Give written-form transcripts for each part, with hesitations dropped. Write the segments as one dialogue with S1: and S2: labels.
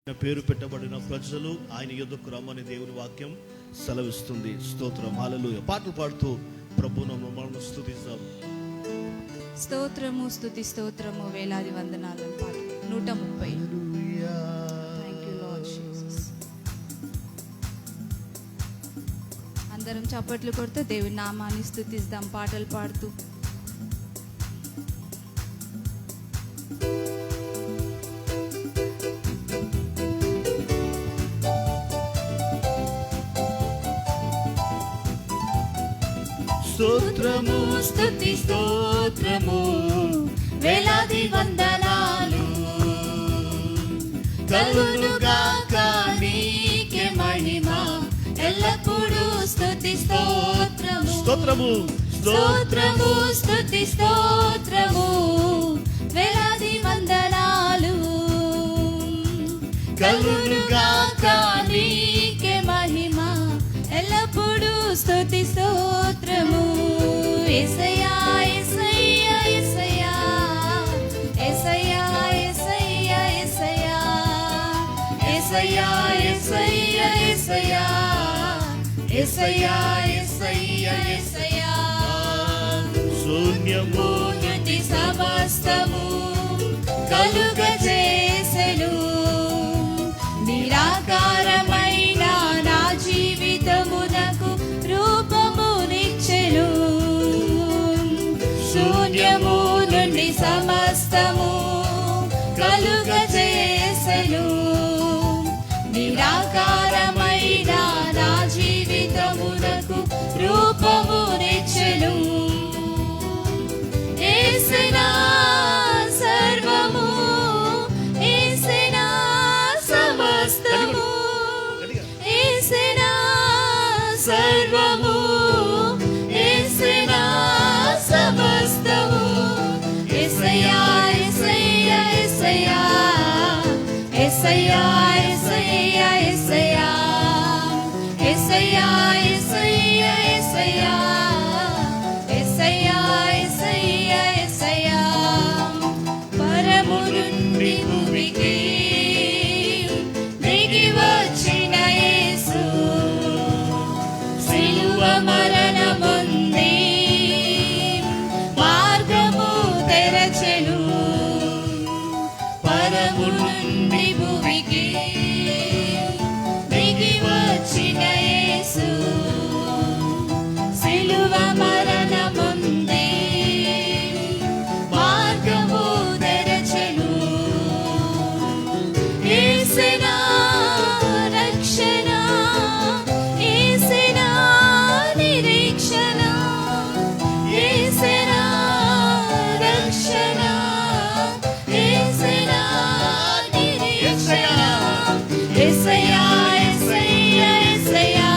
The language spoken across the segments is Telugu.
S1: పేరు పెట్టబడిన ప్రజలు ఆయన యొద్దకు రమ్మని దేవుని వాక్యం సెలవిస్తుంది. స్తోత్రం, హల్లెలూయా. పాటలు పాడుతూ ప్రభువును మనం స్తుతిస్తాం.
S2: స్తోత్రము స్తుతి స్తోత్రము వేలాది వందనాలు. పాట 130. Thank you lord Jesus. అందరం చప్పట్లు కొడుతూ దేవుని నామాన్ని స్తుతిస్తాం పాటలు పాడుతూ.
S1: స్తోత్రము
S2: స్తుతి స్తోత్రము వేలాది వందనాలు కలుగునుగాక నీకే మహిమ ఎల్లప్పుడూ. స్తుతి స్తోత్రము
S1: స్తోత్రము
S2: స్తోత్రము స్తుతి స్తోత్రము వేలాది వందనాలు కలుగునుగాక నీకే మహిమ ఎల్లప్పుడూ. స్తుతి స్తోత్రము యేసయ్యా యేసయ్యా యేసయ్యా యేసయ్యా యేసయ్యా యేసయ్యా యేసయ్యా యేసయ్యా యేసయ్యా యేసయ్యా యేసయ్యా.
S1: శూన్యము
S2: నుండి సమస్తము కలుగజేసెను నిరాకారమైన నా జీవితమునకు రూపమునిచ్చెను. శూన్యము నుండి సమస్తము కలుగజేసెను నిరాకారమైన నా జీవితమునకు రూపమునిచ్చెను. యేసయ్యా సర్వము యేసయ్యా సమస్తము యేసయ్యా సర్వము యేసయ్యా సమస్తము యేసయ్యా యేసయ్యా యేసయ్యా యేసయ్యా యేసయ్యా యేసయ్యా యేసయ్యా యేసయ్యా యేసయ్యా యేసయ్యా యేసయ్యా యేసయ్యా. పరము నుండి భూమికి దిగి వచ్చిన యేసు సిలువ మరణముంది మార్గము తెరచెను. పరము నుండి భూమికి దిగి వచ్చిన యేసు సిలువ మరణముంది మార్గము తెరచెను. యేసయ్యా రక్షణ యేసయ్యా నిరీక్షణ యేసయ్యా రక్షణ యేసయ్యా నిరీక్షణ యేసయ్యా యేసయ్యా యేసయ్యా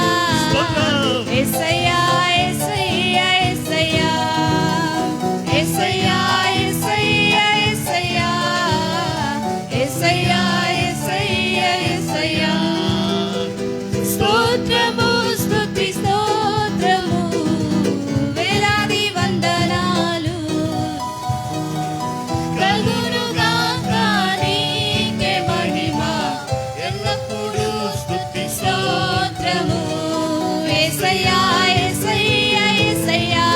S2: యేసయ్యా యేసయ్యా యేసయ్యా యేసయ్యా యేసయ్యా యేసయ్యా యేసయ్యా యేసయ్యా. స్తోత్రము స్తుతి స్తోత్రము వేలాది వందనాలు కలుగునుగాక నీకే మహిమ ఎల్లప్పుడూ. స్తుతి స్తోత్రము యేసయ్యా యేసయ్యా యేసయ్యా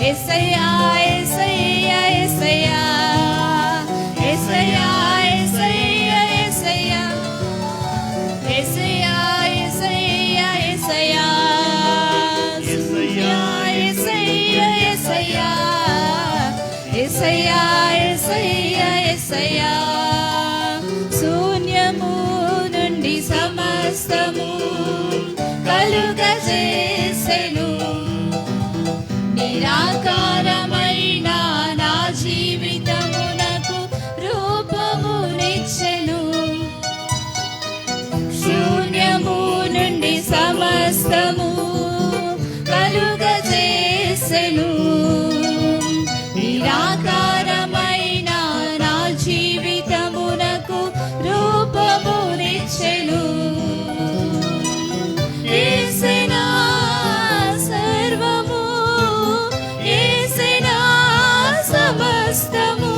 S2: యేసయ్యా యేసయ్యా యేసయ్యా యేసయ్యా యేసయ్యా యేసయ్యా యేసయ్యా యేసయ్యా యేసయ్యా యేసయ్యా యేసయ్యా యేసయ్యా యేసయ్యా యేసయ్యా. శూన్యము నుండి సమస్తము కలుగజేసెను నిరాకారమైన నా జీవితమునకు రూపమునిచ్చెను. శూన్యము నుండి సమస్తము కలుగజేసెను నిరాకారమైన నా జీవితమునకు రూపమునిచ్చెను. యేసయ్యా సర్వము యేసయ్యా సమస్తము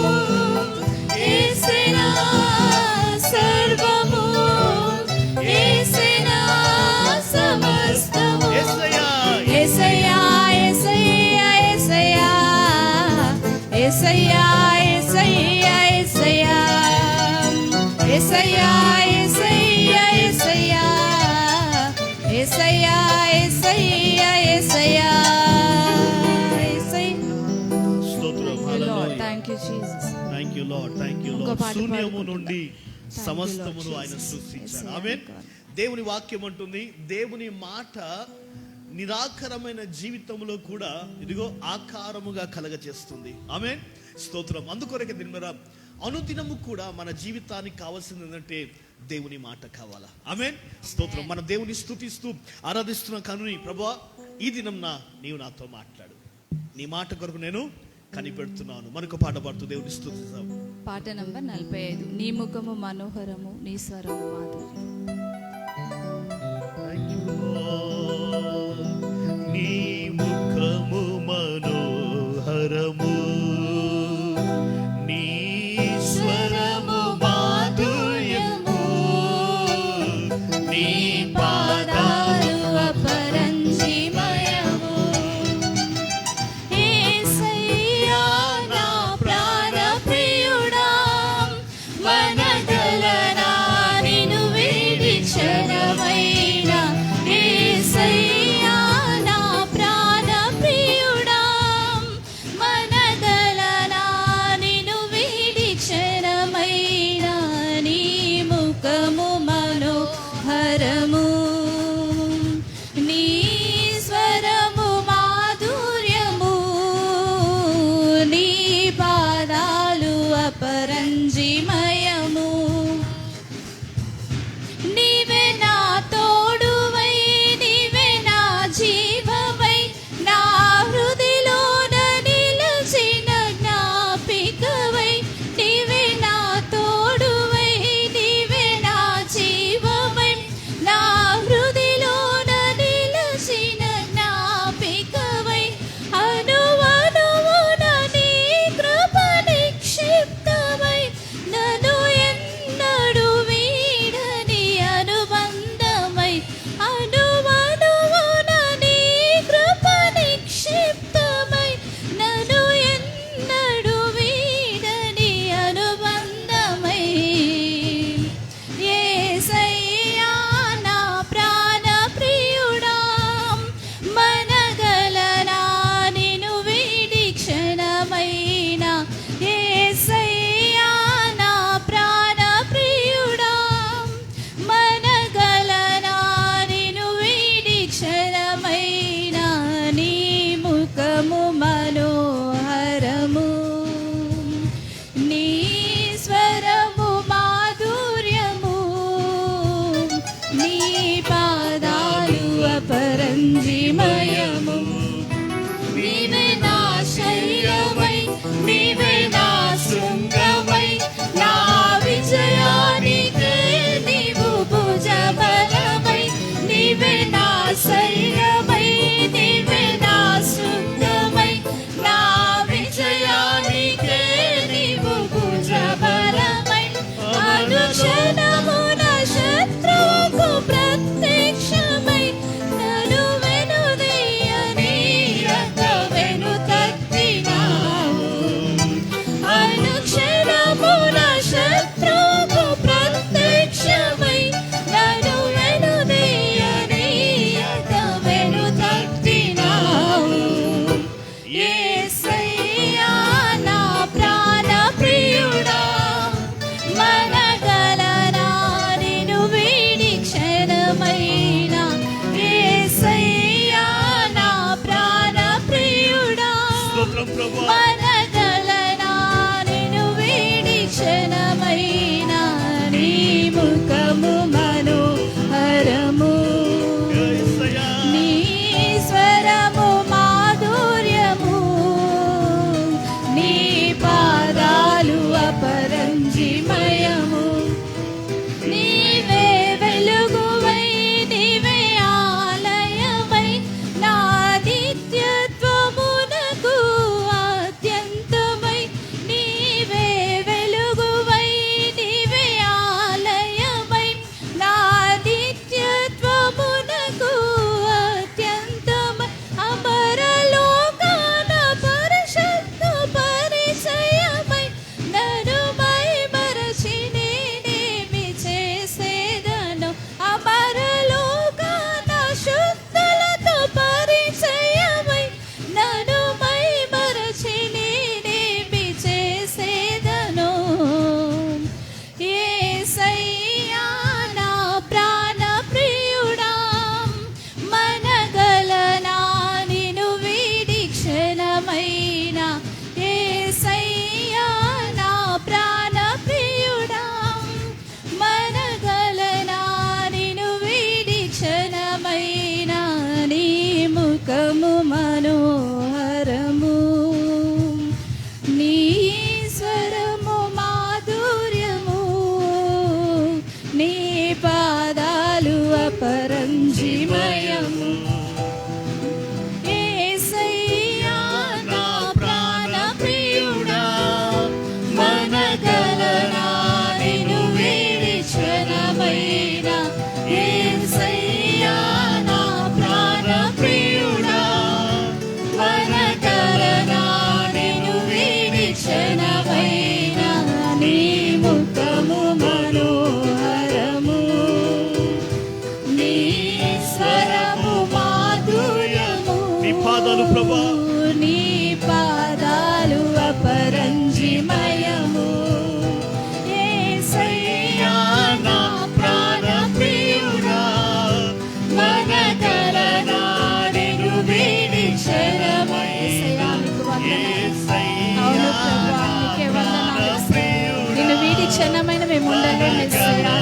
S2: యేసయ్యా సర్వ యేసయ్యా యేసయ్యా యేసయ్యా యేసయ్యా యేసయ్యా యేసయ్యా యేసయ్యా.
S1: స్తోత్రం.
S2: Thank you Jesus.
S1: Thank you Lord, thank you
S2: ఇంకో
S1: లార్డ్.
S2: పాట
S1: శూన్యము
S2: పాడుకుంటున్నా.
S1: నుండి
S2: Thank you,
S1: సమస్తమును
S2: Lord
S1: ఆయన
S2: Jesus.
S1: సృష్టించాడు.
S2: Yes,
S1: ఆమేన్.
S2: God.
S1: దేవుని వాక్యం అంటుంది, దేవుని మాట నిరాకారమైన జీవితంలో కూడా ఇదిగో ఆకారముగా కలగజేస్తుంది. ఆమేన్. స్తోత్రం. అందుకొరకే దినమరా అనుదినము కూడా మన జీవితానికి కావాల్సింది ఏంటంటే దేవుని మాట కావాలా. ఆమేన్. స్తోత్రం. మన దేవుని స్తుతిస్తూ ఆరాధిస్తున్న కనుని ప్రభువా ఈ దినం నీవు నాతో మాట్లాడు, నీ మాట కొరకు నేను కనిపెడుతున్నాను. మనకు పాట పాడుతూ దేవుని స్తుతిస్తాం.
S2: పాట నంబర్ 45. నీ ముఖము మనోహరము, నీ స్వరము మాధుర్యం.
S1: నీ ముఖము మనోహరము, నీ స్వరము మాధుర్యము, నీ
S2: పాదాలు అపరంజిమయము. యేసయ్యా నా ప్రాణ ప్రియుడా, వనగలనా నిన్ను వీడి క్షణమైనా. యేసయ్యా నా ప్రాణ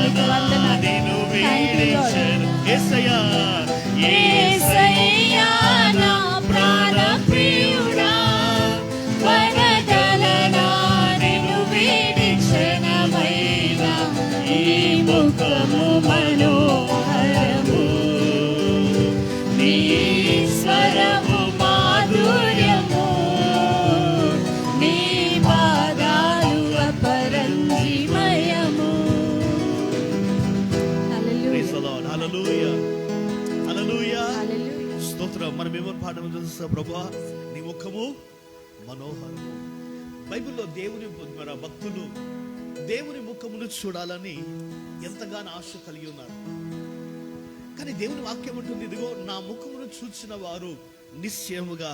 S2: నీకు వందనాలు.
S1: నిన్ను
S2: Thank you, Lord.
S1: వీడించెను. యేసయ్యా
S2: యేసయ్యా నా ప్రాణ ప్రియుడా, వనగలనా నిన్ను వీడించెనమైన ఈ ముఖము మనోహరము, నీ స్వరము మాధుర్యము, నీ పాదాలు అపరంజిమయము.
S1: Praise the Lord. Hallelujah. Hallelujah.
S2: హల్లెలూయా.
S1: స్తోత్రం. మనం ఏమని పాఠం తెలుసా? ప్రభువా నీ ముఖము మనోహరము. బైబిల్లో దేవుని మన భక్తులు దేవుని ముఖమును చూడాలని ఎంతగానో ఆశ కలిగి ఉన్నారు. కానీ దేవుని వాక్యం ఉంటుంది, ఇదిగో నా ముఖమును చూచిన వారు నిశ్చయముగా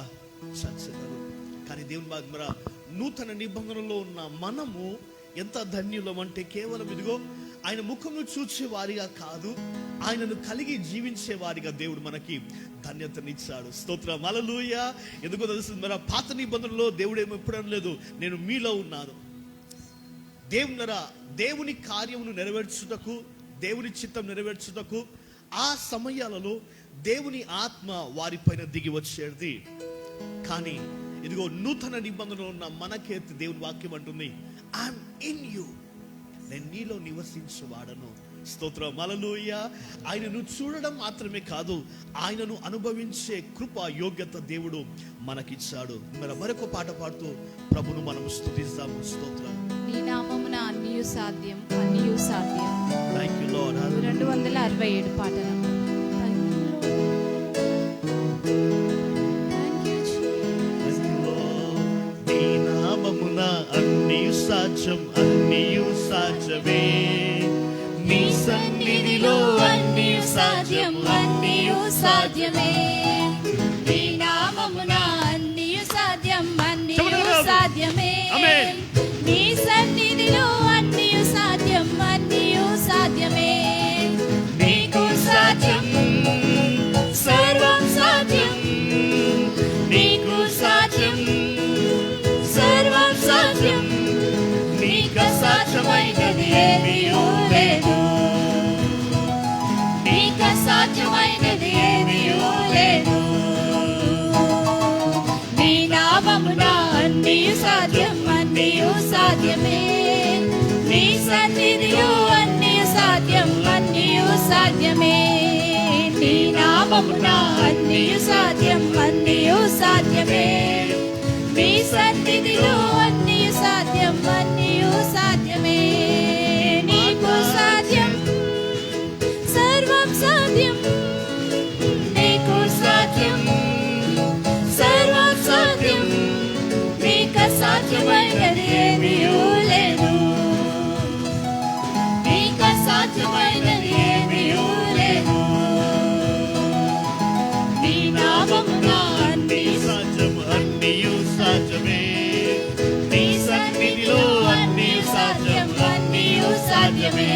S1: చచ్చెదరు. కానీ దేవుని మన నూతన నిబంధనలో ఉన్న మనము ఎంత ధన్యులం అంటే, కేవలం ఇదిగో ఆయన ముఖమును చూసే వారిగా కాదు, ఆయనను కలిగి జీవించే వారిగా దేవుడు మనకి ధన్యతనిచ్చాడు. స్తోత్రం. హల్లెలూయా. ఎందుకో తెలుస్తుంది, మన పాత నిబంధనలో దేవుడు ఏమో ఎప్పుడు అనలేదు, నేను మీలో ఉన్నాను. దేవుని కార్యమును నెరవేర్చుటకు, దేవుని చిత్తం నెరవేర్చుటకు ఆ సమయాలలో దేవుని ఆత్మ వారిపైన దిగి వచ్చేది. కానీ ఇదిగో నూతన నిబంధనలో ఉన్న మనకైతే దేవుని వాక్యం అంటుంది, ఐఎమ్ ఇన్ యు, నేను నీలో నివసించువాడను. స్తోత్రం. హల్లెలూయా. ఆయనను చూడడం మాత్రమే కాదు, ఆయనను అనుభవించే కృప యోగ్యత దేవుడు మనకిచ్చాడు. మరొక పాట పాడుతూ ప్రభును మనం స్తుతిస్తాము. స్తోత్రం.
S2: నీ నామమున అన్నియు సాధ్యం, అన్నియు సాధ్యం.
S1: Thank you lord.
S2: 267 పాట నంబర్.
S1: నీ నామమున అన్నియు సాధ్యం, అన్నియు సాధ్యమే. నీ సన్నిధిలో అన్నియు సాధ్యం, అన్నియు
S2: సాధ్యమే. నీ నామమున అన్నియు సాధ్యం, అన్నియు సాధ్యమే.
S1: ఆమేన్.
S2: నీ సన్నిధిలో అన్నియు సాధ్యం, అన్నియు సాధ్యమే. నీకు సాధ్యం, సర్వం సాధ్యం. నీకు సాధ్యం, సర్వం సాధ్యం. నీకు సాధ్యమైనది ఏమీయూ లేదు. నీకు సాధ్యమైనది ఏమీయూ లేదు. నీ నామమున అన్నియు సాధ్యం, అన్నియు సాధ్యమే. నీ సన్నిధిలో అన్నియు సాధ్యం, అన్నియు సాధ్యమే. నీ నామమున అన్నియు సాధ్యం, అన్నియు సాధ్యమే. నీ సన్నిధిలో అన్నియు సాధ్యం, అన్నియు సాధ్యమే. నీకు సాధ్యం, సర్వం సాధ్యం. నీకు సాధ్యం, సర్వం సాధ్యం. నీకు సాధ్యమైనది ఏమీయూ లేదు. నీకు సాధ్యమైనది ఏమీయూ లేదు. నీ నామమున అన్నియు
S1: సాధ్యం, అన్నియు సాధ్యమే. నీ సన్నిధిలో అన్నియు సాధ్యం, అన్నియు సాధ్యమే.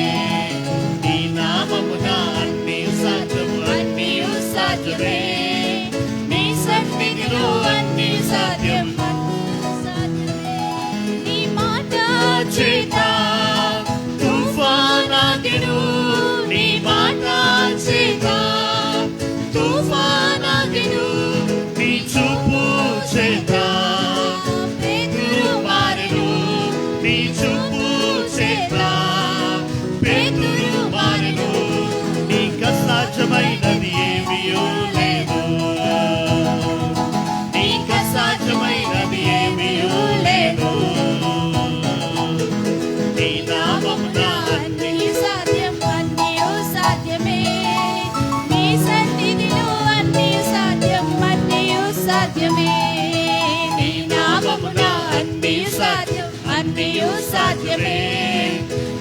S1: నీ నామమున అన్నియు సాధ్యం, అన్నియు సాధ్యమే.
S2: నీ సన్నిధిలో అన్నియు సాధ్యం, అన్నియు సాధ్యమే. నీ మాట
S1: చేత తుఫానాగెను, నీ మాట చేత తుఫానాగెను. నీ చూపు చేత పేతురు మారెను, నీ చూపు చేత పేతురు మారెను. నీకు అసాధ్యమైనది ఏమీయూ లేదు. నీకు అసాధ్యమైనది ఏమీయూ లేదు. నీ నామమున
S2: అన్నియు సాధ్యం, అన్నియు సాధ్యమే. నీ సన్నిధిలో అన్నియు సాధ్యం, అన్నియు సాధ్యమే. నీ నామమున అన్నియు సాధ్యం, అన్నియు సాధ్యమే.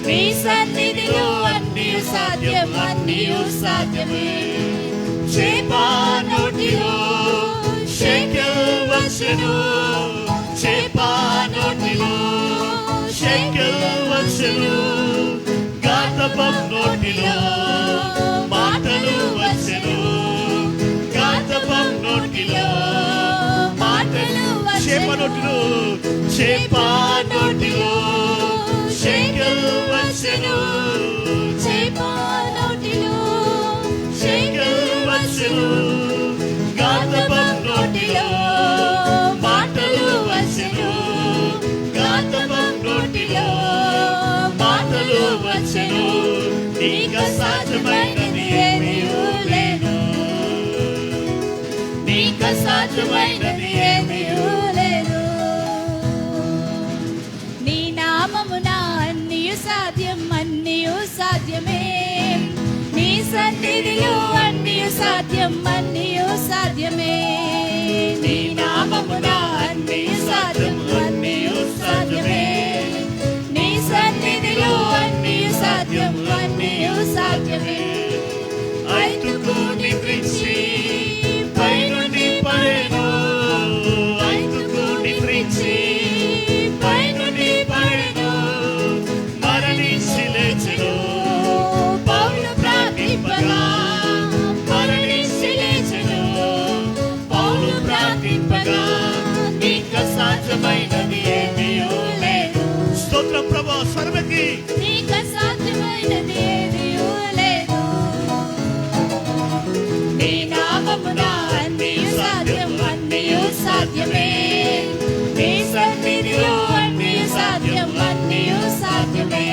S2: నీ సన్నిధిలో అన్నియు సాధ్యం, అన్నియు సాధ్యమే.
S1: చేప నోటిలో షెకెల్ వచ్చెను, చేప నోటిలో షెకెల్ వచ్చెను. గాతపం నోటిలో మాటలు వచ్చెను, గాతపం నోటిలో మాటలు. చేప నోటిలో, చేప నోటిలో షెకెల్ వచ్చెను, నీకు అసాధ్యమైనది ఏమీయూ లేదు,
S2: నీకు అసాధ్యమైనది ఏమీయూ లేదు. నీ నామమున అన్నియు సాధ్యం, అన్నియు సాధ్యమే. నీ సన్నిధిలో అన్నియు సాధ్యం, అన్నియు సాధ్యమే. నీ నామమున అన్నియు సాధ్యం, అన్నియు సాధ్యమే. నీ సన్నిధిలో అన్నియు సాధ్యం, అన్నియు సాధ్యమే.
S1: ఐదుకు నిద్రించి పైనుండి పడెను, ఐదుకు నిద్రించి పైనుండి పడెను, మరణించి లేచెను.
S2: పౌలు ప్రార్థింపగా
S1: మరణించి లేచెను. పౌలు ప్రార్థింపగా నీకు అసాధ్యమైనది ఏమీయూ లేదు. స్తోత్రం ప్రభా, స్వరమెత్తి.
S2: నీకు అసాధ్యమైనది ఏమీయూ లేదు. నీ నామమున అన్నియు సాధ్యం, అన్నియు సాధ్యమే. నీ సన్నిధిలో అన్నియు సాధ్యం, అన్నియు సాధ్యమే.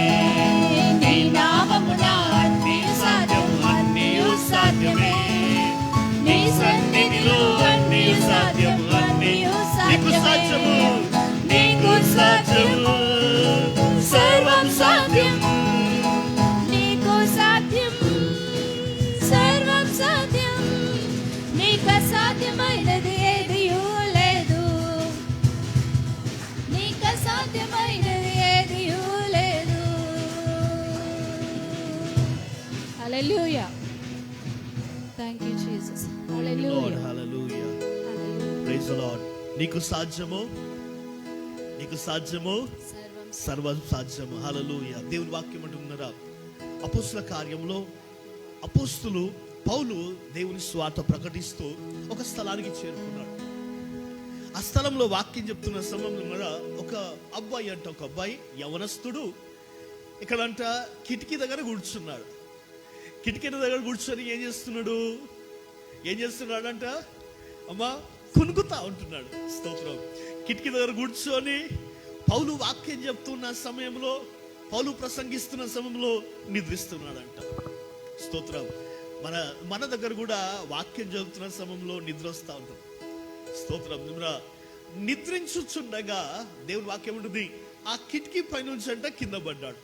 S2: నీ నామమున అన్నియు సాధ్యం, అన్నియు సాధ్యమే. నీ సన్నిధిలో అన్నియు సాధ్యం, అన్నియు
S1: నీకు సాధ్యము,
S2: సాధ్యమే. నీకు సాధ్యము, సర్వం సాధ్యం. నీకు సాధ్యం, సర్వం సాధ్యం. నీకు అసాధ్యమైనది ఏదియూ లేదు, నీకు అసాధ్యమైనది ఏదియూ లేదు. హల్లెలూయా. Thank you Jesus.
S1: Lord,
S2: హల్లెలూయా.
S1: hallelujah.
S2: హల్లెలూయా.
S1: Praise the Lord. నీకు సాధ్యము, నీకు సాధ్యము,
S2: సర్వం
S1: సర్వం సాధ్యము. హల్లెలూయా. దేవుని వాక్యం అంటున్నారా, అపోస్తుల కార్యంలో అపోస్తులు పౌలు దేవుని స్వార్థ ప్రకటిస్తూ ఒక స్థలానికి చేరుకున్నాడు. ఆ స్థలంలో వాక్యం చెప్తున్న సమయంలో కూడా ఒక అబ్బాయి అంట, ఒక అబ్బాయి యవనస్తుడు ఇక్కడంట కిటికీ దగ్గర కూర్చున్నాడు. కిటికీ దగ్గర కూర్చొని ఏం చేస్తున్నాడంట, అమ్మా కునుకుతా ఉంటున్నాడు. స్తోత్రం. కిటికీ దగ్గర కూర్చొని పౌలు వాక్యం చెప్తున్న సమయంలో, పౌలు ప్రసంగిస్తున్న సమయంలో నిద్రిస్తున్నాడంట. స్తోత్రం. మన దగ్గర కూడా వాక్యం చదువుతున్న సమయంలో నిద్ర వస్తూ ఉంటుంది. స్తోత్రం. నిద్రించుచుండగా దేవుని వాక్యం ఉంటుంది, ఆ కిటికీ పైనుంచి అంట కింద పడ్డాడు.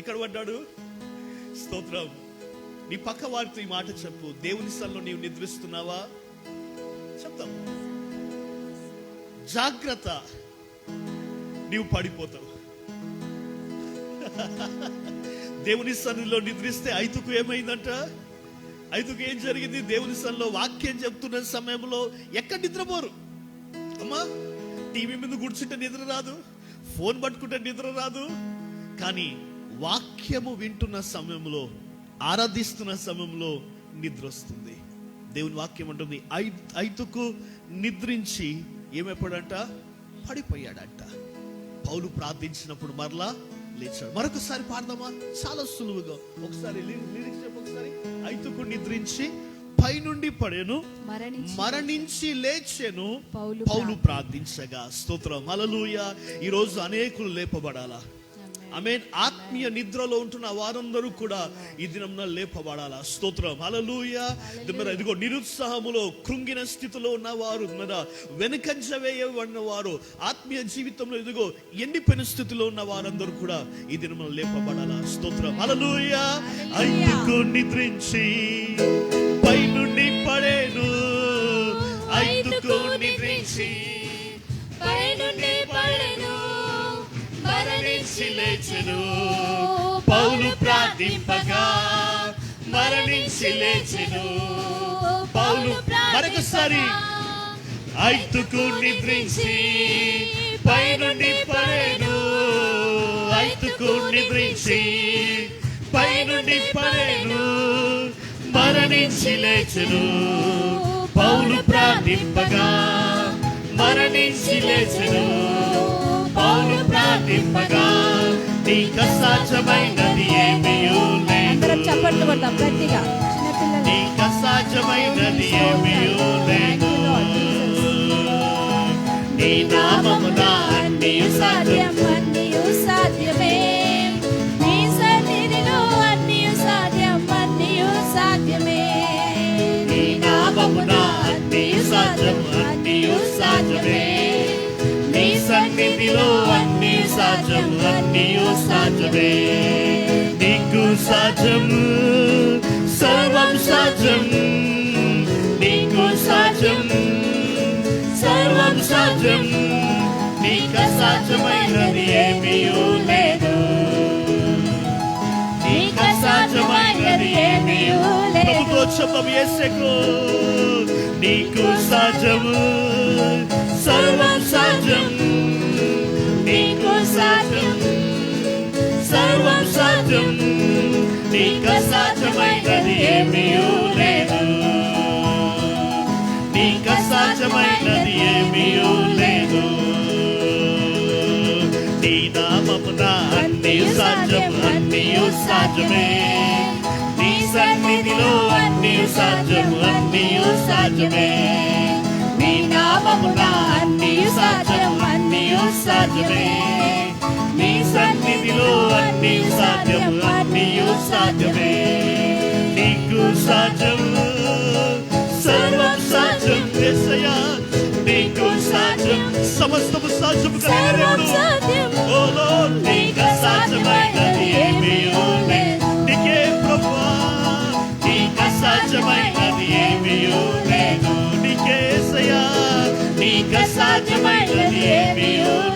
S1: ఎక్కడ పడ్డాడు? స్తోత్రం. నీ పక్క వారితో ఈ మాట చెప్పు, దేవుని స్థలంలో నీవు నిద్రిస్తున్నావా? చెప్తాం. జాగ్రత్త, నీవు పడిపోతావు. దేవుని సన్నిధిలో నిద్రిస్తే ఐతుకు ఏమైందంట? ఐతుకు ఏం జరిగింది? దేవుని సన్నిధిలో వాక్యం చెప్తున్న సమయంలో ఎక్కడ నిద్రపోరు అమ్మా. టీవీ మీద కూర్చుంటే నిద్ర రాదు, ఫోన్ పట్టుకుంటే నిద్ర రాదు. కానీ వాక్యము వింటున్న సమయంలో, ఆరాధిస్తున్న సమయంలో నిద్ర వస్తుంది. దేవుని వాక్యం అంటుంది, ఐతుకు నిద్రించి ఏమైపోయాడంట? పడిపోయాడంట. పౌలు ప్రార్థించినప్పుడు మరలా లేచాడు. మరొకసారి పాడదామా? చాలా సులువుగా. ఒకసారి లిరిక్స్ చెప్పు ఒకసారి. ఐతుకు నిద్రించి పైనుండి పడెను, మరణించి లేచెను, పౌలు ప్రార్థించగా. స్తోత్రం. హల్లెలూయా. ఈ రోజు అనేకులు లేపబడాలా. ఆమేన్. ఆత్మీయ నిద్రలో ఉంటున్న వారందరూ కూడా ఈ దినంన లేపబడాలా. స్తోత్రం. హల్లెలూయా. ఇదిగో నిరుత్సాహములో కృంగిన స్థితిలో ఉన్నవారు, వెనుకంజ వేయబడిన వారు, ఆత్మీయ జీవితంలో ఇదిగో ఎండిపోయిన స్థితిలో ఉన్న వారందరూ కూడా ఈ దినంలో లేపబడాలా. స్తోత్రం. హల్లెలూయా. ఐదుకు నిద్రించి పైనుండి పడెను, ఐదుకు నిద్రించి
S2: పైనుండి పడెను,
S1: మరణించి లేచెను. పౌలు ప్రార్థింపగా మరణించి లేచెను. పౌలు మరొకసారి. ఐదుకు నిద్రించి పైనుండి పడెను, ఐదుకు నిద్రించి పైనుండి పడెను, మరణించి లేచెను. పౌలు ప్రార్థింపగా మరణించి లేచెను. పౌలు ప్రార్థింపగా నీకు అసాధ్యమైనది ఏమీయూ లేదు.
S2: అందరం చప్పట్లు కొడదాం గట్టిగా.
S1: నీకు అసాధ్యమైనది ఏమీయూ లేదు. నీ నామమున అన్నియు సాధ్యం,
S2: అన్నియు సాధ్యమే. నీ
S1: అన్నియు సాధ్యమే. నీకు సాధ్యం, సర్వం సాధ్యం. నీకు సాధ్యం, సర్వం సాధ్యం. నీకు అసాధ్యమైనది ఏమీ లేదు. నీకు అసాధ్యమైనది ఏమీ లేదు. ప్రభుతో చెప్పం యేసుకు. నీకు సాధ్యము, సర్వం సాధ్యం. నీకు సాధ్యం, సర్వం సాధ్యం. నీకు అసాధ్యమైనది ఏమీ లేదు. నీకు అసాధ్యమైనది ఏమీ లేదు. నీ నామమున అన్నియు సాధ్యం, అన్నియు సాధ్యమే. నీ సన్నిధిలో అన్నియు సాధ్యం, అన్నియు సాధ్యమే. నీ నామమున అన్నియు సాధ్యం, అన్నియు సాధ్యమే. నీ సన్నిధిలో అన్నియు సాధ్యం, అన్నియు సాధ్యమే. నీకు సాధ్యం, సర్వం సాధ్యం. యేసయ్యా నీకు సాధ్యం, సమస్తము సాధ్యము కలిగిన దేవుడు. ఓ లార్డ్, నీకు అసాధ్యమైనది ఏమీ లేదు. నీకే ప్రభువా, నీకు అసాధ్యమైనది ఏమీ లేదు. నీకే యేసయ్యా, నీకు అసాధ్యమైనది ఏమీ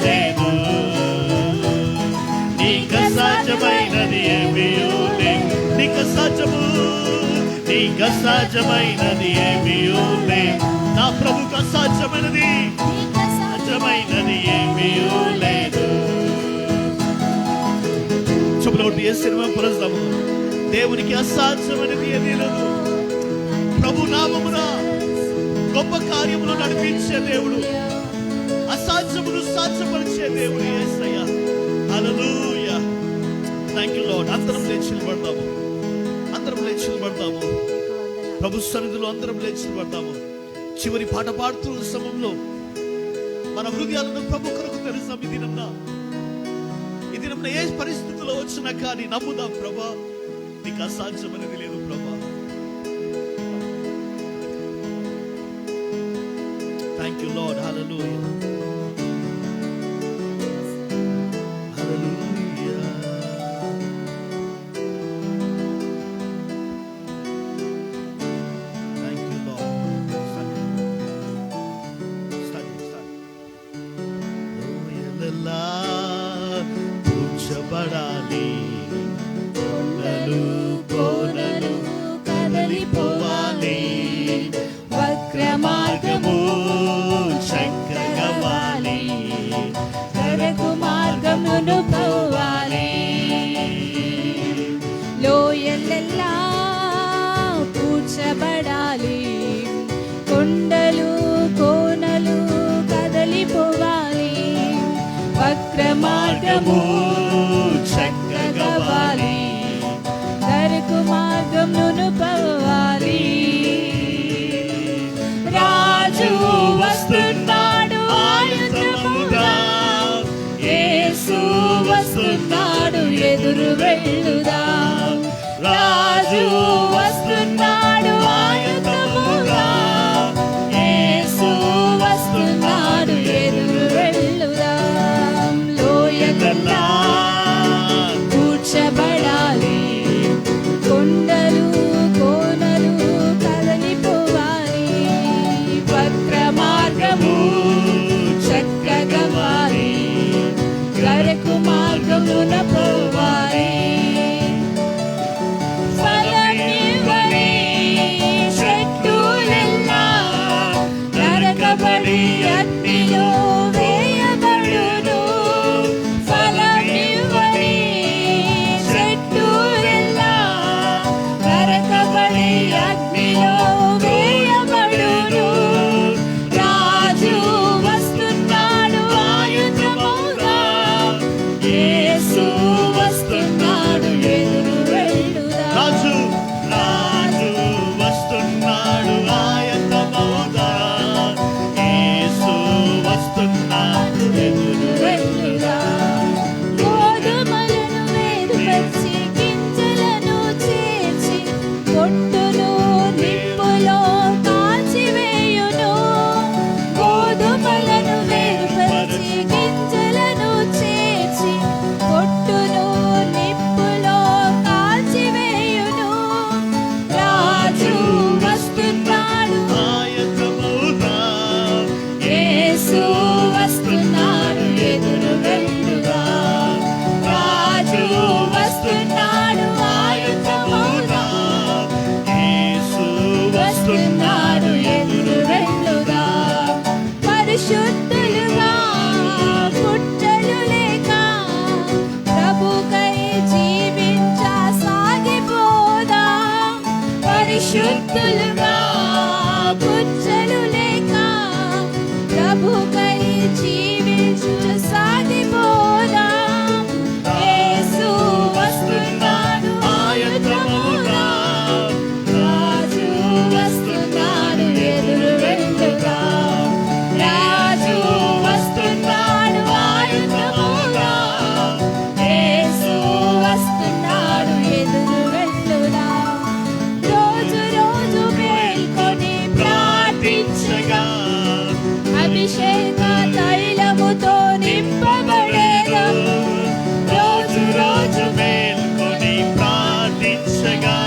S1: లేదు. నీకు అసాధ్యమైనది ఏమీ లేదు. నీకు సాధ్యము, నీకు అసాధ్యమైనది ఏమీ లేదు. నా ప్రభుకు అసాధ్యమైనది, అసాధ్యమైనది ఏమీ లేదు. చెప్పులు ఏ సినిమా పరుస్తాము. దేవునికి అసాధ్యమైనది ఏమీ లేదు. ప్రభు నామమున గొప్ప కార్యములు నడిపించే దేవుడు, అసాధ్యములు సాధ్యపరిచే దేవుడు యేసయ్యా. హల్లెలూయా. Thank you lord. అందరం లేచి నిలబడతాము, అందరం లేచి నిలబడతాము. ప్రభు సన్నిధిలో అందరం లేచి నిలబడతాము. చివరి పాట పాడుతున్న సమయంలో మన హృదయాలను ప్రభు కొరకు తెలుసాం. ఈ దినంన ఏ పరిస్థితిలో వచ్చినా కానీ నమ్ముదాం. ప్రభా, నీకు అసాధ్యమైనది లేదు. ప్రభా, థ్యాంక్ యూ లార్డ్. హల్లెలూయా, హల్లెలూయా. Thank you Lord. లోయలలా కూర్చబడాలి, కొండలు కోనలు కదలిపోవాలి. వక్ర మార్గము చక్కగవాలి,
S2: కరకు మార్గమును పోవాలి. లోయలెల్లా పూడ్చబడాలి, కొండలు కోనలు కదలిపోవాలి. వక్ర మార్గము చక్కగవాలి, కరకు మార్గమును పోవాలి. రాజు వస్తున్నాడు ఆయుధముగా, యేసు వస్తున్నాడు ఎదురు వెళ్ళుదా. రాజు వస్తున్నాడు ఆయుధముగా, యేసు వస్తున్నాడు ఎదురు వెళ్ళుదా. లోయలెల్లా పరిశుద్ధులుగా పుచ్చలు లేక ప్రభుకై జీవించు సాగిపోదాం. యేసు వస్తున్నాడు ఆయుధముగా, రాజు వస్తున్నాడు ఎదురు వెళ్ళుదాం. రాజు వస్తున్నాడు ఆయుధముగా, యేసు వస్తున్నాడు ఎదురు వెళ్ళుదాం. రోజు రోజు మేల్కొని ప్రార్థించగా అభిషేక తైలముతో నింపబడేదం.
S1: రోజు రోజు మేల్కొని ప్రార్థించగా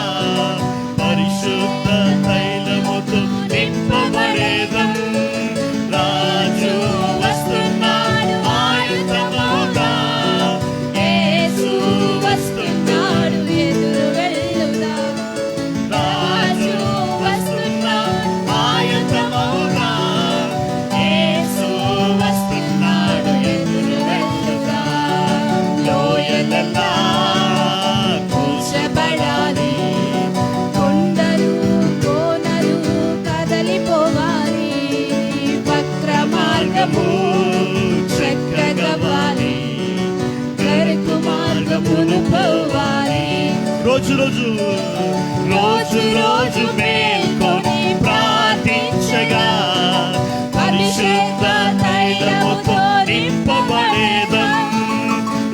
S1: పరిశుద్ధ తైలముతో నింపబడేదం. రాజు వస్తున్నాడు ఆయుధముగా,
S2: యేసు వస్తున్నాడు ఎదురు వెళ్ళుదాం.
S1: రాజు వస్తున్నాడు ఆయుధముగా, యేసు వస్తున్నాడు ఎదురు వెళ్ళుదాం. లోయలెల్లా
S2: కూర్చబడాలి, కొండలు కోనలు కదలిపోవాలి, వక్ర మార్గము చక్కగవాలి, కరుకు మార్గమును పోవాలి.
S1: రోజు రోజు రోజు రోజు మేల్కొని ప్రార్థించగా పరిశుద్ధ తైలముతో నింపబడేదం.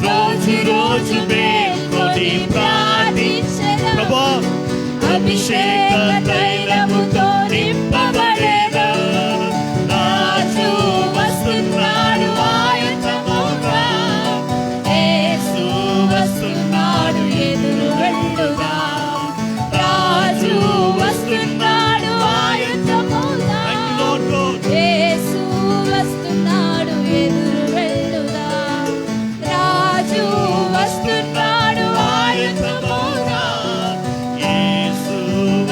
S1: రోజు రోజు మేల్కొని ప్రార్థించగా ప్రభా అభిషేక తైలముతో నింపబడేదం. రాజు వస్తున్నాడు ఆయుధముగా, యేసు వస్తున్నాడు ఎదురు వెళ్ళుదాం. రాజు వస్తున్నాడు ఆయుధముగా, యేసు వస్తున్నాడు ఎదురు వెళ్ళుదాం. రాజు వస్తున్నాడు ఆయుధముగా, యేసు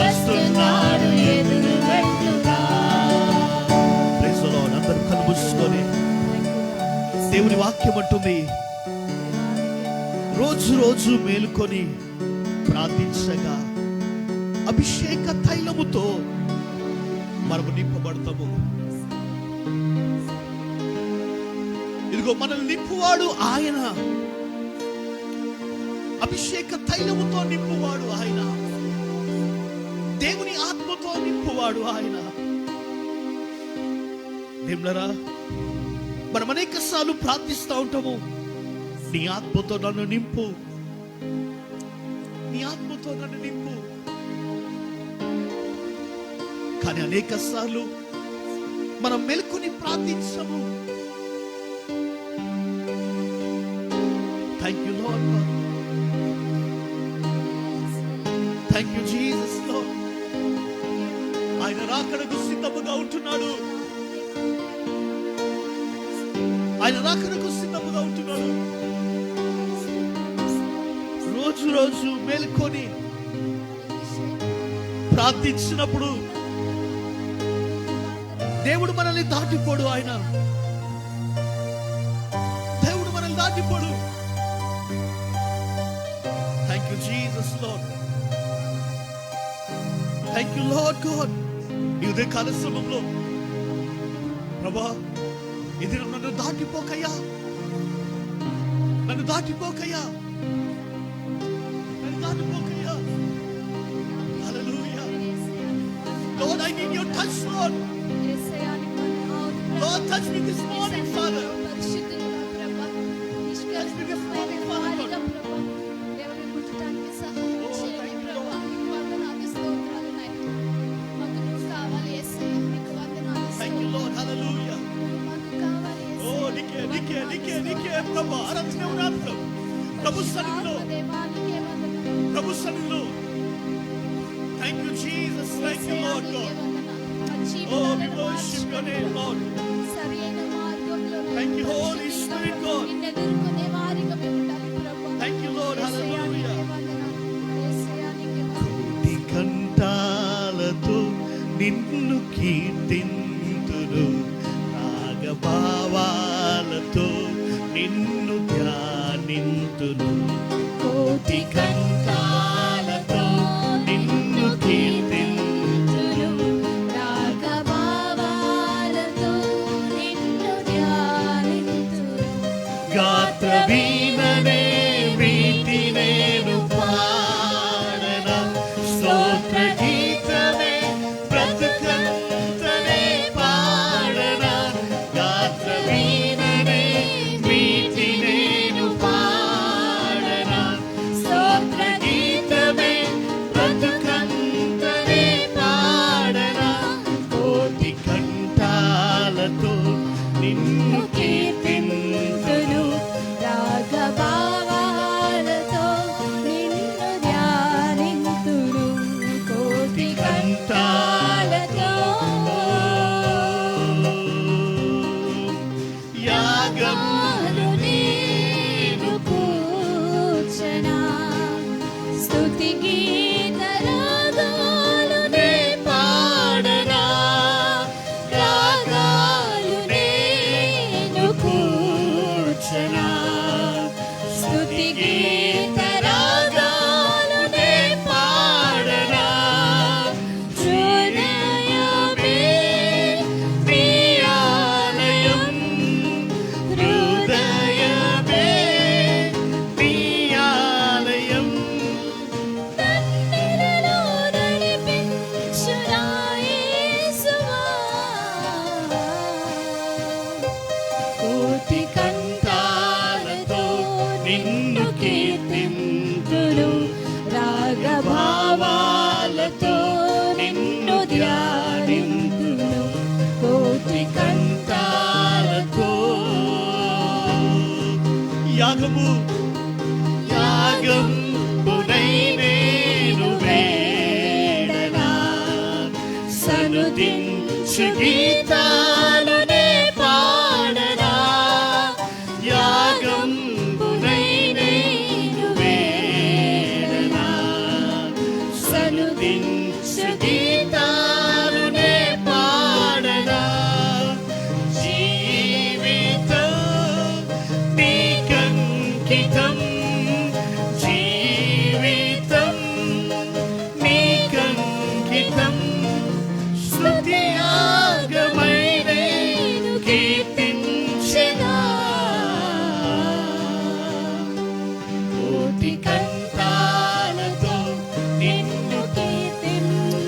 S2: వస్తున్నాడు ఎదురు వెళ్ళుదాం.
S1: Praise the Lord. అందరూ కళ్ళు మూసుకొని దేవుని వాక్యం అంటుంది, రోజు రోజు మేలుకొని ప్రార్థించగా అభిషేక తైలముతో మనము నింపబడతాము. ఇదిగో మనల్ని నింపువాడు ఆయన, అభిషేక తైలముతో నింపువాడు ఆయన, దేవుని ఆత్మతో నింపువాడు ఆయన. దేవులరా, మనం అనేక సార్లు ప్రార్థిస్తూ ఉంటాము, నీ ఆత్మతో నన్ను నింపు, నీ ఆత్మతో నన్ను నింపు. కానీ అనేక సార్లు మనం మెలుకుని ప్రార్థించము. Thank you Lord, thank you Jesus Lord. ఆయన రాకడకు సిద్ధముగా ఉంటున్నాడు, ఆయన రాకడకు సిద్ధముగా ఉంటున్నాడు. రోజు రోజు మేలుకొని ప్రార్థించినప్పుడు దేవుడు మనల్ని దాటిపోడు, ఆయన దేవుడు మనల్ని దాటిపోడు. Thank you Jesus Lord, thank you Lord God. ఈ ఉదయకాల సమయంలో ప్రభా, ఇది నన్ను దాటిపోకయ్యా, నన్ను దాటిపోకయ్యా, నన్ను దాటిపోకయ్యా. హల్లెలూయా. Lord, I need your touch, Lord. Lord, touch me this morning, Father. Touch me this morning, Father. Thank you, Lord. Hallelujah. Oh, నీకే ప్రభు ఆరాధన ఉన్నాను. ప్రభు సన్నిధిలో Thank you, Jesus. Thank you, Lord God. Oh, we worship your name, Lord. Thank you, Holy Spirit, God. Thank you, Lord. Hallelujah. కోటి కంఠాలతో నిన్ను కీర్తింతును, రాగభావాలతో నిన్ను ధ్యానింతును. కోటి కంఠాలతో నిన్ను కీర్తింతును,
S2: గీత రాగాలు నే పాడనా, రాగాలు నేను కూర్చనా, స్తుతి గీత రాగాలు నే పాడనా, హృదయమే నీ ఆలయం, హృదయమే నీ ఆలయం, నన్నిలలో నడిపించు నా యేసువా, కోటి కంఠాలతో నిన్ను కీర్తింతును, రాగభావాలతో నిన్ను ధ్యానింతును, కోటి కంఠాలతో.
S1: యాగము యాగంబునై నేను వేడనా,
S2: సనుదించు గీతాలు నే పాడనా,
S1: యాగంబునై నేను వేడనా,
S2: సనుదించు
S1: గీతాలు నే పాడనా, జీవితం నీకంకితం, జీవితం నీకంకితం, స్తుతి యాగమై నేను కీర్తించెదా, కోటి కంఠాలతో నిన్ను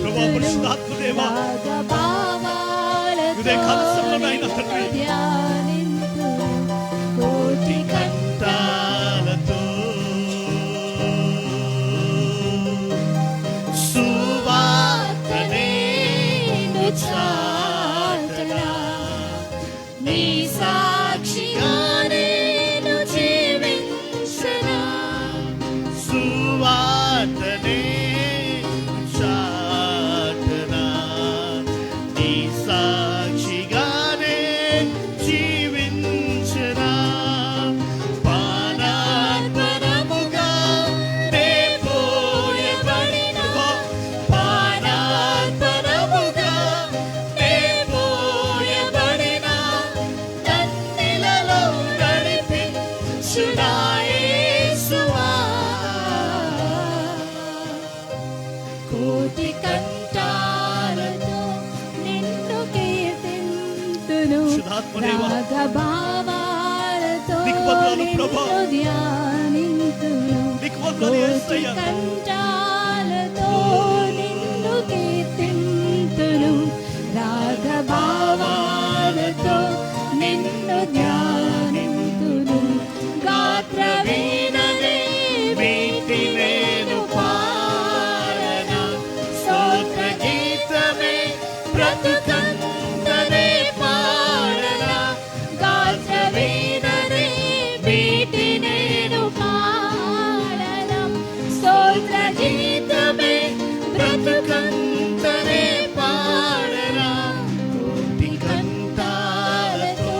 S1: ప్రభా పరిశుద్ధాత్మదేవా, హృదయ కలశంలో నాయన తండ్రి,
S2: కోటి
S1: కంఠాలతో సువార్తనే చాటనా,
S2: నీ సాక్షిగా నేను జీవించనా,
S1: సువార్తనే చాటనా, నీ సాక్షిగానే జీవించనా, పానార్పణముగా నే పోయబడిన, పానార్పణముగా నే పోయబడిన, నన్నిలలో నడిపించు నా యేసువా,
S2: కోటి కంఠాలతో నిన్ను కీర్తింతును,
S1: శుద్ధాత్మదేవా,
S2: రాగభావాలతో
S1: నీకు వందనాలు ప్రభా,
S2: నిన్ను ధ్యానింతును,
S1: నీకు వందనాలు
S2: కోటి
S1: యేసయ్యా,
S2: కంఠాలతో నిన్ను కీర్తింతును, రాగభావాలతో నిన్ను ధ్యానింతును, గాత్ర వీణనే
S1: వీటి నేను పాడనా, స్తోత్ర గీతమే బ్రతుకందనే పాడనా,
S2: గాత్ర వీణనే వీటి నేను పాడనా, స్తోత్ర గీతమే
S1: బ్రతుకందనే పాడనా, కోటి కంఠాలతో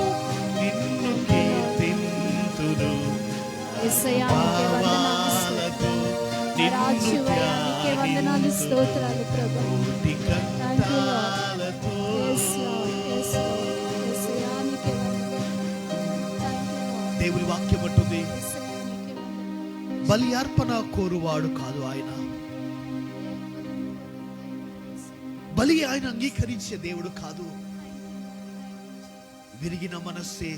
S1: నిన్ను కీర్తింతును,
S2: యేసయ్యా నీకే వందనాలు,
S1: భావాలతో
S2: రాజువయ్యా నీకే వందనాలు, స్తోత్రాలు ప్రభు.
S1: కోటి కంఠాలతో
S2: Yes, Lord. Yes, Lord. యేసయ్యా నీకే వందనాలు. Thank you, Lord.
S1: దేవుని వాక్యం అంటుంది,
S2: యేసయ్యా నీకే వందనాలు.
S1: బలి అర్పణ కోరువాడు కాదు ఆయన, బలి ఆయన అంగీకరించే దేవుడు కాదు, విరిగిన మనస్సే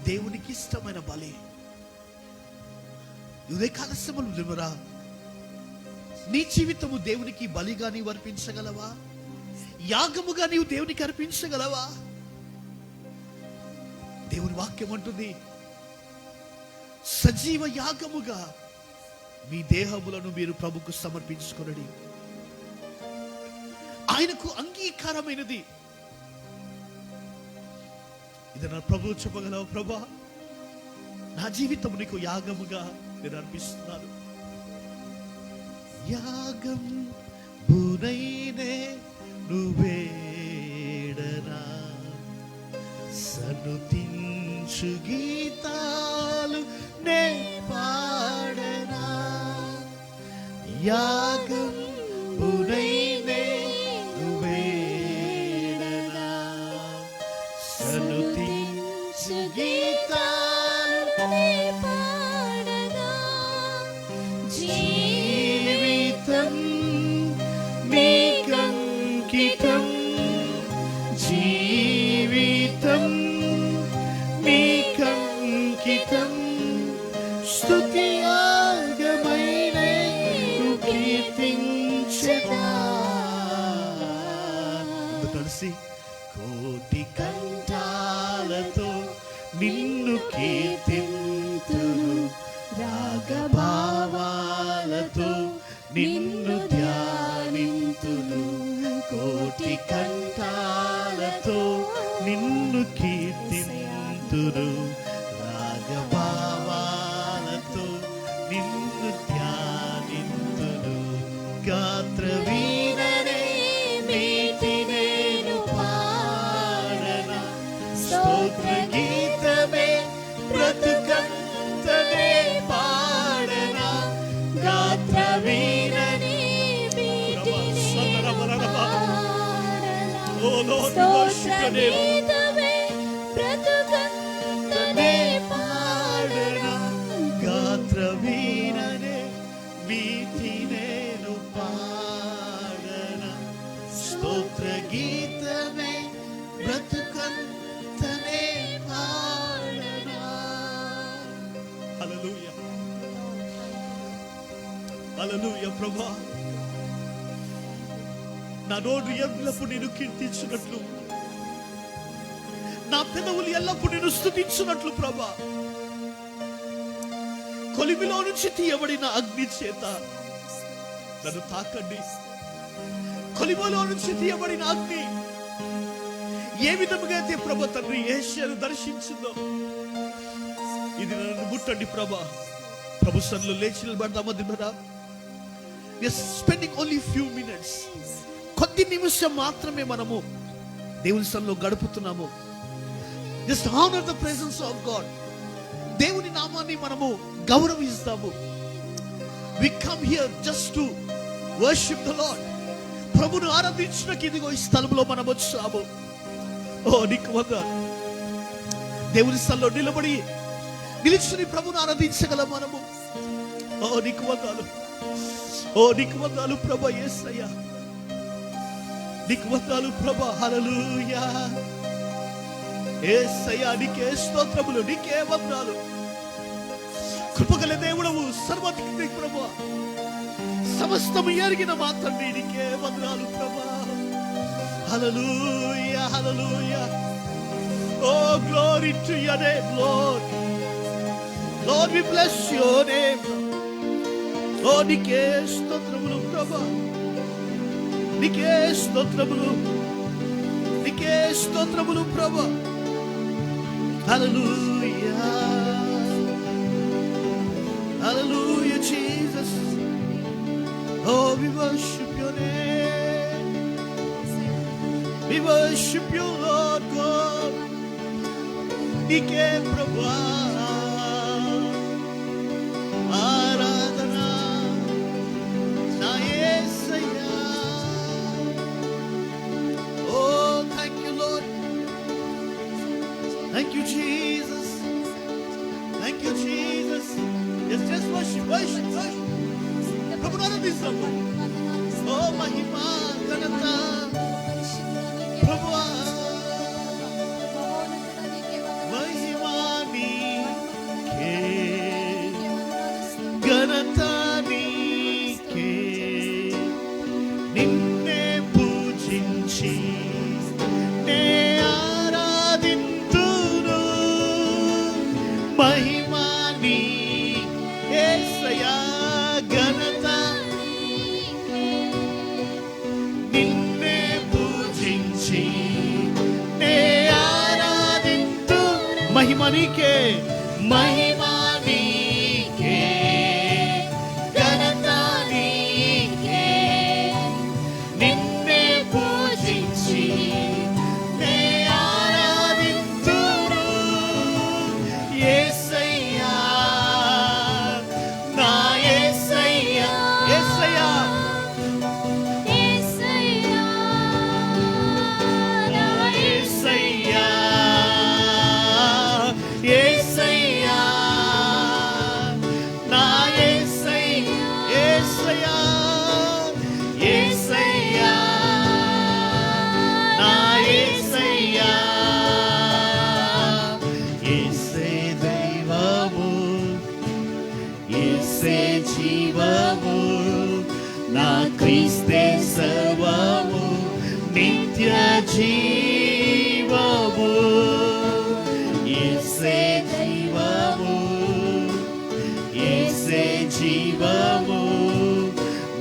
S1: దేవునికి ఇష్టమైన బలి. ఉదయకాల సమయంలో నిలువరా, నీ జీవితము దేవునికి బలిగా నీవు అర్పించగలవా, యాగముగా నీవు దేవునికి అర్పించగలవా? దేవుని వాక్యం అంటుంది, సజీవ యాగముగా మీ దేహములను మీరు ప్రభుకు సమర్పించుకొనండి, ఆయనకు అంగీకారమైనది. ఇది నా ప్రభు చెప్పగలవు, ప్రభా నా జీవితం నీకు యాగముగా నేను అర్పిస్తున్నాను, యాగం బునైనే నువ్వేడనా, సనుతించు గీతాలు నే పాడనా, యాగం ఉనైనే వేడనా సనుతించు గీతాలనే
S2: పాడనా
S1: జీవితం నీకంకితం జీవితం నీకంకితం స్తుతి యాగమైన కీర్తించెదా కలిసి కోటి కంఠాలతో నిన్ను కీర్తింతును రాగభావాలతో నిన్ను ధ్యానింతును కోటి కంఠాలతో నిన్ను కీర్తింతును రాగభావాలతో నిన్ను ధ్యానింతును గాత్ర వీణనే మీటి నేను పాడనా స్తోత్ర గీతమే బ్రతుకంతనే పాడనా గాత్ర వీణనే Oh Lord, we worship your name. బ్రతుకంతనే పాడనా గాత్ర వీణనే మీటి నేను పాడనా స్తోత్ర గీతమే బ్రతుకంతనే పాడనా. హల్లెలూయా హల్లెలూయా ప్రభా, నా నోరు ఎల్లప్పుడు నేను కీర్తించినట్లు, నా పెదవులు ఎల్లప్పుడు నేను స్తుతించినట్లు ప్రభా, కొలిమిలో నుంచి తీయబడిన అగ్ని చేత నన్ను తాకండి. కొలిమిలో నుంచి తీయబడిన అగ్ని ఏ విధముగా అయితే ప్రభా తండ్రి యేషును దర్శించిందో ఇది నన్ను ముట్టండి ప్రభా. ప్రభు సన్నిధిలో లేచి నిలబడదామా దినరా? We are spending only few minutes. కొద్ది నిమిషం మాత్రమే మనము దేవుని సన్నిధిలో గడుపుతున్నాము. Just honor the presence of God. దేవుని నామాన్ని మనము గౌరవిస్తాము. We come here just to worship the Lord. ప్రభువును ఆరాధించడానికి ఇదిగో ఈ స్థలంలో మనం వచ్చాము. ఓ నీకు వందనాలు. దేవుని సన్నిధిలో నిలబడి నిలిచి ప్రభువును ఆరాధించగల మనము. ఓ నీకు వందనాలు. ఓ నీకు వందనాలు ప్రభా యేసయ్యా, నీకు వందనాలు ప్రభా. హల్లెలూయా యేసయ్యా, నీకే స్తోత్రములు, నీకే వందనాలు. కృపగల దేవుడవు, సర్వశక్తి ప్రభా, సమస్తము ఎరిగిన మా తండ్రి, నీకే వందనాలు ప్రభా. హల్లెలూయా హల్లెలూయా. Oh glory to your name Lord. Lord we bless your name. ఓ నీకే స్తోత్రములు ప్రభా, నీకే స్తోత్రములు, నీకే స్తోత్రములు ప్రభా. హల్లెలూయా హల్లెలూయా Jesus. Oh, we worship your name. We worship you, Lord God. నీకే ప్రభా ఆరాధన నా యేసయ్యా. Oh, thank you, Lord. Thank you, Jesus. Thank you, Jesus. Yes, just worship, worship, worship. ప్రభువును ఆరాధిస్తాము. ఓ మహిమ ఘనత ప్రభువా, మహిమ నీకే, ఘనత నీకే. నిన్నే పూజించి నే ఆరాధింతును. మహిమ నీకే యేసయ్యా, ఘనత నిన్నే పూజించి నే ఆరాధింతు. మహిమ నీకే, మహిమ నీకే, ఘనత నీకే. నిన్నే పూజించి నే ఆరాధింతును. యేసయ్యా, నా యేసయ్యా, యేసయ్యా యేసయ్యా యేసయ్యా నా యేసయ్యా యేసే దైవము యేసే జీవము నా క్రీస్తే సర్వము నిత్య జీవము యేసే దైవము యేసే జీవము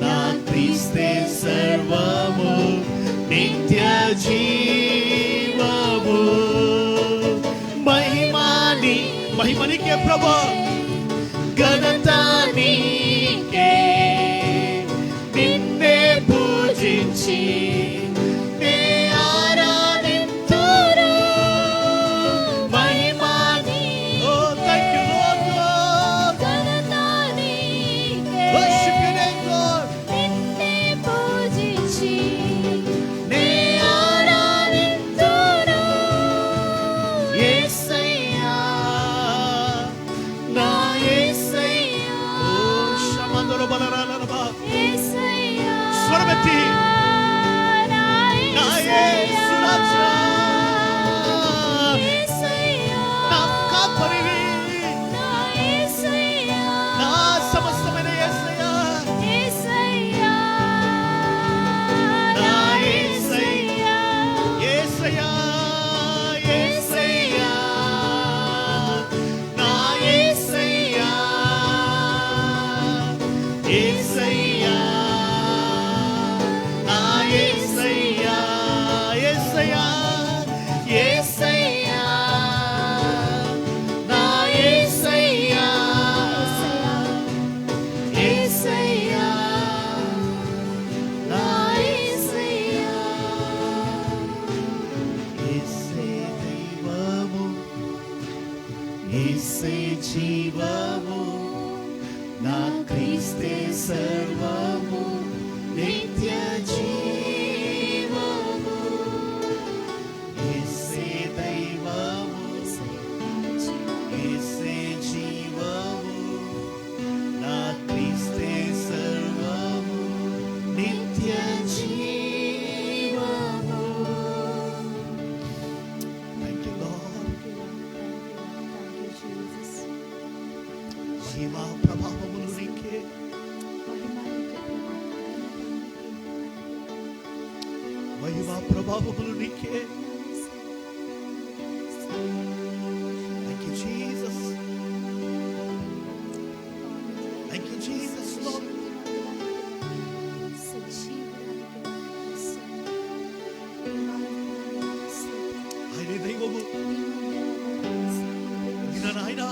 S1: నా క్రీస్తే సర్వము నిత్య జీవము మహిమనికే ప్రభా ఘనత నీకే నిన్నే పూజించి నే ఆరాధింతును మహిమని ఓ థాంక్ యూ లార్డ్ ఘనత నీకే వర్షిప్ యు నేమ్ లార్డ్ నిన్నే పూజించి నే ఆరాధింతును యేసయ్యా నా యేసయ్యా ఓ శమందర బలరాలరబా యేసయ్యా స్వరమెత్తి నా యేసు రాజా యేసయ్యా నా కాపరివి నా యేసయ్యా నా సమస్తమైన యేసయ్యా యేసయ్యా నా యేసయ్యా యేసయ్యా యేసయ్యా నా యేసయ్యా యేసయ్యా నా యేసయ్యా యేసయ్యా యేసయ్యా నా యేసయ్యా యేసయ్యా నా యేసయ్యా యేసే దైవము యేసే జీవము నా క్రీస్తే సర్వము నిత్య జీవము యేసే దైవము యేసే జీవము నా క్రీస్తే సర్వము నిత్య జీవము థాంక్ యూ లార్డ్ జీవ ప్రభావములు నీకే మహిమ ప్రభావములు నీకే thank you Jesus thank you Jesus Lord ఆయన దైవము ఆయన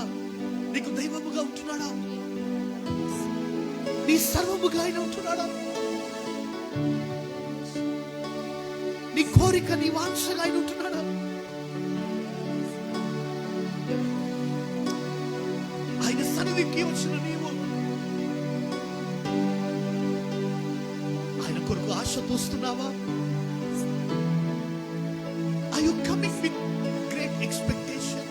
S1: నీకు దైవముగా ఉంటున్నాడా నీ సర్వముగా ఆయన ఉంటున్నాడా నీ కోరిక నీ వాంఛగా ఆయన ఉంటున్నాడా ఆయన సన్నిధికి వచ్చిన నీవు ఆయన కొరకు ఆశతో వస్తున్నావా Are you coming with great expectation?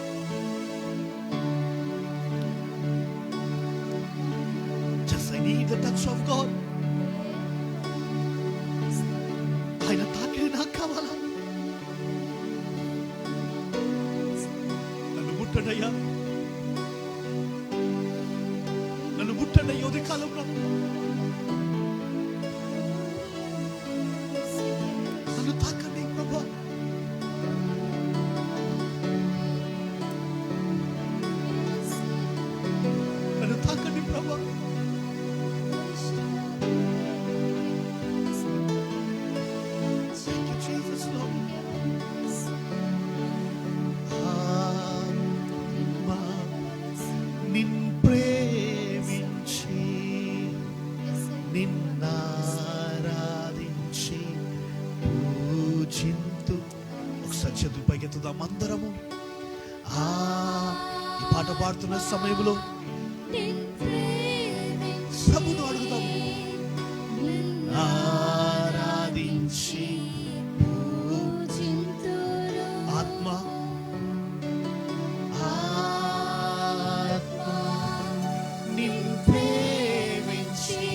S1: Just I need the touch of God. ఆయన తాకిడి నాకు కావాలా నన్ను ముట్టడయ్యా నన్ను ముట్టడయ్యా ఉదయ కాలంలో నన్ను తాకండి ప్రభా నన్ను తాకండి ప్రభా Thank you, Jesus, Lord. ఆత్మ నిన్ ప్రేమించి నిన్నారాధించి పూజింతు ఒకసారి చేతులు పైకెత్తుదాం అందరము ఈ పాట పాడుతున్న సమయంలో ప్రభును అడుగుదాము ఆరాధించి ఆత్మ ఆత్మ నిన్ను ప్రేమించి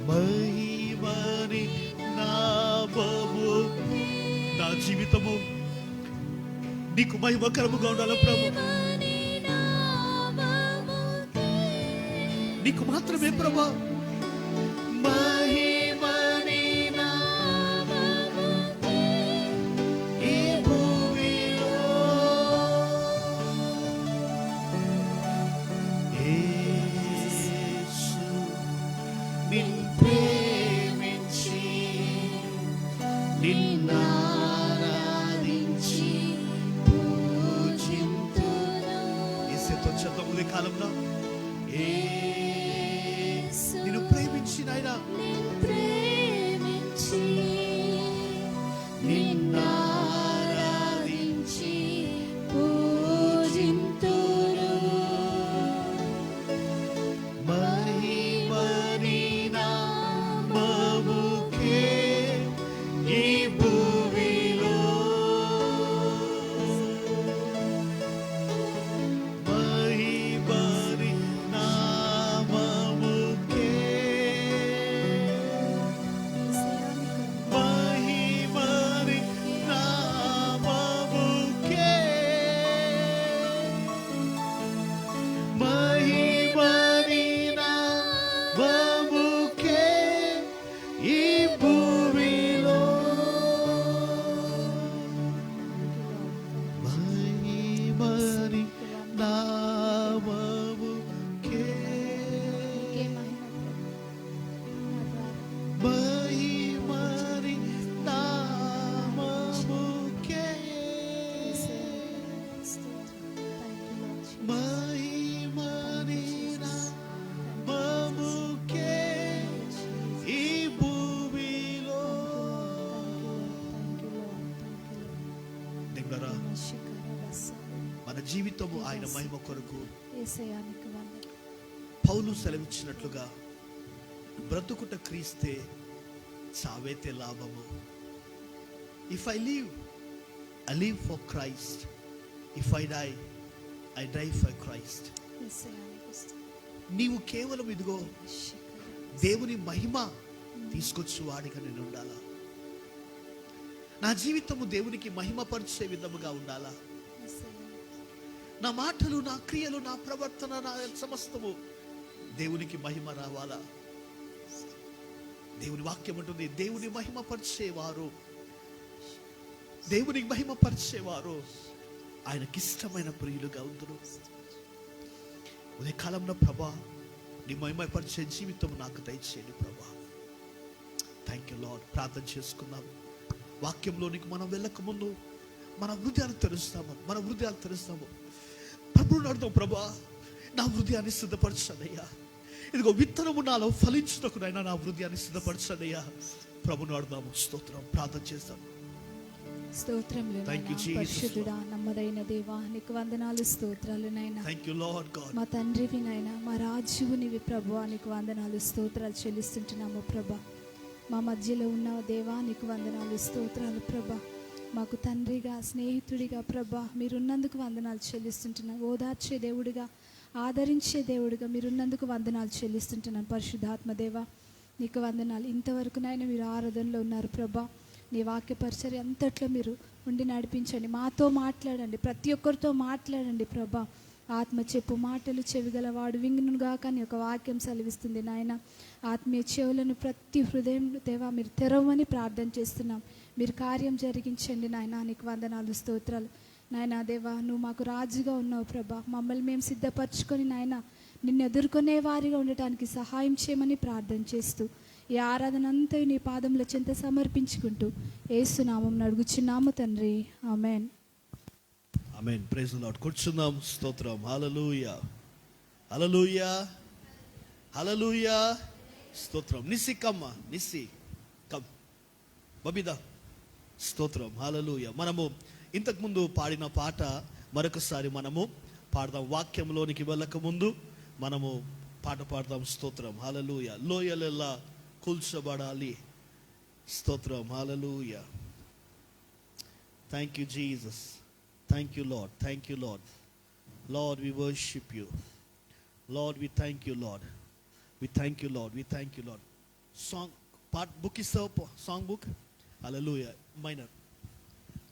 S1: మహిమని నామము, నా జీవితము నీకు మహిమకరముగా ఉండాలి ప్రభు. నీకు మాత్రమే ప్రభా. మహిమని నామముకే ఈ భూమిలో యేసు నిన్ను ప్రేమించి నిన్నారాధించి పూజింతును. యేసుతో చెప్తాం ఉదయ కాలంలో, నిన్ను ప్రేమించి నాయనా నిన్నారాధించి పూజింతును. మహిమని నామముకే ఈ భూమిలో మహిమని నామముకే మహిమని నామముకే మహిమని నామముకే ఈ భూమిలో మహిమని నామముకే మహిమని నామముకే మహిమని నామముకే ఈ భూమిలో. దేవుడా, మన జీవితము ఆయన మహిమ కొరకు పౌలు సెలవిచ్చినట్లుగా బ్రతుకుట క్రీస్తే, చావైతే లాభము. If I live, I live for Christ. If I die, I die for Christ. నీవు కేవలం ఇదిగో దేవుని మహిమ తీసుకొచ్చు వాడిగా నేను ఉండాలా. నా జీవితము దేవునికి మహిమపరిచే విధముగా ఉండాలా. నా మాటలు, నా క్రియలు, నా ప్రవర్తన, నా సమస్తము దేవునికి మహిమ రావాలా. దేవుని వాక్యం ఉంటుంది, దేవుని మహిమపరిచేవారు, దేవునికి మహిమపరిచేవారు ఆయనకిష్టమైన ప్రియులుగా ఉందరు. ఉదయ కాలంలో ప్రభా, నీ మహిమపరిచే జీవితం నాకు దయచేయండి ప్రభా. Thank you lord. ప్రార్థన చేసుకున్నాం. వాక్యంలోనికి మనం వెళ్ళక ముందు మన హృదయాలు తెరుస్తాము. ప్రభువుని అడుగుతాం, ప్రభా నా హృదయాన్ని సిద్ధపరచనయ్యా. ఇదిగో విత్తనము నాలో ఫలించుటకునైనా నా హృదయాన్ని సిద్ధపరచనయ్యా. ప్రభువుని అడుగుదాము. స్తోత్రం. ప్రార్థన చేస్తాం.
S2: స్తోత్రములు పరిశుద్ధుడా, నమ్మదైన దేవా, నీకు వందనాలు, స్తోత్రాలు నైనా.
S1: Thank you Lord God.
S2: మా తండ్రివి నైనా, మా రాజువు నీవి ప్రభువా, నీకు వందనాలు, స్తోత్రాలు చెల్లిస్తుంటున్నాము ప్రభా. మా మధ్యలో ఉన్న దేవా, నీకు వందనాలు, స్తోత్రాలు ప్రభా. మాకు తండ్రిగా, స్నేహితుడిగా ప్రభా మీరున్నందుకు వందనాలు చెల్లిస్తుంటున్నాం. ఓదార్చే దేవుడిగా, ఆదరించే దేవుడిగా మీరున్నందుకు వందనాలు చెల్లిస్తుంటున్నాను. పరిశుద్ధాత్మ దేవా, నీకు వందనాలు. ఇంతవరకునైనా మీరు ఆరాధనలో ఉన్నారు ప్రభా. నీ వాక్య పరిచర్య అంతట్లో మీరు ఉండి నడిపించండి. మాతో మాట్లాడండి, ప్రతి ఒక్కరితో మాట్లాడండి ప్రభా. ఆత్మ చెప్పు మాటలు చెవిగలవాడు వింగునుగాక నీ యొక్క వాక్యం సెలవిస్తుంది నాయన. ఆత్మీయ చెవులను ప్రతి హృదయం దేవా మీరు తెరవమని ప్రార్థన చేస్తున్నాం. మీరు కార్యం జరిగించండి నాయన. నీకు వందనాలు, స్తోత్రాలు నాయన. దేవా, నువ్వు మాకు రాజుగా ఉన్నావు ప్రభా. మమ్మల్ని మేము సిద్ధపరచుకొని నాయన నిన్ను ఎదుర్కొనే వారిగా ఉండటానికి సహాయం చేయమని ప్రార్థన చేస్తూ ఈ ఆరాధన అంతా నీ పాదముల చెంత సమర్పించుకుంటూ యేసు నామమున అడుగుచున్నాము తండ్రి. ఆమేన్.
S1: ఆమేన్. Praise the Lord. కూర్చుందాం. స్తోత్రం. హల్లెలూయా, హల్లెలూయా, హల్లెలూయా. స్తోత్రం. నిస్సి కమ్మ, నిస్సి కమ్ బబిదా. స్తోత్రం. హల్లెలూయా. మనము ఇంతకుముందు పాడిన పాట మరొకసారి మనము పాడదాం. వాక్యంలోనికి వెళ్ళక ముందు మనము పాట పాడదాం. స్తోత్రం. హల్లెలూయా. లోయలెల్లా కూల్చబడాలి. స్తోత్రం. హల్లెలూయా. Thank you Jesus. Thank you Lord. Thank you Lord. Lord we worship you. Lord we thank you Lord. We thank you Lord. We thank you Lord. Song part book ఇస్తావు, సాంగ్ బుక్. హల్లెలూయా, మైనర్.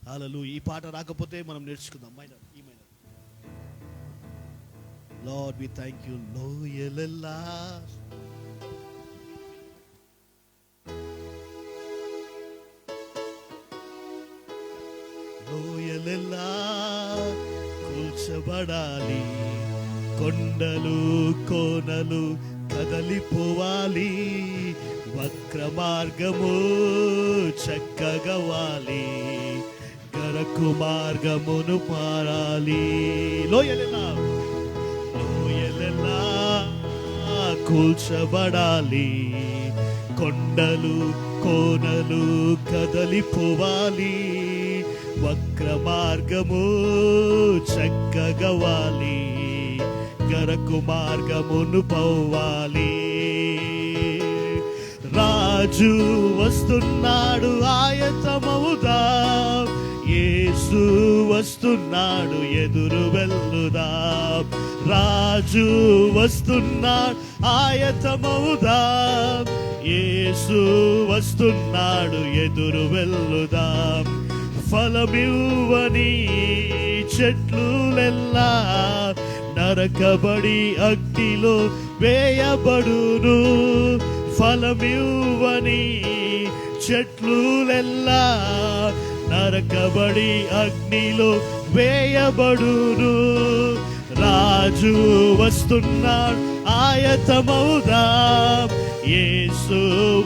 S1: హల్లెలూయా. ఈ పాట రాకపోతే మనం నేర్చుకుందాం మైనర్, ఈ minor. Lord, we thank you. లోయలెల్లా లోయలెల్లా కూల్చబడాలి, కొండలు కోనలు కదలిపోవాలి, వక్ర మార్గము చక్కగవాలి, గరకు మార్గమును మారాలి. లోయలెల్లా లోయలెల్లా కూల్చబడాలి, కొండలు కోనలు కదలిపోవాలి, వక్ర మార్గము చక్కగవాలి, గరకు మార్గమును పోవాలి. రాజు వస్తున్నాడు ఆయతమవుదాం, యేసు వస్తున్నాడు ఎదురు వెళ్ళుదాం. రాజు వస్తున్నాడు ఆయతమవుదాం, యేసు వస్తున్నాడు ఎదురు వెళ్ళుదాం. ఫలమివ్వని చెట్లులెల్లా నరకబడి అగ్నిలో వేయబడును. ఫలమివ్వని చెట్లులెల్లా నరకబడి అగ్నిలో వేయబడును. రాజు వస్తున్నాడు ఆయతమవుదాం, యేసు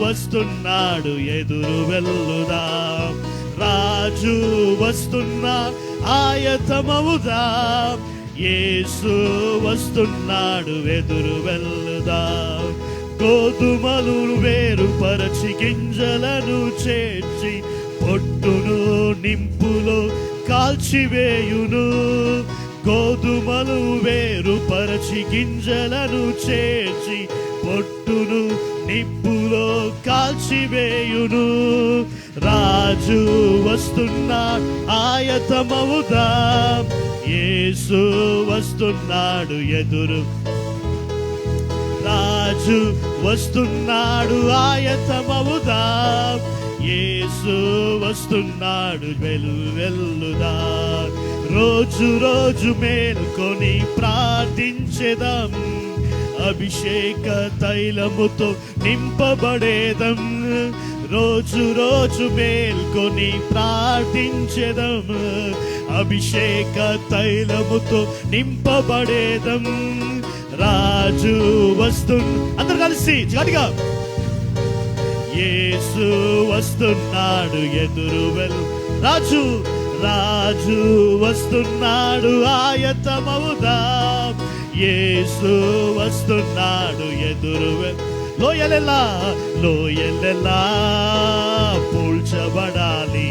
S1: వస్తున్నాడు ఎదురు వెళ్ళుదాం. రాజు వస్తున్నాడు ఆయతమవుదాం, యేసు వస్తున్నాడు ఎదురు వెళ్ళుదాం. గోధుమలు వేరుపరచి గింజలను చేర్చి పొట్టును నింపులో కాల్చివేయును. గోధుమలు వేరుపరచి గింజలను చేర్చి పొట్టును నిప్పులో కాల్చివేయును. రాజు వస్తున్నాడు ఆయతమవుదాం, యేసు వస్తున్నాడు ఎదురు. రాజు వస్తున్నాడు ఆయతమవుదాం, యేసు వస్తున్నాడు వెళ్ళుదాం. రోజు రోజు మేల్కొని ప్రార్థించెదం, అభిషేక తైలముతో నింపబడేదం. రోజు రోజు మేల్కొని ప్రార్థించెదం, అభిషేక తైలముతో నింపబడేదం. రాజు అందరు కలిసి గట్టిగా, యేసు వస్తున్నాడు ఎదురు రాజు రాజు వస్తున్నాడు ఆయతమవుదాం, యేసు వస్తున్నాడు ఎదురు లోయలెల్లా లోయలెల్లా పూల్చబడాలి,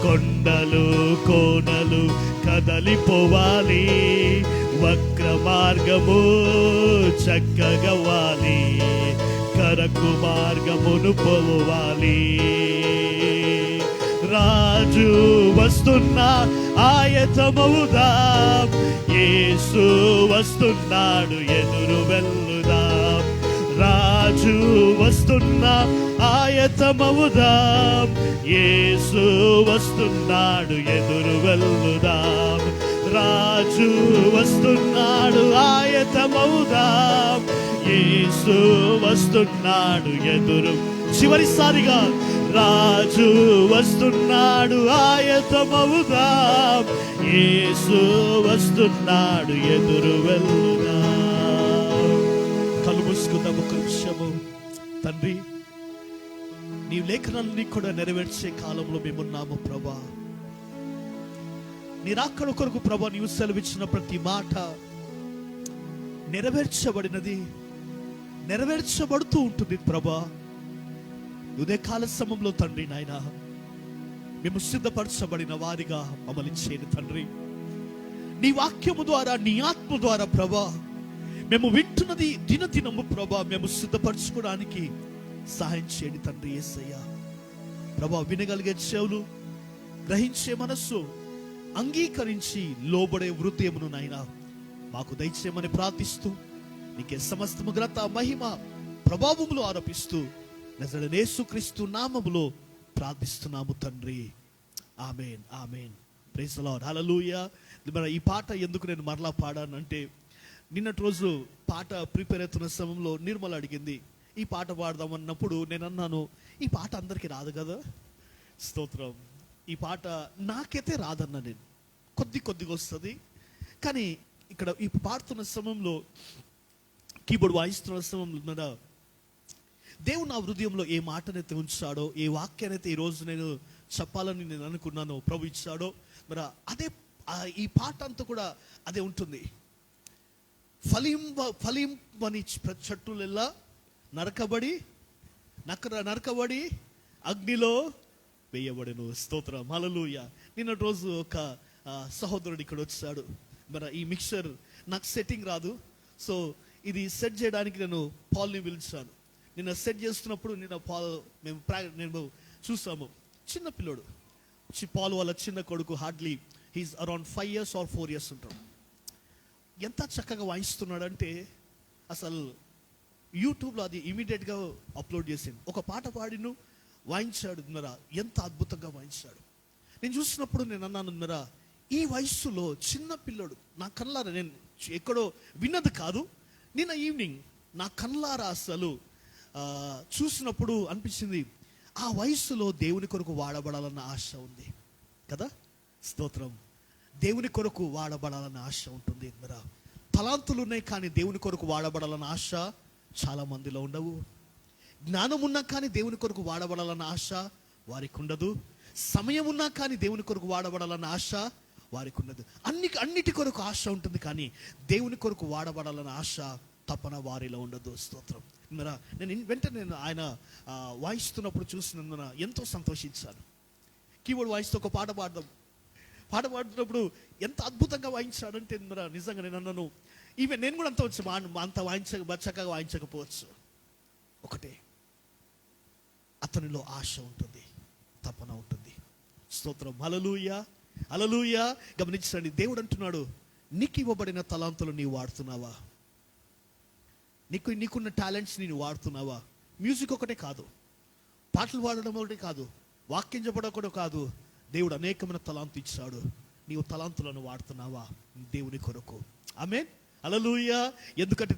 S1: కొండలు కోనలు కదలిపోవాలి, వక్ర మార్గము చక్కగవాలి, కరకు మార్గమును పోవాలి. రాజు వస్తున్నా ఆయతమవుదాం, యేసు వస్తున్నాడు ఎదురు వెళ్ళుదాం. రాజు వస్తున్నా ఆయతమవుదాం, యేసు వస్తున్నాడు ఎదురు వెళ్ళుదాం. రాజు వస్తున్నాడు ఆయతమవుదాం, యేసు వస్తున్నాడు ఎదురు. చివరిసారిగా రాజు వస్తున్నాడు ఆయతమవుదాం, యేసు వస్తున్నాడు ఎదురు వెళ్ళుదాం. కళ్ళు మూసుకుందాం ఒక నిమిషము. తండ్రి, నీ లేఖనాన్ని కూడా నెరవేర్చే కాలంలో మేమున్నాము ప్రభా. నీ రాకడ కొరకు ప్రభా నీవు సెలవిచ్చిన ప్రతి మాట నెరవేర్చబడినది, నెరవేర్చబడుతూ ఉంటుంది ప్రభా. ఉదయకాల సమయంలో తండ్రి నాయన మేము సిద్ధపరచబడిన వారిగా మమ్మల్ని చేయని తండ్రి, నీ వాక్యము ద్వారా నీ ఆత్మ ద్వారా ప్రభా మేము వింటున్నది దినదినము ప్రభా మేము సిద్ధపరచుకోవడానికి సహాయం చేయండి తండ్రి యేసయ్య. ప్రభా వినగలిగే చెవులు, గ్రహించే మనస్సు, అంగీకరించి లోబడే హృదయమును నాయన మాకు దయచేయమని ప్రార్థిస్తూ నీకే సమస్తము ఘనత మహిమ ప్రభావములు ఆరోపిస్తూ నజరేయుడైన యేసుక్రీస్తు నామములో ప్రార్థిస్తున్నాము తండ్రి. ఆమేన్, ఆమేన్. ప్రైజ్ ది లార్డ్, హల్లెలూయా. మరి ఈ పాట ఎందుకు నేను మరలా పాడానంటే, నిన్నటి రోజు పాట ప్రిపేర్ అవుతున్న సమయంలో నిర్మల అడిగింది ఈ పాట పాడదామన్నప్పుడు నేను అన్నాను, ఈ పాట అందరికీ రాదు కదా. స్తోత్రం. ఈ పాట నాకైతే రాదన్నా, నేను కొద్దిగా వస్తుంది. కానీ ఇక్కడ ఈ పాడుతున్న సమయంలో, కీబోర్డ్ వాయిస్తున్న సమయంలో దేవుడు నా హృదయంలో ఏ మాటనైతే ఉంచాడో, ఏ వాక్యానైతే ఈరోజు నేను చెప్పాలని నేను అనుకున్నానో ప్రభు ఇచ్చాడో, మరి అదే ఈ పాట అంతా కూడా అదే ఉంటుంది. ఫలింపని చెట్టులెల్లా నరకబడి అగ్నిలో వేయబడెను. స్తోత్రం, హల్లెలూయా. నిన్నటి రోజు ఒక సహోదరుడు ఇక్కడ వచ్చాడు. మరి ఈ మిక్సర్ నాకు సెట్టింగ్ రాదు, సో ఇది సెట్ చేయడానికి నేను పాల్ని పిలిచాను. నిన్న సెట్ చేస్తున్నప్పుడు మేము చూసాము, చిన్న పిల్లోడు, పాల్ వాళ్ళ చిన్న కొడుకు, hardly he's around 5 years or 4 years ఉంటాడు. ఎంత చక్కగా వాయిస్తున్నాడంటే అసలు యూట్యూబ్లో అది ఇమీడియట్గా అప్లోడ్ చేసింది. ఒక పాట పాడిను వాయించాడు. మరా ఎంత అద్భుతంగా వాయించాడు. నేను చూసినప్పుడు నేను అన్నాను, మరా ఈ వయస్సులో చిన్న పిల్లోడు, నా కళ్ళారా, నేను ఎక్కడో విన్నది కాదు, నిన్న ఈవినింగ్ నా కళ్ళారా అసలు చూసినప్పుడు అనిపించింది, ఆ వయస్సులో దేవుని కొరకు వాడబడాలన్న ఆశ ఉంది కదా. స్తోత్రం. దేవుని కొరకు వాడబడాలన్న ఆశ ఉంటుంది. మరి తలాంతులు ఉన్నాయి కానీ దేవుని కొరకు వాడబడాలన్న ఆశ చాలా మందిలో ఉండవు. జ్ఞానం ఉన్నా కానీ దేవుని కొరకు వాడబడాలన్న ఆశ వారికి ఉండదు. సమయం ఉన్నా కానీ దేవుని కొరకు వాడబడాలన్న ఆశ వారికి ఉండదు. అన్నిటి కొరకు ఆశ ఉంటుంది కానీ దేవుని కొరకు వాడబడాలన్న ఆశ తపన వారిలో ఉండదు. స్తోత్రం. మరి వెంటనే ఆయన వాయిస్తున్నప్పుడు చూసినందున ఎంతో సంతోషించాను. కీబోర్డ్ వాయిస్తూ ఒక పాట పాడుతున్నప్పుడు ఎంత అద్భుతంగా వాయించాడంటే మరి నిజంగా నేను అన్నాను, ఈవెన్ నేను కూడా అంత చక్కగా వాయించకపోవచ్చు. ఒకటే, అతనిలో ఆశ ఉంటుంది, తపన ఉంటుంది. స్తోత్రం, హల్లెలూయా, హల్లెలూయా. గమనించండి, దేవుడు అంటున్నాడు, నీకు ఇవ్వబడిన తలాంతులు నీవు వాడుతున్నావా? నీకున్న టాలెంట్స్ నేను వాడుతున్నావా? మ్యూజిక్ ఒకటే కాదు, పాటలు పాడడం ఒకటే కాదు, వాక్యం చెప్పడం ఒకటే కాదు. దేవుడు అనేకమైన తలాంతు ఇచ్చాడు. నీవు తలాంతులను వాడుతున్నావా దేవుని కొరకు? ఆమేన్, హల్లెలూయా. ఎందుకంటే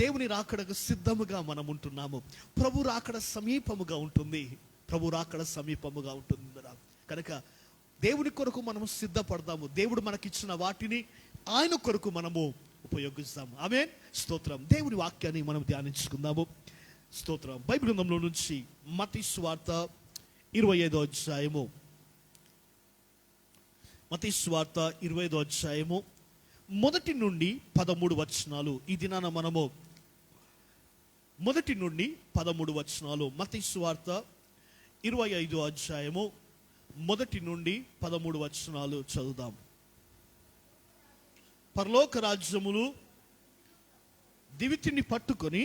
S1: దేవుని రాకడకు సిద్ధముగా మనం ఉంటున్నాము. ప్రభు రాకడ సమీపముగా ఉంటుంది. కనుక దేవుని కొరకు మనము సిద్ధపడదాము. దేవుడు మనకిచ్చిన వాటిని ఆయన కొరకు మనము ఉపయోగిస్తాము. ఆమేన్, స్తోత్రం. దేవుని వాక్యాన్ని మనం ధ్యానించుకుందాము. స్తోత్రం. బైబిల్ గ్రంథంలో నుంచి మత్తయి సువార్త 25వ అధ్యాయము, మత్తయి సువార్త 25వ అధ్యాయము 1 నుండి 13 వచనాలు. ఈ దినాన మనము 1 నుండి 13 వచనాలు, మత్తయి సువార్త 25వ అధ్యాయము 1 నుండి 13 వచనాలు చదువుదాం. పరలోక రాజ్యములు దివిటిని పట్టుకొని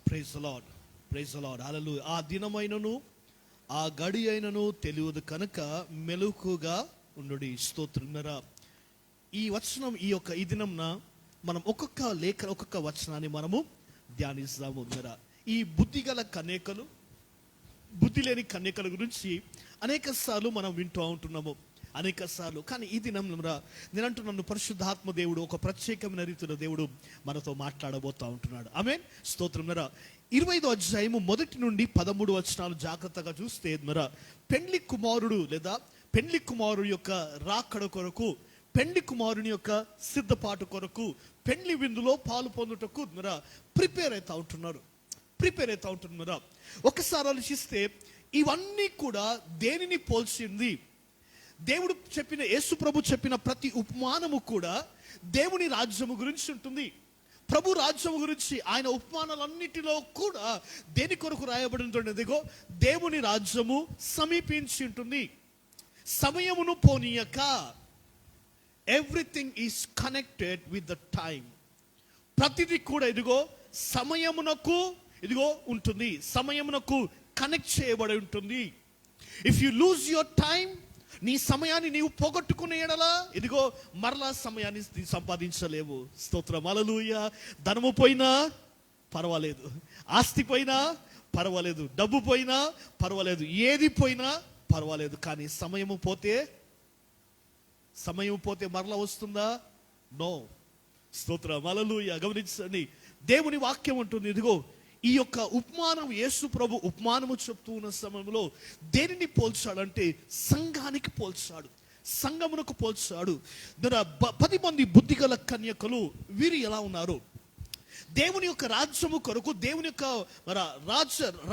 S1: praise the Lord. Praise the Lord. హల్లెలూయా. ఆ దినమైనను ఆ గడి అయినను తెలియదు కనుక మెలకుగా ఉండుడి. స్తోత్రమురా. ఈ వచనం ఈ దినంన మనం ఒక్కొక్క వచనాన్ని మనము ధ్యానిస్తాము. ఈ బుద్ధి గల కన్యకలు, బుద్ధి లేని కన్యకల గురించి అనేక సార్లు మనం వింటూ ఉంటున్నాము, అనేక సార్లు. కానీ ఈ దినం నేను అంటున్నాను, పరిశుద్ధాత్మ దేవుడు ఒక ప్రత్యేకమైన రీతిలో దేవుడు మనతో మాట్లాడబోతా ఉంటున్నాడు. ఆమేన్. స్తోత్రం. 25వ అధ్యాయము 1 నుండి 13 వచనాలు జాగ్రత్తగా చూస్తే పెండ్లి కుమారుడు లేదా పెండ్లి కుమారుడు యొక్క రాకడ కొరకు, పెండ్లి కుమారుని యొక్క సిద్ధపాటు కొరకు, పెండ్లి విందులో పాలు పొందుటకు ప్రిపేర్ అవుతా ఉంటున్నారు. ఒకసారి ఆలోచిస్తే ఇవన్నీ కూడా దేనిని పోల్చింది? దేవుడు చెప్పిన, యేసు ప్రభు చెప్పిన ప్రతి ఉపమానము కూడా దేవుని రాజ్యము గురించి ఉంటుంది. ప్రభు రాజ్యము గురించి ఆయన ఉపమానాలన్నిటిలో కూడా దేని కొరకు రాయబడి ఉంటుందిగో, దేవుని రాజ్యము సమీపించి ఉంటుంది. సమయమును పోనీయక. Everything is connected with the time. ప్రతిదీ కూడా ఇదిగో సమయమునకు ఉంటుంది, సమయమునకు కనెక్ట్ చేయబడి ఉంటుంది. If you lose your time, నీ సమయాన్ని నీవు పోగొట్టుకునే ఎడలా ఇదిగో మరలా సమయాన్ని సంపాదించలేవు. స్తోత్రం. హల్లెలూయా. ధనము పోయినా పర్వాలేదు, ఆస్తి పోయినా పర్వాలేదు, డబ్బు పోయినా పర్వాలేదు, ఏది పోయినా పర్వాలేదు. కానీ సమయం పోతే మరలా వస్తుందా? నో. స్తోత్రం. హల్లెలూయా. గమనించండి, దేవుని వాక్యం ఉంటుంది ఇదిగో ఈ యొక్క ఉపమానం, యేసు ప్రభు ఉపమానము చెప్తూ ఉన్న సమయంలో దేనిని పోల్చాడంటే సంఘానికి పోల్చాడు, సంఘమునకు పోల్చాడు. 10 మంది బుద్ధిగల కన్యకలు వీరు ఎలా ఉన్నారు? దేవుని యొక్క రాజ్యము కొరకు, దేవుని యొక్క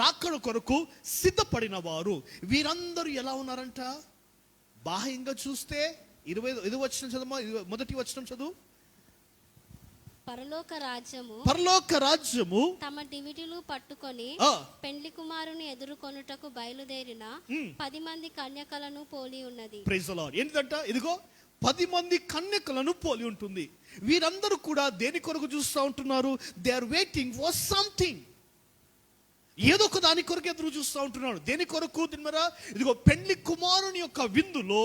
S1: రాకడ కొరకు సిద్ధపడిన వారు. వీరందరూ ఎలా ఉన్నారంట? బాహ్యంగా చూస్తే 25వ వచనం చదువు, మొదటి వచనం చదువు. పరలోక రాజ్యము
S3: తమ డివిడులు పట్టుకొని పెండ్లి కుమారుని ఎదుర్కొనుటకు బయలుదేరిన 10 మంది కన్యకలను పోలి ఉన్నది.
S1: Praise the Lord. ఏంటంట? ఇదిగో 10 మంది కన్యకలను పోలి ఉంటుంది. వీరందరూ కూడా దేని కొరకు చూస్తూ ఉంటున్నారు? They are waiting for something. ఏదో ఒక దాని కొరకు ఎదురు చూస్తూ ఉంటున్నారు. దేని కొరకు? ఇదిగో పెండ్లి కుమారుని యొక్క విందులో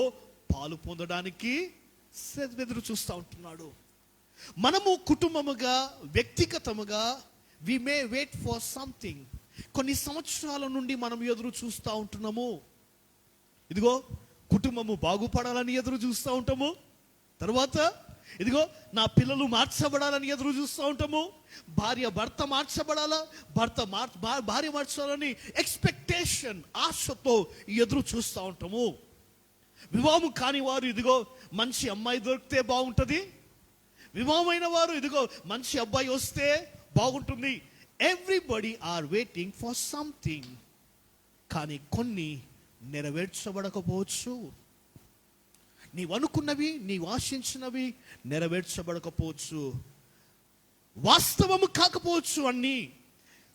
S1: పాలు పొందడానికి ఎదురు చూస్తూ ఉంటున్నాడు. మనము కుటుంబముగా, వ్యక్తిగతముగా వి మే వెయిట్ ఫర్ సంథింగ్. కొన్ని సంవత్సరాల నుండి మనం ఎదురు చూస్తూ ఉంటున్నాము. ఇదిగో కుటుంబము బాగుపడాలని ఎదురు చూస్తూ ఉంటాము. తర్వాత ఇదిగో నా పిల్లలు మార్చబడాలని ఎదురు చూస్తూ ఉంటాము. భర్త మార్చబడాలా, భార్య మార్చాలని ఎక్స్పెక్టేషన్, ఆశతో ఎదురు చూస్తూ ఉంటాము. వివాహం కాని వారు ఇదిగో మంచి అమ్మాయి దొరికితే బాగుంటుంది, వివాహమైన వారు ఇదిగో మంచి అబ్బాయి వస్తే బాగుంటుంది. Everybody are waiting for something. కానీ కొన్ని నెరవేర్చబడకపోవచ్చు. నీవు అనుకున్నవి, నీవు ఆశించినవి నెరవేర్చబడకపోవచ్చు. వాస్తవము కాకపోవచ్చు, అన్ని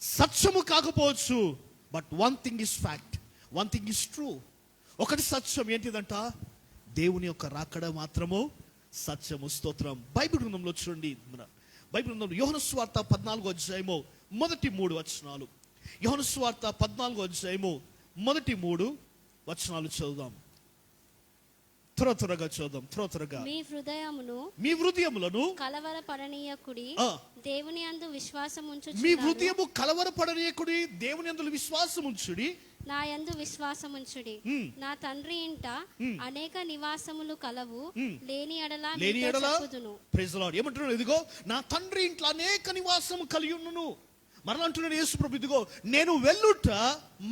S1: సత్యము కాకపోవచ్చు. But one thing is fact, one thing is true. ఒకటి సత్యం. ఏంటిదంట? దేవుని యొక్క రాకడ మాత్రము సత్యము. స్తోత్రం. బైబిల్ గ్రంథంలో చూడండి, బైబిల్ గ్రంథంలో యోహాను సువార్త 14వ అధ్యాయము మొదటి 3 వచనాలు. యోహాను సువార్త 14వ అధ్యాయము మొదటి 3 వచనాలు చదువుదాం. త్వరగా చదువుదాం. త్వరగా. మీ హృదయములను
S3: కలవరపడనీయకుడి, దేవుని యందు విశ్వాసం ఉంచుడి.
S1: మీ హృదయము కలవరపడనీయకుడి, దేవుని యందు విశ్వాసం ఉంచుడి.
S3: నా యందు విశ్వాసముంచుడి. నా తండ్రి ఇంట అనేక నివాసములు కలవు, లేని ఎడల చెప్పుదును.
S1: Praise the Lord. ఏమంటున్నాడు? ఇదిగో నా తండ్రి ఇంట్లో అనేక నివాసము కలిగి ఉన్నను. మరలా అంటున్నాడు యేసు ప్రభు, ఇదిగో నేను వెళ్ళుట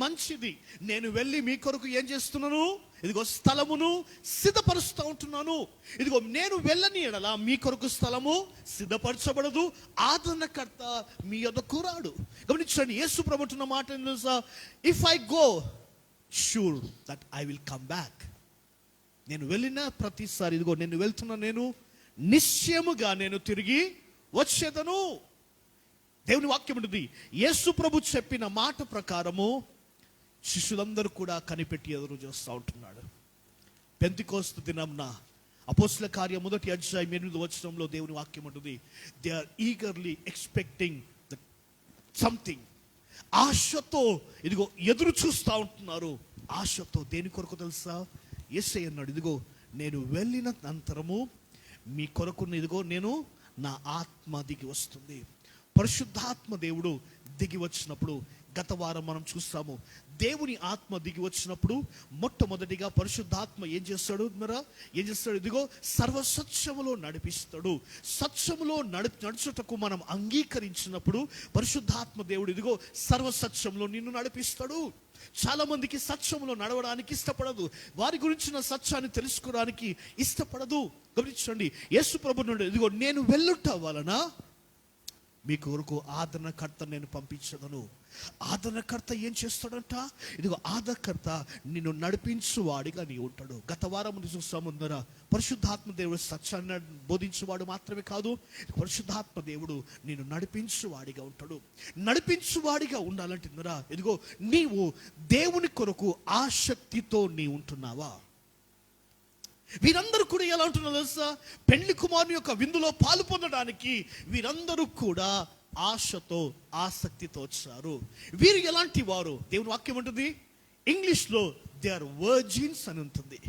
S1: మంచిది, నేను వెళ్ళి మీ కొరకు ఏం చేస్తున్నాను? ఇదిగో స్థలమును సిద్ధపరుస్తూ ఉంటున్నాను. ఇదిగో నేను వెళ్ళని ఎడల మీ కొరకు స్థలము సిద్ధపరచబడదు, ఆదరణకర్త మీ యొద్దకు రాడు. గమనించండి, యేసు ప్రభు అంటున్న మాట తెలుసా? If I go sure that I will come back. నేను వెళ్ళిన ప్రతిసారి ఇదిగో నేను వెళ్తున్నా, నేను నిశ్చయముగా నేను తిరిగి వచ్చేదను. దేవుని వాక్యం ఉంటుంది. యేసు ప్రభు చెప్పిన మాట ప్రకారము శిష్యులందరూ కూడా కనిపెట్టి ఎదురు చూస్తూ ఉంటున్నాడు. పెంతెకోస్తు దినంన అపోస్తల కార్యం 1వ అధ్యాయం 8వ వచనంలో దేవుని వాక్యం ఉంటుంది. They are eagerly expecting something. ఆశతో ఇదిగో ఎదురు చూస్తూ ఉంటున్నారు. ఆశతో దేని కొరకు తెలుసా? యేసయ్య అన్నాడు, ఇదిగో నేను వెళ్ళిన అనంతరము మీ కొరకు ఇదిగో నేను నా ఆత్మ దిగి వస్తుంది. పరిశుద్ధాత్మ దేవుడు దిగి వచ్చినప్పుడు, గత వారం మనం చూస్తాము, దేవుని ఆత్మ దిగి వచ్చినప్పుడు మొట్టమొదటిగా పరిశుద్ధాత్మ ఏం చేస్తాడు? ఇదిగో సర్వసత్యములో నడిపిస్తాడు. సత్యములో నడుచుటకు మనం అంగీకరించినప్పుడు పరిశుద్ధాత్మ దేవుడు ఇదిగో సర్వసత్యంలో నిన్ను నడిపిస్తాడు. చాలా మందికి సత్యంలో నడవడానికి ఇష్టపడదు, వారి గురించిన సత్యాన్ని తెలుసుకోవడానికి ఇష్టపడదు. గమనించండి, యేసు ప్రభు నుండి ఇదిగో నేను వెళ్ళుట వలన మీ కొరకు ఆదరణకర్త నేను పంపించదను. ఆదరణకర్త ఏం చేస్తాడంట? ఇదిగో ఆదరణకర్త నిన్ను నడిపించువాడిగా నీ ఉంటాడు. గత వారం చూస్తాముందర పరిశుద్ధాత్మ దేవుడు సత్యాన్ని బోధించువాడు మాత్రమే కాదు, పరిశుద్ధాత్మ దేవుడు నిన్ను నడిపించువాడిగా ఉంటాడు. నడిపించువాడిగా ఉండాలంటే ఇదిగో నీవు దేవుని కొరకు ఆసక్తితో నీ ఉంటున్నావా? వీరందరూ కూడా ఎలా ఉంటున్నారు తెలుసా? పెళ్లి కుమారుని యొక్క విందులో పాలు పొందడానికి వీరందరూ కూడా ఆశతో ఆసక్తితో వచ్చారు. వీరు ఎలాంటి వారు? దేవుని వాక్యం ఉంటుంది ఇంగ్లీష్లో దే ఆర్ వర్జిన్స్ అని ఉంటుంది.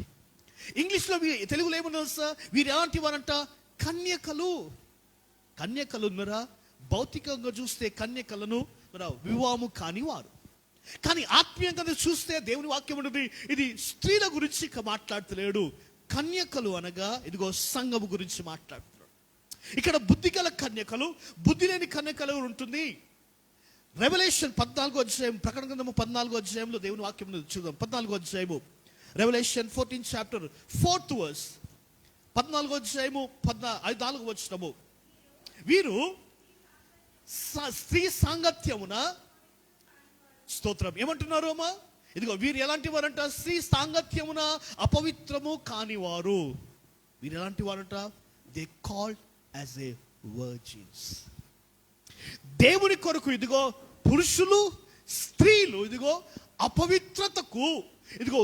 S1: ఇంగ్లీష్లో తెలుగులో ఏమన్నా తెలుసా? వీరు ఎలాంటి వారంట? కన్యకలు. కన్యకలు భౌతికంగా చూస్తే కన్యకలను వివాహము కాని వారు, కానీ ఆత్మీయంగా చూస్తే దేవుని వాక్యం ఉంటుంది ఇది స్త్రీల గురించి మాట్లాడతలేడు. కన్యకలు అనగా ఇదిగో సంఘము గురించి మాట్లాడుతున్నాడు. ఇక్కడ బుద్ధి గల కన్యకలు, బుద్ధి లేని కన్యకలు ఉంటుంది. రెవల్యూషన్ 14వ అధ్యాయం, ప్రకటన గ్రంథము 14వ అధ్యాయంలో దేవుని వాక్యం చూద్దాం. 14వ అధ్యాయము, revolution 14th chapter 4th verse, 14వ అధ్యాయము 4వ వచనము. వీరు స్త్రీ సాంగత్యమున, స్తోత్రం, ఏమంటున్నారు అమ్మా? ఇదిగో వీరు ఎలాంటి వారంట? స్త్రీ సాంగత్యమున అపవిత్రము కానివారు. వీరు ఎలాంటి వారంట? They called as a virgins. దేవుని కొరకు ఇదిగో పురుషులు స్త్రీలు ఇదిగో అపవిత్రతకు, ఇదిగో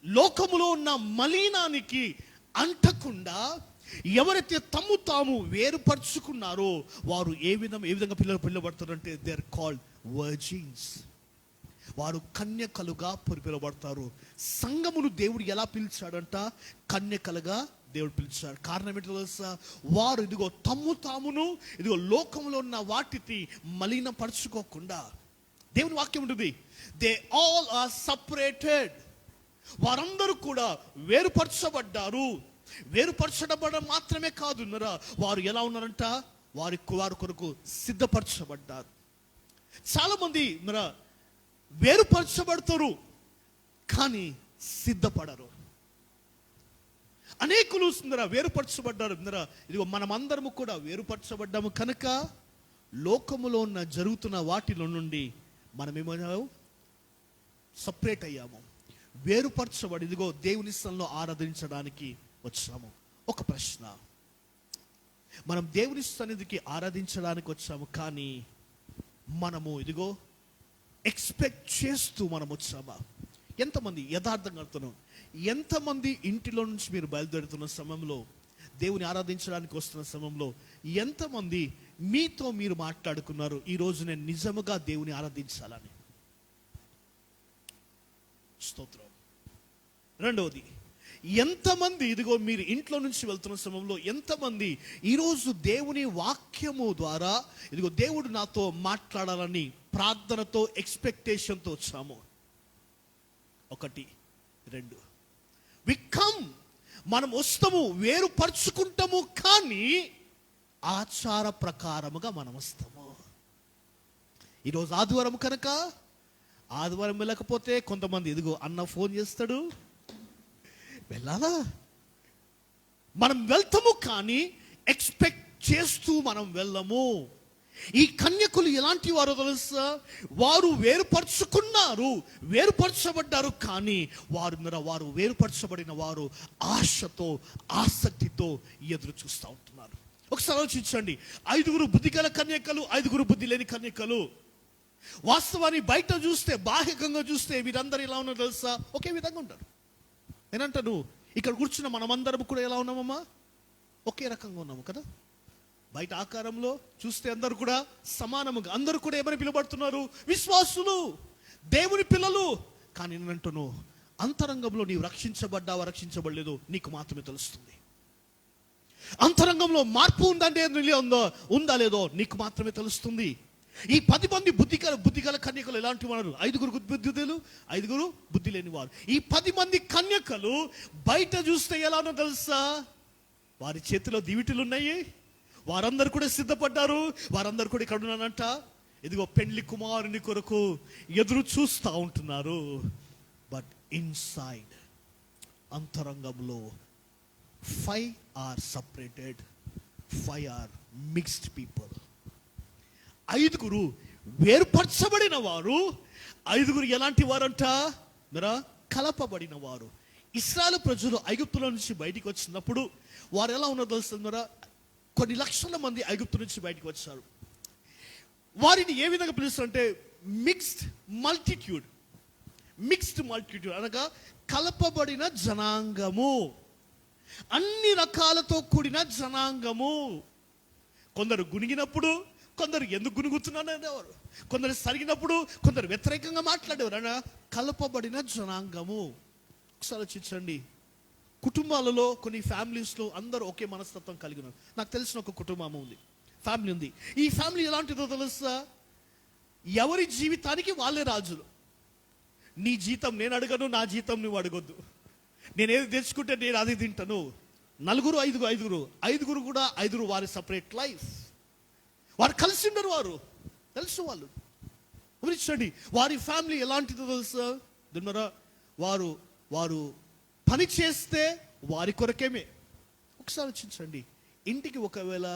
S1: లోకములో ఉన్న మలినానికి అంటకుండా ఎవరైతే తమ్ము తాము వేరుపరుచుకున్నారో వారు ఏ విధంగా పిలువబడతారంటే దే ఆర్ కాల్డ్ వర్జిన్స్. వారు కన్యకలుగా పిలువబడతారు. సంఘమును దేవుడు ఎలా పిలిచాడంట? కన్యకలుగా దేవుడు పిలిచాడు. కారణం ఏంటో తెలుసా? వారు ఇదిగో తమ్ము తామును ఇదిగో లోకంలో ఉన్న వాటిని మలినపరుచుకోకుండా, దేవుని వాక్యం ఉంటుంది దే ఆల్ ఆర్ సపరేటెడ్. వారందరూ కూడా వేరుపరచబడ్డారు. వేరుపరచబడడం మాత్రమే కాదు, వారు ఎలా ఉన్నారంట? వారి కొరకు సిద్ధపరచబడ్డారు. చాలా మంది వేరుపరచబడతారు కానీ సిద్ధపడరు. అనేకులు వేరుపరచబడ్డారు. ఇదిగో మనమందరము కూడా వేరుపరచబడ్డాము కనుక లోకములో ఉన్న జరుగుతున్న వాటిలో నుండి మనమేమో సపరేట్ అయ్యాము, వేరుపరచబడి ఇదిగో దేవుని స్థలంలో ఆరాధించడానికి వచ్చాము. ఒక ప్రశ్న, మనం దేవుని సన్నిధికి ఆరాధించడానికి వచ్చాము, కానీ మనము ఇదిగో ఎక్స్పెక్ట్ చేస్తూ మనం వచ్చామా? ఎంతమంది యథార్థంగా అడుగుతున్నాం, ఎంతమంది ఇంటిలో నుంచి మీరు బయలుదేరుతున్న సమయంలో, దేవుని ఆరాధించడానికి వస్తున్న సమయంలో ఎంతమంది మీతో మీరు మాట్లాడుకున్నారు ఈరోజు నేను నిజముగా దేవుని ఆరాధించాలని? స్తోత్రం. రెండవది, ఎంతమంది ఇదిగో మీరు ఇంట్లో నుంచి వెళ్తున్న సమయంలో ఎంతమంది ఈరోజు దేవుని వాక్యము ద్వారా ఇదిగో దేవుడు నాతో మాట్లాడాలని ప్రార్థనతో ఎక్స్పెక్టేషన్తో వచ్చాము? 1, 2 మనం వస్తాము, వేరుపరుచుకుంటాము, కానీ ఆచార ప్రకారముగా మనం వస్తాము. ఈరోజు ఆదివారం కనుక ఆదివారం వెళ్ళకపోతే కొంతమంది ఇదిగో అన్న ఫోన్ చేస్తాడు, వెళ్ళాలా? మనం వెళ్తాము కానీ ఎక్స్పెక్ట్ చేస్తూ మనం వెళ్ళము. ఈ కన్యకులు ఎలాంటి వారో తెలుసా? వారు వేరుపరచబడ్డారు కానీ వారు వేరుపరచబడిన వారు ఆశతో ఆసక్తితో ఎదురు చూస్తూ ఉంటున్నారు. ఒకసారి ఆలోచించండి, 5 బుద్ధిగల కన్యకలు, 5 బుద్ధి లేని కన్యకలు. వాస్తవాన్ని బయట చూస్తే, బాహ్యంగా చూస్తే వీరందరూ ఎలా ఉన్నారో తెలుసా? ఒకే విధంగా ఉంటారు. నేనంటాను, ఇక్కడ కూర్చున్న మనమందరం కూడా ఎలా ఉన్నామమ్మా? ఒకే రకంగా ఉన్నాము కదా. బయట ఆకారంలో చూస్తే అందరు కూడా సమానముగా, అందరూ కూడా ఏమని పిలువబడుతున్నారు? విశ్వాసులు, దేవుని పిల్లలు. కానీ నేను అంటున్నాను, అంతరంగంలో నీవు రక్షించబడ్డావా రక్షించబడలేదు నీకు మాత్రమే తెలుస్తుంది. అంతరంగంలో మార్పు ఉందా లేదో నీకు మాత్రమే తెలుస్తుంది. ఈ 10 మంది బుద్ధిగల కన్యకలు ఎలాంటి వారు? 5 బుద్ధిలు, 5 బుద్ధి లేని వారు. ఈ 10 మంది కన్యకలు బయట చూస్తే ఎలానో తెలుసా? వారి చేతిలో దివిటీలు ఉన్నాయి, వారందరూ కూడా సిద్ధపడ్డారు, వారందరూ కూడా ఇక్కడ ఉన్నానంట. ఇదిగో పెండ్లి కుమారుని కొరకు ఎదురు చూస్తూ ఉంటున్నారు. బట్ ఇన్సైడ్, అంతరంగంలో 5 are separated, 5 are mixed people. 5 వేరుపరచబడిన వారు, 5 ఎలాంటి వారంట? మరా కలపబడిన వారు. ఇశ్రాయేలు ప్రజలు ఐగుప్తులో నుంచి బయటికి వచ్చినప్పుడు వారు ఎలా ఉన్నదో తెలుస్తుందరా? కొన్ని లక్షల మంది ఐగుప్తు నుంచి బయటికి వచ్చారు. వారిని ఏ విధంగా పిలుస్తారంటే మిక్స్డ్ మల్టిట్యూడ్. మిక్స్డ్ మల్టిట్యూడ్ అనగా కలపబడిన జనాంగము, అన్ని రకాలతో కూడిన జనాంగము. కొందరు గునిగినప్పుడు కొందరు ఎందుకు గునుగుతున్నారు అనేవారు, కొందరు సరిగినప్పుడు కొందరు వ్యతిరేకంగా మాట్లాడేవారు. అన్న కలపబడిన జనాంగము. ఒకసారి ఆలోచించండి, కుటుంబాలలో కొన్ని ఫ్యామిలీస్లో అందరూ ఒకే మనస్తత్వం కలిగి ఉన్నారు. నాకు తెలిసిన ఒక కుటుంబం ఉంది, ఫ్యామిలీ ఉంది. ఈ ఫ్యామిలీ ఎలాంటిదో తెలుసా? ఎవరి జీవితానికి వాళ్ళే రాజులు. నీ జీతం నేను అడగను, నా జీతం నువ్వు అడగొద్దు. నేను ఏది తెచ్చుకుంటే నేను అది తింటాను. 4, 5 కూడా 5 వారి సపరేట్ లైఫ్. వారు కలిసి ఉండరు, వారు తెలుసు. వాళ్ళు గమనించండి, వారి ఫ్యామిలీ ఎలాంటిదో తెలుసా? వారు వారు పని చేస్తే వారి కొరకేమే. ఒకసారి ఆలోచించండి, ఇంటికి ఒకవేళ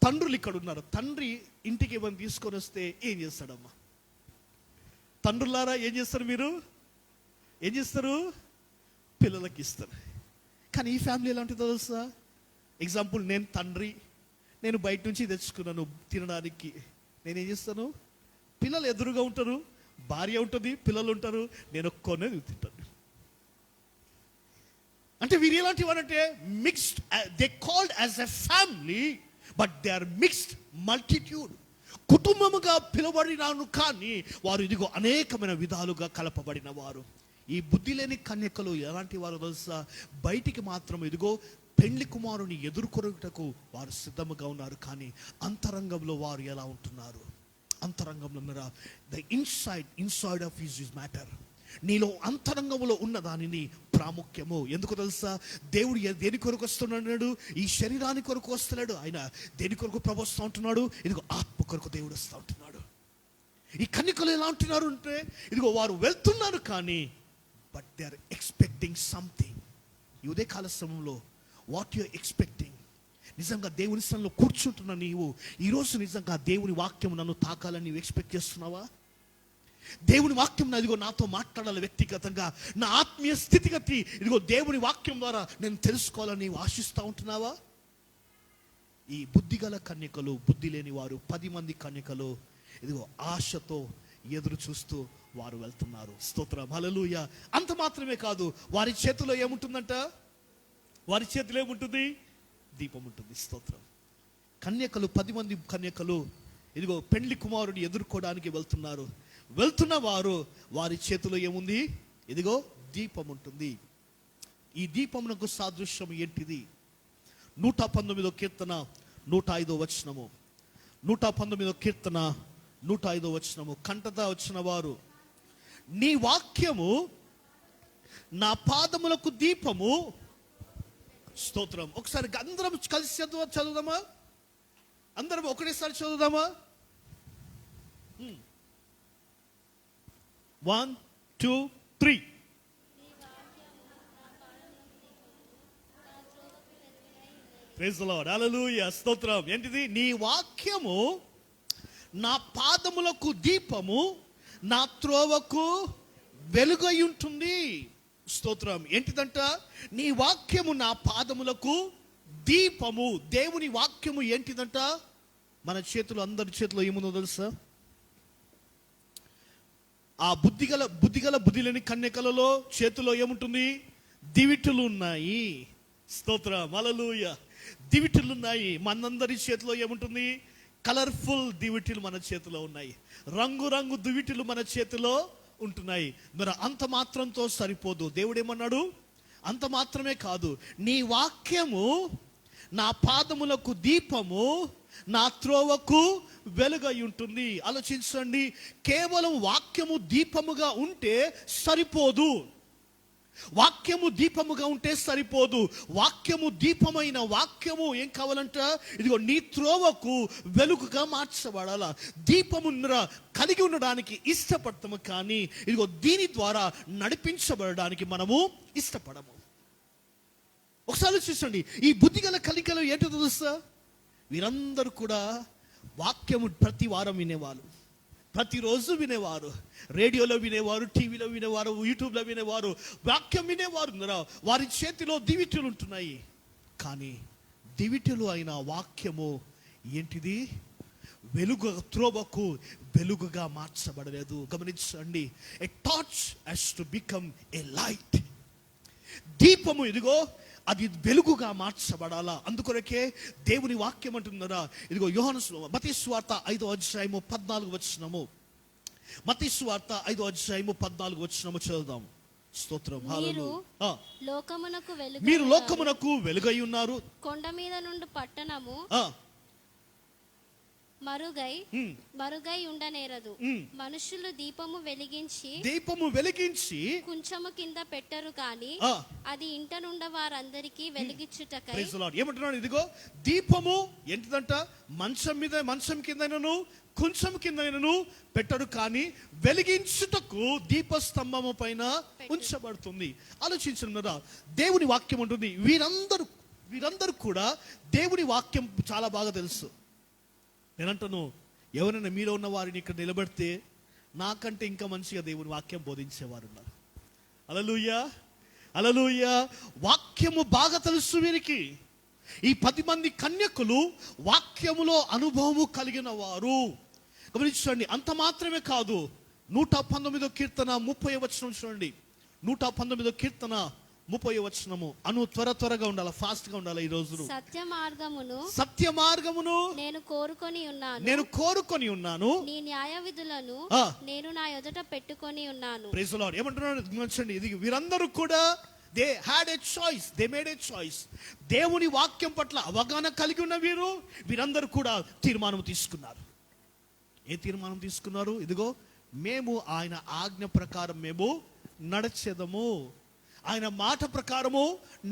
S1: తండ్రులు ఇక్కడ ఉన్నారు, తండ్రి ఇంటికి ఏమైనా తీసుకొని వస్తే ఏం చేస్తాడమ్మా? తండ్రులారా ఏం చేస్తారు? మీరు ఏం చేస్తారు? పిల్లలకి ఇస్తారు. కానీ ఈ ఫ్యామిలీ ఎలాంటిదో తెలుసా? ఎగ్జాంపుల్, నేను తండ్రి, నేను బయట నుంచి తెచ్చుకున్నాను తినడానికి. నేనేం చేస్తాను? పిల్లలు ఎదురుగా ఉంటారు, భార్య ఉంటుంది, పిల్లలు ఉంటారు, నేను ఒక్కనే తింటాను. అంటే వీరు ఎలాంటి వారంటే mixed. They called as a family, but they are mixed multitude. కుటుంబముగా పిలువబడినాను, కానీ వారు ఇదిగో అనేకమైన విధాలుగా కలపబడిన వారు. ఈ బుద్ధి లేని కన్యకలు ఎలాంటి వారు తెలుసా? బయటికి మాత్రం ఇదిగో పెండ్లి కుమారుని ఎదుర్కొనుటకు వారు సిద్ధముగా ఉన్నారు, కానీ అంతరంగంలో వారు ఎలా ఉంటున్నారు? అంతరంగంలో the inside of his matter. నీలో అంతరంగంలో ఉన్న దానిని ప్రాముఖ్యము. ఎందుకు తెలుసా? దేవుడు దేని కొరకు వస్తున్నాడు? ఈ శరీరాని కొరకు వస్తున్నాడు. ఆయన దేని కొరకు ప్రభు వస్తూ ఉంటున్నాడు? ఇదిగో ఆత్మ కొరకు దేవుడు వస్తూ ఉంటున్నాడు. ఈ కన్యకలు ఎలా ఉంటున్నారు అంటే ఇదిగో వారు వెళ్తున్నారు, కానీ but they are expecting something. ఈ ఉదయకాల సమయంలో వాట్ యు ఎక్స్పెక్టింగ్? నిజంగా దేవుని స్థలంలో కూర్చుంటున్న నీవు ఈరోజు నిజంగా దేవుని వాక్యం నన్ను తాకాలని నీవు ఎక్స్పెక్ట్ చేస్తున్నావా? దేవుని వాక్యం ఇదిగో నాతో మాట్లాడాలి వ్యక్తిగతంగా, నా ఆత్మీయ స్థితిగతి ఇదిగో దేవుని వాక్యం ద్వారా నేను తెలుసుకోవాలని నీవు ఆశిస్తూ ఉంటున్నావా? ఈ బుద్ధిగల కన్యకలు, బుద్ధి లేని వారు 10 మంది కన్యకలు ఇదిగో ఆశతో ఎదురు చూస్తూ వారు వెళ్తున్నారు. స్తోత్రం, హల్లెలూయా. అంత మాత్రమే కాదు, వారి చేతిలో ఏముంటుందంట? వారి చేతిలో ఏముంటుంది? దీపం ఉంటుంది. స్తోత్రం. కన్యకలు 10 మంది కన్యకలు ఇదిగో పెండ్లి కుమారుని ఎదుర్కోవడానికి వెళ్తున్నారు. వెళ్తున్న వారు వారి చేతిలో ఏముంది? ఇదిగో దీపం ఉంటుంది. ఈ దీపమునకు సాదృశ్యం ఏంటిది? 119వ కీర్తన 105వ వచనము. 119వ కీర్తన 105వ వచనము. కంటతా వచ్చిన వారు, నీ వాక్యము నా పాదములకు దీపము. స్తోత్రం. ఒకసారి అందరం కలిసి చదువుదామా? అందరం ఒకటేసారి చదువుదామా? 1, 2, 3. ప్రైజ్ ది లార్డ్, హల్లెలూయా, స్తోత్రం. ఏంటిది? నీ వాక్యము నా పాదములకు దీపము, నా త్రోవకు వెలుగై ఉంటుంది. స్తోత్రం. ఏంటిదంట? నీ వాక్యము నా పాదములకు దీపము. దేవుని వాక్యము ఏంటిదంట? మన చేతులు, అందరి చేతిలో ఏముందో తెలుసా? ఆ బుద్ధి లేని కన్యకలలో చేతిలో ఏముంటుంది? దివిటులు ఉన్నాయి. స్తోత్రం, హల్లెలూయా. దివిటీలు ఉన్నాయి. మనందరి చేతిలో ఏముంటుంది? కలర్ఫుల్ దివిటీలు మన చేతిలో ఉన్నాయి. రంగు దివిటీలు మన చేతిలో ఉంటున్నాయి. మరి అంత మాత్రంతో సరిపోదు. దేవుడు ఏమన్నాడు? అంత మాత్రమే కాదు, నీ వాక్యము నా పాదములకు దీపము, నా త్రోవకు వెలుగై ఉంటుంది. ఆలోచించండి, కేవలం వాక్యము దీపముగా ఉంటే సరిపోదు. వాక్యము దీపముగా ఉంటే సరిపోదు. వాక్యము దీపమైన వాక్యము ఏం కావాలంట? ఇదిగో నీ త్రోవకు వెలుగుగా మార్చబడాల. దీపము కలిగి ఉండడానికి ఇష్టపడతాము, కానీ ఇదిగో దీని ద్వారా నడిపించబడడానికి మనము ఇష్టపడము. ఒకసారి చూసండి, ఈ బుద్ధిగల కలికలు ఏంటో తెలుసా? వీరందరూ కూడా వాక్యము ప్రతి వారం వినేవాళ్ళు, ప్రతిరోజు వినేవారు, రేడియోలో వినేవారు, టీవీలో వినేవారు, యూట్యూబ్లో వినేవారు, వాక్యం వినేవారు. వారి చేతిలో దివిటీలు ఉంటున్నాయి, కానీ దివిటీలు అయిన వాక్యము ఏంటిది? వెలుగు, త్రోవకు వెలుగుగా మార్చబడలేదు. గమనించండి, ఎ torch has to become a light. దీపము ఇదిగో అది వెలుగుగా మార్చబడాలా. అందుకొరకే దేవుని వాక్యం అంటున్నారా, ఇదిగో యోహాను మత్తయి సువార్త 5వ అధ్యాయము 14వ వచనము, మత్తయి సువార్త 5వ అధ్యాయము 14వ వచనము చదువుదాం. స్తోత్రం, హల్లెలూయా. మీరు లోకమునకు వెలుగై ఉన్నారు.
S3: కొండ మీద నుండి పట్టణము మరుగై ఉండనేరదు. మనుషులు దీపము వెలిగించి కొంచెము కింద పెట్టరు, కానీ అది ఇంట నుండి వారందరికీ వెలిగించుటకై.
S1: ఏమంటున్నాడు? ఇదిగో దీపము ఏంటిదంట? మంచం కిందనను కొంచెం కిందనను పెట్టడు, కానీ వెలిగించుటకు దీపస్తంభము పైన ఉంచబడుతుంది. ఆలోచించున్నారా? దేవుని వాక్యం ఉంటుంది. వీరందరూ కూడా దేవుని వాక్యం చాలా బాగా తెలుసు. నేనంటాను, ఎవరైనా మీలో ఉన్న వారిని ఇక్కడ నిలబెడితే నాకంటే ఇంకా మంచిగా దేవుని వాక్యం బోధించేవారు ఉన్నారు. హల్లెలూయా, హల్లెలూయా. వాక్యము బాగా తెలుసు వీరికి. ఈ 10 మంది కన్యకులు వాక్యములో అనుభవము కలిగిన వారు. గమనించండి, అంత మాత్రమే కాదు. 119వ కీర్తన 30వ వచనం చూడండి. 119వ కీర్తన 30వ వచనము. త్వరగా ఉండాలి, ఫాస్ట్ గా ఉండాలి. ఈ రోజు సత్య మార్గమును
S3: నేను
S1: కోరుకొని ఉన్నాను,
S3: నీ న్యాయ విధులను నేను నా ఎదుట పెట్టుకొని ఉన్నాను.
S1: Praise the Lord. ఏమంటున్నాడు? గమనించండి, ఇది వీరందరూ కూడా they had a choice, they made a choice. దేవుని వాక్యం పట్ల అవగాహన కలిగి ఉన్న వీరందరూ కూడా తీర్మానం తీసుకున్నారు. ఏ తీర్మానం తీసుకున్నారు? ఇదిగో మేము ఆయన ఆజ్ఞ ప్రకారం మేము నడిచెదము, ఆయన మాట ప్రకారము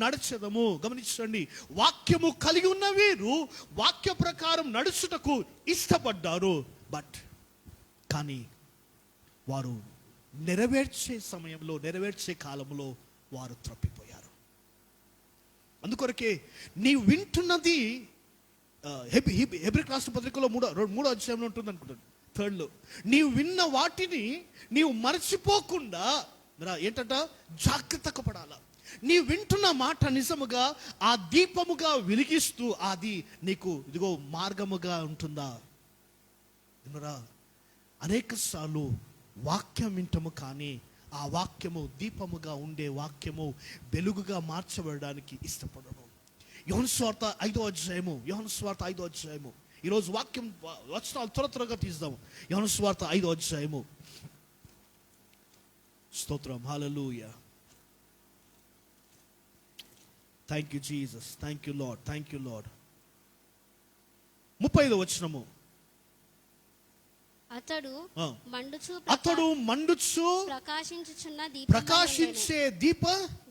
S1: నడిచెదము. గమనించండి, వాక్యము కలిగి ఉన్న వీరు వాక్య ప్రకారం నడుచుటకు ఇష్టపడ్డారు. కానీ వారు నెరవేర్చే కాలంలో వారు తప్పిపోయారు. అందుకొరకే నీవు వింటున్నది హెబ్రీ రాష్ట్ర పత్రికలో 3వ అధ్యాయంలో ఉంటుంది అనుకుంటాను, 3rd. నీవు విన్న వాటిని నీవు మర్చిపోకుండా ఏంటంట? జాగ్రత్తగా పడాల. నీ వింటున్న మాట నిజముగా ఆ దీపముగా వెలిగిస్తూ అది నీకు ఇదిగో మార్గముగా ఉంటుందా? అనేక సార్లు వాక్యం వింటము, కానీ ఆ వాక్యము దీపముగా ఉండే వాక్యము వెలుగుగా మార్చబడడానికి ఇష్టపడను. యోహాను సువార్త 5వ అధ్యాయము. ఈరోజు వాక్యం వచనాలు త్వరగా తీద్దాము. యోహాను సువార్త 5వ అధ్యాయము. స్తోత్రం, హల్లెలూయా. Thank you Jesus, thank you Lord, thank you Lord. 35వ వచనము. అతడు మండుచు ప్రకాశించే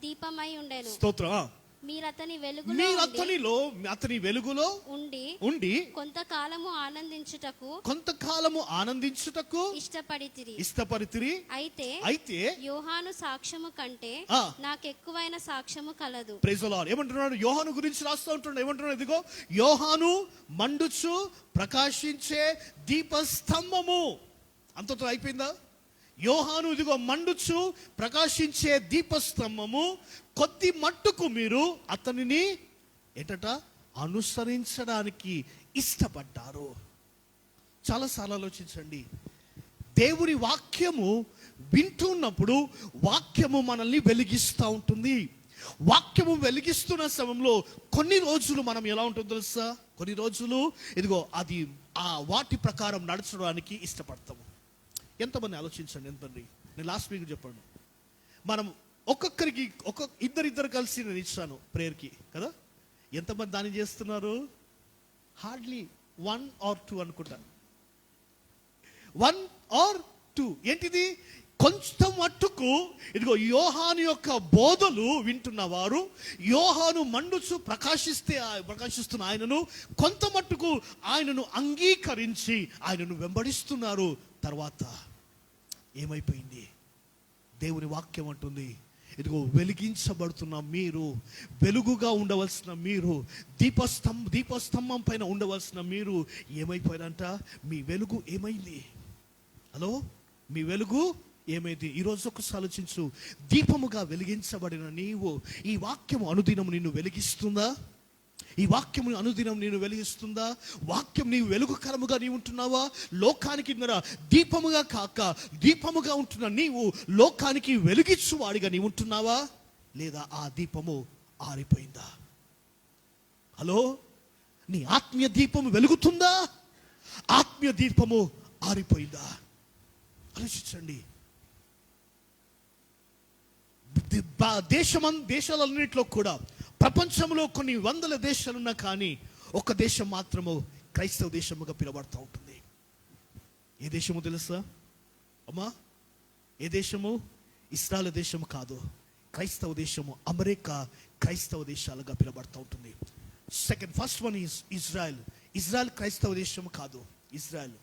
S1: దీపమై ఉండెను. స్తోత్రం.
S3: మీరు అతని
S1: వెలుగులో ఉండి
S3: కొంతకాలము ఆనందించుటకు
S1: ఇష్టపడితిరి. అయితే
S3: యోహాను సాక్ష్యము కంటే నాకు ఎక్కువైన సాక్ష్యము కలదు.
S1: Praise the Lord. ఏమంటున్నాడు? యోహాను గురించి రాస్తూ ఉంటున్నాడు. ఏమంటున్నాడు? ఇదిగో యోహాను మండుచు ప్రకాశించే దీపస్తంభము. అంతతో అయిపోయిందా? యోహాను ఇదిగో మండుచు ప్రకాశించే దీపస్తంభము. కొద్ది మట్టుకు మీరు అతనిని అనుసరించడానికి ఇష్టపడ్డారు. చాలాసార్లు ఆలోచించండి, దేవుని వాక్యము వింటున్నప్పుడు వాక్యము మనల్ని వెలిగిస్తూ ఉంటుంది. వాక్యము వెలిగిస్తున్న సమయంలో కొన్ని రోజులు మనం ఎలా ఉంటుందో తెలుసా, కొన్ని రోజులు ఇదిగో అది ఆ వాటి ప్రకారం నడచడానికి ఇష్టపడతాము. ఎంతమంది ఆలోచించండి, ఎంతమంది. నేను లాస్ట్ వీక్ చెప్పాను, మనం ఒక్కొక్కరికి ఇద్దరు కలిసి నేను ఇచ్చాను ప్రేయర్కి కదా, ఎంతమంది దాన్ని చేస్తున్నారు? హార్డ్లీ 1 or 2 అనుకుంటా. 1 or 2 ఏంటిది? కొంచెం మట్టుకు ఇదిగో యోహాను యొక్క బోధలు వింటున్న వారు, యోహాను మండుచు ప్రకాశిస్తున్న ఆయనను కొంత మట్టుకు ఆయనను అంగీకరించి ఆయనను వెంబడిస్తున్నారు. తర్వాత ఏమైపోయింది? దేవుని వాక్యం అంటుంది, ఇదిగో వెలిగించబడుతున్న మీరు, వెలుగుగా ఉండవలసిన మీరు, దీపస్తంభం పైన ఉండవలసిన మీరు ఏమైపోయారంట? మీ వెలుగు ఏమైంది? హలో, మీ వెలుగు ఏమైంది? ఈరోజు ఒకసారి ఆలోచించు. దీపముగా వెలిగించబడిన నీవు, ఈ వాక్యము అనుదినం నిన్ను వెలిగిస్తుందా? ఈ వాక్యము అనుదినం నేను వెలిగిస్తుందా? వాక్యం నీవు వెలుగుకరముగా నీవు ఉంటున్నావా? లోకానికి దీపముగా కాక దీపముగా ఉంటున్న నీవు లోకానికి వెలిగించువాడిగా నీవు ఉంటున్నావా? లేదా ఆ దీపము ఆరిపోయిందా? హలో, నీ ఆత్మీయ దీపము వెలుగుతుందా? ఆత్మీయ దీపము ఆరిపోయిందా? ఆలోచించండి. దేశాలన్నింటిలో కూడా, ప్రపంచంలో కొన్ని వందల దేశాలున్నా కానీ ఒక దేశం మాత్రము క్రైస్తవ దేశముగా పిలువబడుతూ ఉంటుంది. ఏ దేశము తెలుసా అమ్మా? ఏ దేశము? ఇస్రాయేల్ దేశము కాదు, క్రైస్తవ దేశము. అమెరికా క్రైస్తవ దేశాలుగా పిలువబడుతూ ఉంటుంది. First one is Israel. Israel క్రైస్తవ దేశము కాదు. ఇజ్రాయెల్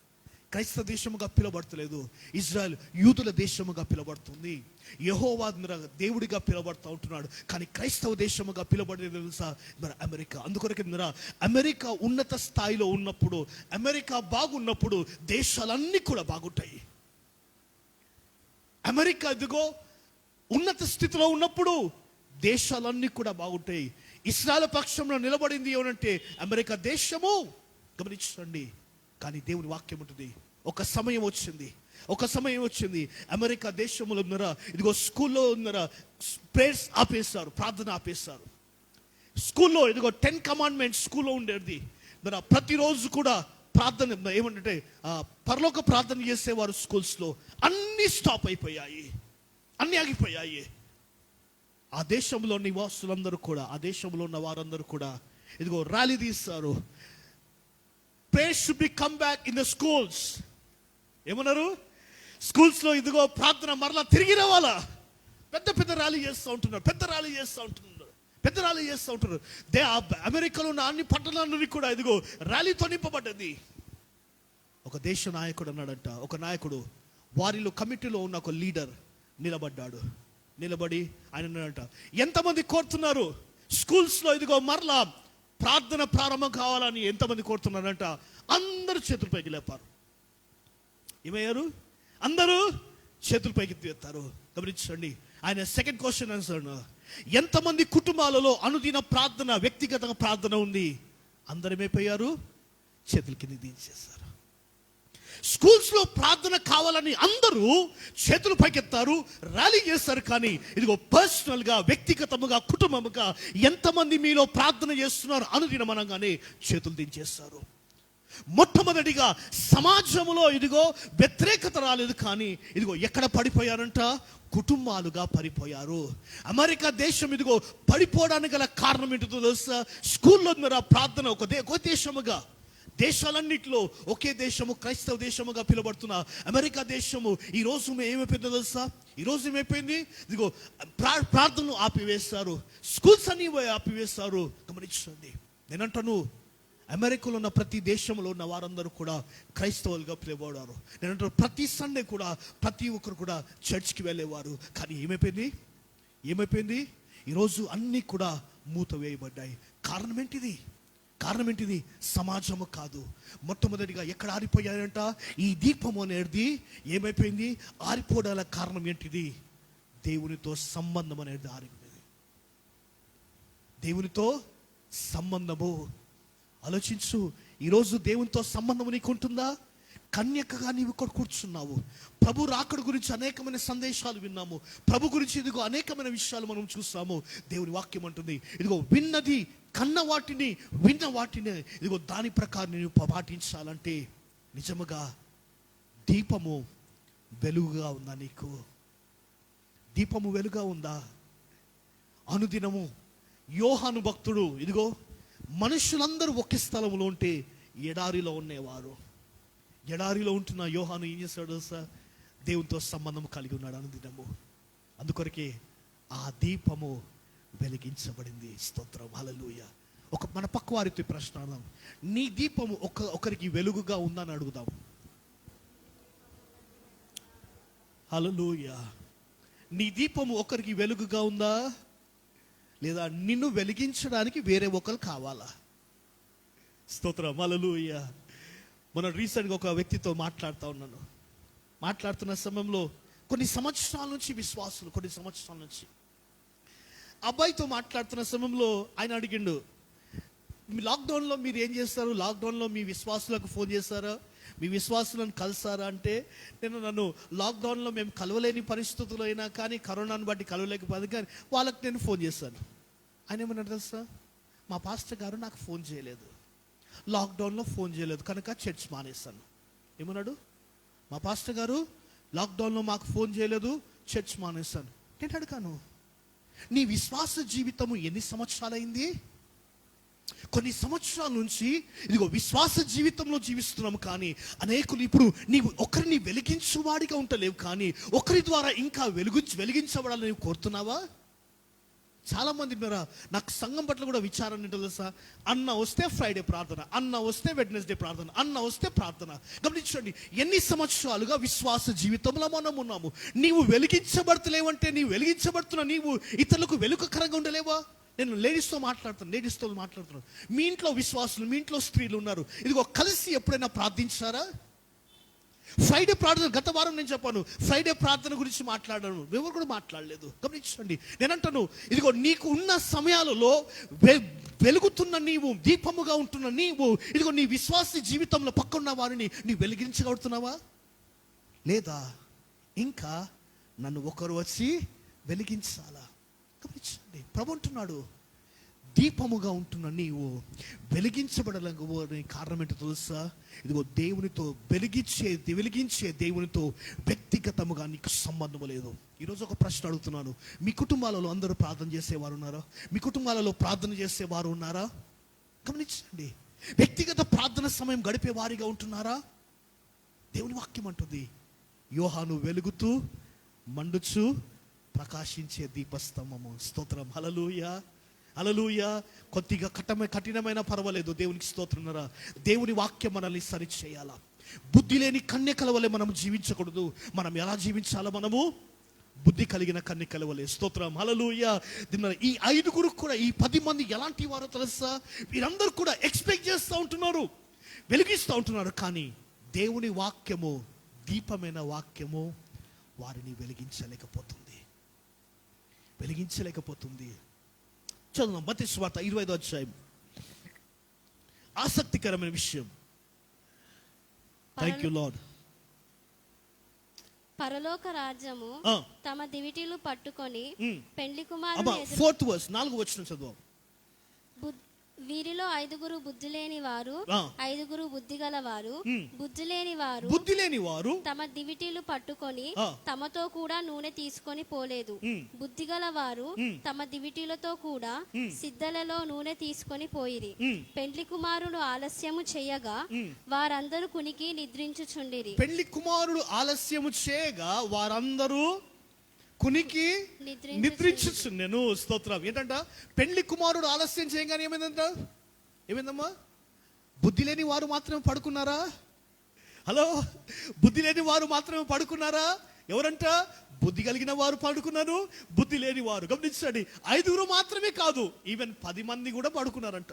S1: క్రైస్తవ దేశముగా పిలువబడతలేదు. ఇజ్రాయెల్ యూదుల దేశముగా పిలువబడుతుంది. యెహోవా దేవుడిగా పిలువబడుతూ ఉంటున్నాడు. కానీ క్రైస్తవ దేశముగా పిలువబడేది తెలుసా? మరి అమెరికా. అందుకొరకే అమెరికా ఉన్నత స్థాయిలో ఉన్నప్పుడు, అమెరికా బాగున్నప్పుడు దేశాలన్నీ కూడా బాగుంటాయి. అమెరికా ఇదిగో ఉన్నత స్థితిలో ఉన్నప్పుడు దేశాలన్నీ కూడా బాగుంటాయి. ఇశ్రాయేలు పక్షంలో నిలబడింది ఏమంటే అమెరికా దేశము. గమనించండి. కానీ దేవుని వాక్యం ఉంటుంది, ఒక సమయం వచ్చింది అమెరికా దేశంలో ఉన్నారా, ఇదిగో స్కూల్లో ఉన్నారా, ప్రేయర్స్ ఆపేశారు, ప్రార్థన ఆపేశారు. స్కూల్లో ఇదిగో 10 కమాండ్మెంట్స్ స్కూల్లో ఉండేది. మరి ప్రతిరోజు కూడా ప్రార్థన ఏమంటే పరలోక ప్రార్థన చేసేవారు. స్కూల్స్లో అన్ని స్టాప్ అయిపోయాయి, అన్ని ఆగిపోయాయి. ఆ దేశంలో నివాసులందరూ కూడా, ఆ దేశంలో ఉన్న వారందరూ కూడా ఇదిగో ర్యాలీ తీస్తారు. Prayer should be come back in the schools. ఏమన్నారు? స్కూల్స్ లో ఇదిగో ప్రార్థన మరలా తిరిగి రావాలా. పెద్ద ర్యాలీ చేస్తూ ఉంటున్నారు, పెద్ద ర్యాలీ చేస్తూ ఉంటున్నారు. అమెరికాలో ఉన్న అన్ని పట్టణాలని కూడా ఇదిగో ర్యాలీతో నింపబడ్డది. ఒక దేశ నాయకుడు అన్నాడంట, ఒక నాయకుడు వారిలో కమిటీలో ఉన్న ఒక లీడర్ నిలబడి ఆయన అన్నాడంట, ఎంతమంది కోరుతున్నారు స్కూల్స్ లో ఇదిగో మరలా ప్రార్థన ప్రారంభం కావాలని ఎంతమంది కోరుతున్నారంట? అందరూ చేతుల పైకి లేపారు. ఏమయ్యారు? అందరూ చేతుల పైకి ఎత్తారు. గమనించండి. ఆయన సెకండ్ క్వశ్చన్ ఆన్సర్, ఎంతమంది కుటుంబాలలో అనుదిన ప్రార్థన, వ్యక్తిగత ప్రార్థన ఉంది? అందరూ ఏమైపోయారు? చేతుల కింద దించేశారు. స్కూల్స్ లో ప్రార్థన కావాలని అందరూ చేతులు పైకెత్తారు, ర్యాలీ చేస్తారు. కానీ ఇదిగో పర్సనల్ గా, వ్యక్తిగతముగా, కుటుంబముగా ఎంతమంది మీలో ప్రార్థన చేస్తున్నారు అనుదినం అనగానే చేతులు దించేస్తారు. మొట్టమొదటిగా సమాజంలో ఇదిగో వ్యతిరేకత రాలేదు, కానీ ఇదిగో ఎక్కడ పడిపోయారంట? కుటుంబాలుగా పడిపోయారు. అమెరికా దేశం ఇదిగో పడిపోవడానికి గల కారణం ఏంటో తెలుసా? స్కూల్లో ప్రార్థన ఒక దేశముగా, దేశాలన్నింటిలో ఒకే దేశము క్రైస్తవ దేశముగా పిలువబడుతున్న అమెరికా దేశము ఈ రోజు ఏమైపోయిందో తెలుసా? ఈ రోజు ఏమైపోయింది? ఇదిగో ప్రార్థనలు ఆపివేశారు, స్కూల్స్ అన్ని ఆపివేశారు. గమనించండి. నేనంటాను, అమెరికాలో ఉన్న ప్రతి దేశంలో ఉన్న వారందరూ కూడా క్రైస్తవులుగా పిలువబడారు. నేనంటాను, ప్రతి సండే కూడా ప్రతి ఒక్కరు కూడా చర్చ్కి వెళ్ళేవారు. కానీ ఏమైపోయింది? ఈరోజు అన్నీ కూడా మూత వేయబడ్డాయి. కారణం ఏంటిది? సమాజము కాదు. మొట్టమొదటిగా ఎక్కడ ఆరిపోయాయంట? ఈ దీపము అనేది ఏమైపోయింది? ఆరిపోవడాల కారణం ఏంటిది? దేవునితో సంబంధం అనేది ఆరిపోయింది. దేవునితో సంబంధము. ఆలోచించు, ఈరోజు దేవునితో సంబంధం నీకు ఉంటుందా? కన్యకగా నీవు ఇక్కడ కూర్చున్నావు. ప్రభు రాకడ గురించి అనేకమైన సందేశాలు విన్నాము. ప్రభు గురించి ఇదిగో అనేకమైన విషయాలు మనం చూస్తాము. దేవుని వాక్యం అంటుంది, ఇదిగో విన్నది, కన్న వాటిని, విన్న వాటిని ఇదిగో దాని ప్రకారం నేను పాటించాలంటే నిజముగా దీపము వెలుగుగా ఉందా? నీకు దీపము వెలుగా ఉందా? అనుదినము యోహాను భక్తుడు ఇదిగో మనుషులందరూ ఒకే స్థలంలో ఉంటే ఎడారిలో ఉండేవారు. ఎడారిలో ఉంటున్న యోహాను ఏం చేశాడు సార్? దేవునితో సంబంధం కలిగి ఉన్నాడు అనుదినము. అందుకొరకే ఆ దీపము వెలిగించబడింది. స్తోత్రం, హల్లెలూయా. మన పక్క వారితో ప్రశ్న అడుగుదాం, నీ దీపము ఒకరికి వెలుగుగా ఉందని అడుగుదాం. హల్లెలూయా. నీ దీపము ఒకరికి వెలుగుగా ఉందా, లేదా నిన్ను వెలిగించడానికి వేరే ఒకరు కావాలా? స్తోత్రం, హల్లెలూయా. మనం రీసెంట్గా ఒక వ్యక్తితో మాట్లాడుతున్న సమయంలో కొన్ని సంవత్సరాల నుంచి విశ్వాసులు, కొన్ని సంవత్సరాల నుంచి అబ్బాయితో మాట్లాడుతున్న సమయంలో ఆయన అడిగిండు, మీ లాక్డౌన్లో మీరు ఏం చేస్తారు? లాక్డౌన్లో మీ విశ్వాసులకు ఫోన్ చేస్తారా? మీ విశ్వాసులను కలిసారా అంటే, నన్ను లాక్డౌన్లో మేము కలవలేని పరిస్థితులు అయినా కానీ కరోనాను బట్టి కలవలేకపోయింది, కానీ వాళ్ళకి నేను ఫోన్ చేశాను. ఆయన ఏమన్నాడు తెలుసా? మా పాస్టర్ గారు నాకు ఫోన్ చేయలేదు, లాక్డౌన్లో ఫోన్ చేయలేదు కనుక చర్చ్ మానేస్తాను. ఏమన్నాడు? మా పాస్టర్ గారు లాక్డౌన్లో మాకు ఫోన్ చేయలేదు, చర్చ్ మానేస్తాను. నేను అడిగాను, నీ విశ్వాస జీవితము ఎన్ని సంవత్సరాలైంది? కొన్ని సంవత్సరాల నుంచి ఇదిగో విశ్వాస జీవితంలో జీవిస్తున్నాము, అనేకులు ఇప్పుడు నీవు ఒకరిని వెలిగించువాడిగా ఉంటలేవు, కానీ ఒకరి ద్వారా ఇంకా వెలిగించబడాలని కోరుతున్నావా? చాలా మంది నాకు సంఘం పట్ల కూడా విచారణ ఏంటో తెలుసా? అన్న వస్తే ఫ్రైడే ప్రార్థన, అన్న వస్తే వెడ్నెస్డే ప్రార్థన, అన్న వస్తే ప్రార్థన. గమనించండి, ఎన్ని సంవత్సరాలుగా విశ్వాస జీవితంలో మనం ఉన్నాము. నీవు వెలిగించబడతలేవంటే, నీవు వెలిగించబడుతున్నా నీవు ఇతరులకు వెలుగుకరంగా ఉండలేవా? నేను లేడీస్తో మాట్లాడుతున్నాను. మీ ఇంట్లో విశ్వాసులు, మీ ఇంట్లో స్త్రీలు ఉన్నారు, ఇదిగో కలిసి ఎప్పుడైనా ప్రార్థించారా? ఫ్రైడే ప్రార్థన, గత వారం నేను చెప్పాను, ఫ్రైడే ప్రార్థన గురించి మాట్లాడాను, ఎవరు కూడా మాట్లాడలేదు. గమనించండి, నేనంటాను, ఇదిగో నీకు ఉన్న సమయాలలో వెలుగుతున్న నీవు, దీపముగా ఉంటున్న నీవు, ఇదిగో నీ విశ్వాస జీవితంలో పక్కన్న వారిని నీ వెలిగించగలుగుతున్నావా? లేదా ఇంకా నన్ను ఒకరు వచ్చి వెలిగించాలా? గమనించండి, ప్రభు అంటున్నాడు, దీపముగా ఉంటున్న నీవు వెలిగించబడాలని కారణం ఏంటో తెలుసా? ఇదిగో దేవునితో వెలిగించే దేవునితో వ్యక్తిగతముగా నీకు సంబంధం లేదు. ఈరోజు ఒక ప్రశ్న అడుగుతున్నాను, మీ కుటుంబాలలో అందరూ ప్రార్థన చేసేవారు ఉన్నారా? మీ కుటుంబాలలో ప్రార్థన చేసేవారు ఉన్నారా? గమనించండి, వ్యక్తిగత ప్రార్థన సమయం గడిపే వారిగా ఉంటున్నారా? దేవుని వాక్యం అంటుంది, యోహాను వెలుగుతూ మండుచు ప్రకాశించే దీపస్తంభము. స్తోత్రం, హల్లెలూయా, హల్లెలూయా. కొద్దిగా కఠినమైన పర్వాలేదు, దేవునికి స్తోత్రంరా. దేవుని వాక్యం మనల్ని సరిచేయాలా. బుద్ధి లేని కన్యకల వలె మనం జీవించకూడదు. మనం ఎలా జీవించాలో? మనము బుద్ధి కలిగిన కన్యకల వలె. స్తోత్రం, హల్లెలూయా. ఈ 5 కూడా, ఈ 10 మంది ఎలాంటి వారో తెలుసా? వీరందరూ కూడా ఎక్స్పెక్ట్ చేస్తూ ఉంటున్నారు, వెలిగిస్తూ ఉంటున్నారు, కానీ దేవుని వాక్యము, దీపమైన వాక్యము వారిని వెలిగించలేకపోతుంది. చదువు మత్తయి సువార్త 25వ అధ్యాయం. ఆసక్తికరమైన విషయం. Thank you lord.
S3: పరలోక రాజ్యము తమ దివిటీలు పట్టుకొని పెండ్లి
S1: కుమారుని 4th verse 4వ వచనం చదువు.
S3: వీరిలో 5 బుద్ధి లేని వారు, 5 బుద్ధి గలవారు. బుద్ధి లేని వారు తమ దివిటీలు పట్టుకొని తమతో కూడా నూనె తీసుకొని పోలేదు. బుద్ధి గలవారు తమ దివిటీలతో కూడా సిద్ధలలో నూనె తీసుకొని పోయిరి. పెండ్లి కుమారుడు ఆలస్యము చేయగా వారందరూ కునికి నిద్రించుచుండిరి.
S1: పెండ్లి కుమారుడు ఆలస్యము చేయగా వారందరూ కునికి నిద్రించుచుండెను. స్తోత్రం. ఏంటంట? పెండ్లి కుమారుడు ఆలస్యం చేయగానే ఏమైందమ్మా? బుద్ధి లేని వారు మాత్రమే పడుకున్నారా? హలో, బుద్ధి లేని వారు మాత్రమే పడుకున్నారా? ఎవరంట? బుద్ధి కలిగిన వారు పడుకున్నారు, బుద్ధి లేని వారు. గమనించండి, 5 మాత్రమే కాదు, ఈవెన్ 10 మంది కూడా పడుకున్నారంట.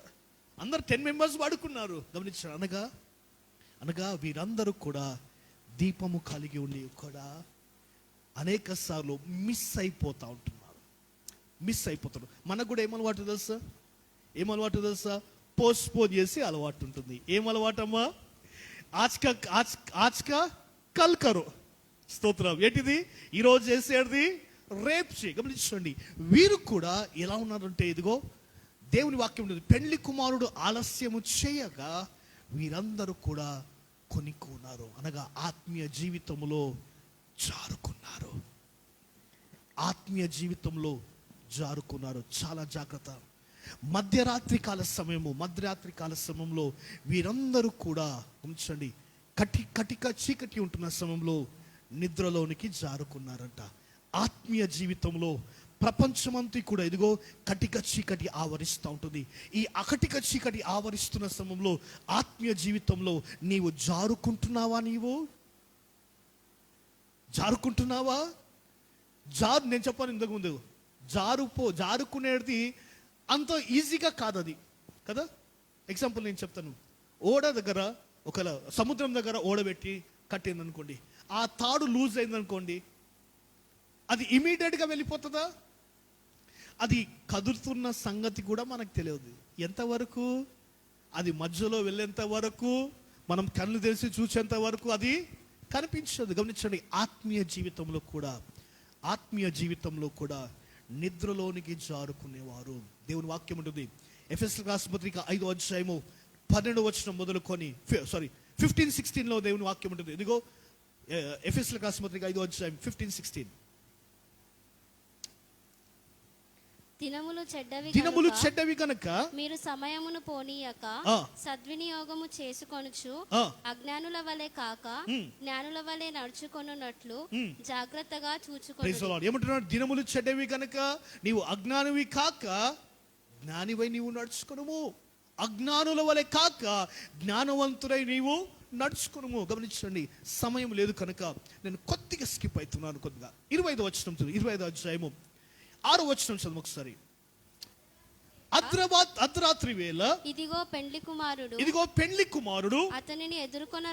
S1: అందరు 10 మెంబర్స్ పడుకున్నారు. గమనించండి, అనగా వీరందరూ కూడా దీపము కలిగి ఉండి కూడా అనేక సార్లు మిస్ అయిపోతూ ఉంటున్నారు. మనకు కూడా ఏమలవాటు తెలుసా? పోస్ట్పోన్ చేసి అలవాటు ఉంటుంది. ఏం అలవాటమ్మా? ఆజ్కా కల్ కరో. స్తోత్రం. ఏంటిది? ఈరోజు చేసేది రేపు చేయి. గమనించండి, వీరు కూడా ఎలా ఉన్నారంటే, ఇదిగో దేవుని వాక్యం ఉంటుంది, పెళ్లి కుమారుడు ఆలస్యము చేయగా వీరందరూ కూడా కొనుక్కున్నారు, అనగా ఆత్మీయ జీవితంలో జారుకున్నారు. ఆత్మీయ జీవితంలో జారుకున్నారు. చాలా జాగ్రత్త. మధ్యరాత్రి కాల సమయంలో వీరందరూ కూడా ఉంచండి, కటిక చీకటి ఉంటున్న సమయంలో నిద్రలోనికి జారుకున్నారంట. ఆత్మీయ జీవితంలో ప్రపంచమంతా కూడా ఇదిగో కటిక చీకటి ఆవరిస్తూ ఉంటుంది. ఈ అకటిక చీకటి ఆవరిస్తున్న సమయంలో ఆత్మీయ జీవితంలో నీవు జారుకుంటున్నావా? జారుకుంటున్నావా? నేను చెప్పాను ఇంతకుముందు, జారుకునేది అంత ఈజీగా కాదు అది కదా. ఎగ్జాంపుల్ నేను చెప్తాను. ఓడ దగ్గర ఒక సముద్రం దగ్గర ఓడ పెట్టి కట్టింది అనుకోండి, ఆ తాడు లూజ్ అయింది అనుకోండి, అది ఇమీడియట్గా వెళ్ళిపోతుందా? అది కదులుతున్న సంగతి కూడా మనకు తెలియదు. ఎంతవరకు? అది మధ్యలో వెళ్ళేంత వరకు, మనం కళ్ళు తెరిచి చూసేంత వరకు అది కనిపించదు. గమనించండి, ఆత్మీయ జీవితంలో కూడా నిద్రలోనికి జారుకునేవారు. దేవుని వాక్యం ఉంటుంది, ఎఫెసీయులకు రాసిన పత్రిక 5వ అధ్యాయము 12వ వచనం మొదలుకొని 15-16 దేవుని వాక్యం ఉంటుంది. ఇదిగో ఎఫెసీయులకు రాసిన పత్రిక 5వ అధ్యాయం 15-16.
S3: దినములు చెడ్డవి
S1: కనుక
S3: మీరు సమయమును పోనీయక సద్వినియోగము చేసుకొనుచు అజ్ఞానుల వలె కాక జ్ఞానుల వలె నడుచుకొనున్నట్లు జాగ్రత్తగా చూచుకొనుడి.
S1: ఏమంటున్నాడు? దినములు చెడ్డవి కనుక నీవు అజ్ఞానివి కాక జ్ఞానివై నీవు నడుచుకొనుము. అజ్ఞానుల వలె కాక జ్ఞానవంతుడై నీవు నడుచుకును. గమనించండి, సమయం లేదు కనుక నేను కొద్దిగా స్కిప్ అవుతున్నాను. 25వ వచనం, 25వ అధ్యాయము 6వ వచనం చదువు ఒకసారి. అర్ధరాత్రి వేళ
S3: ఇదిగో పెండ్లి కుమారుడు అతనిని ఎదుర్కొన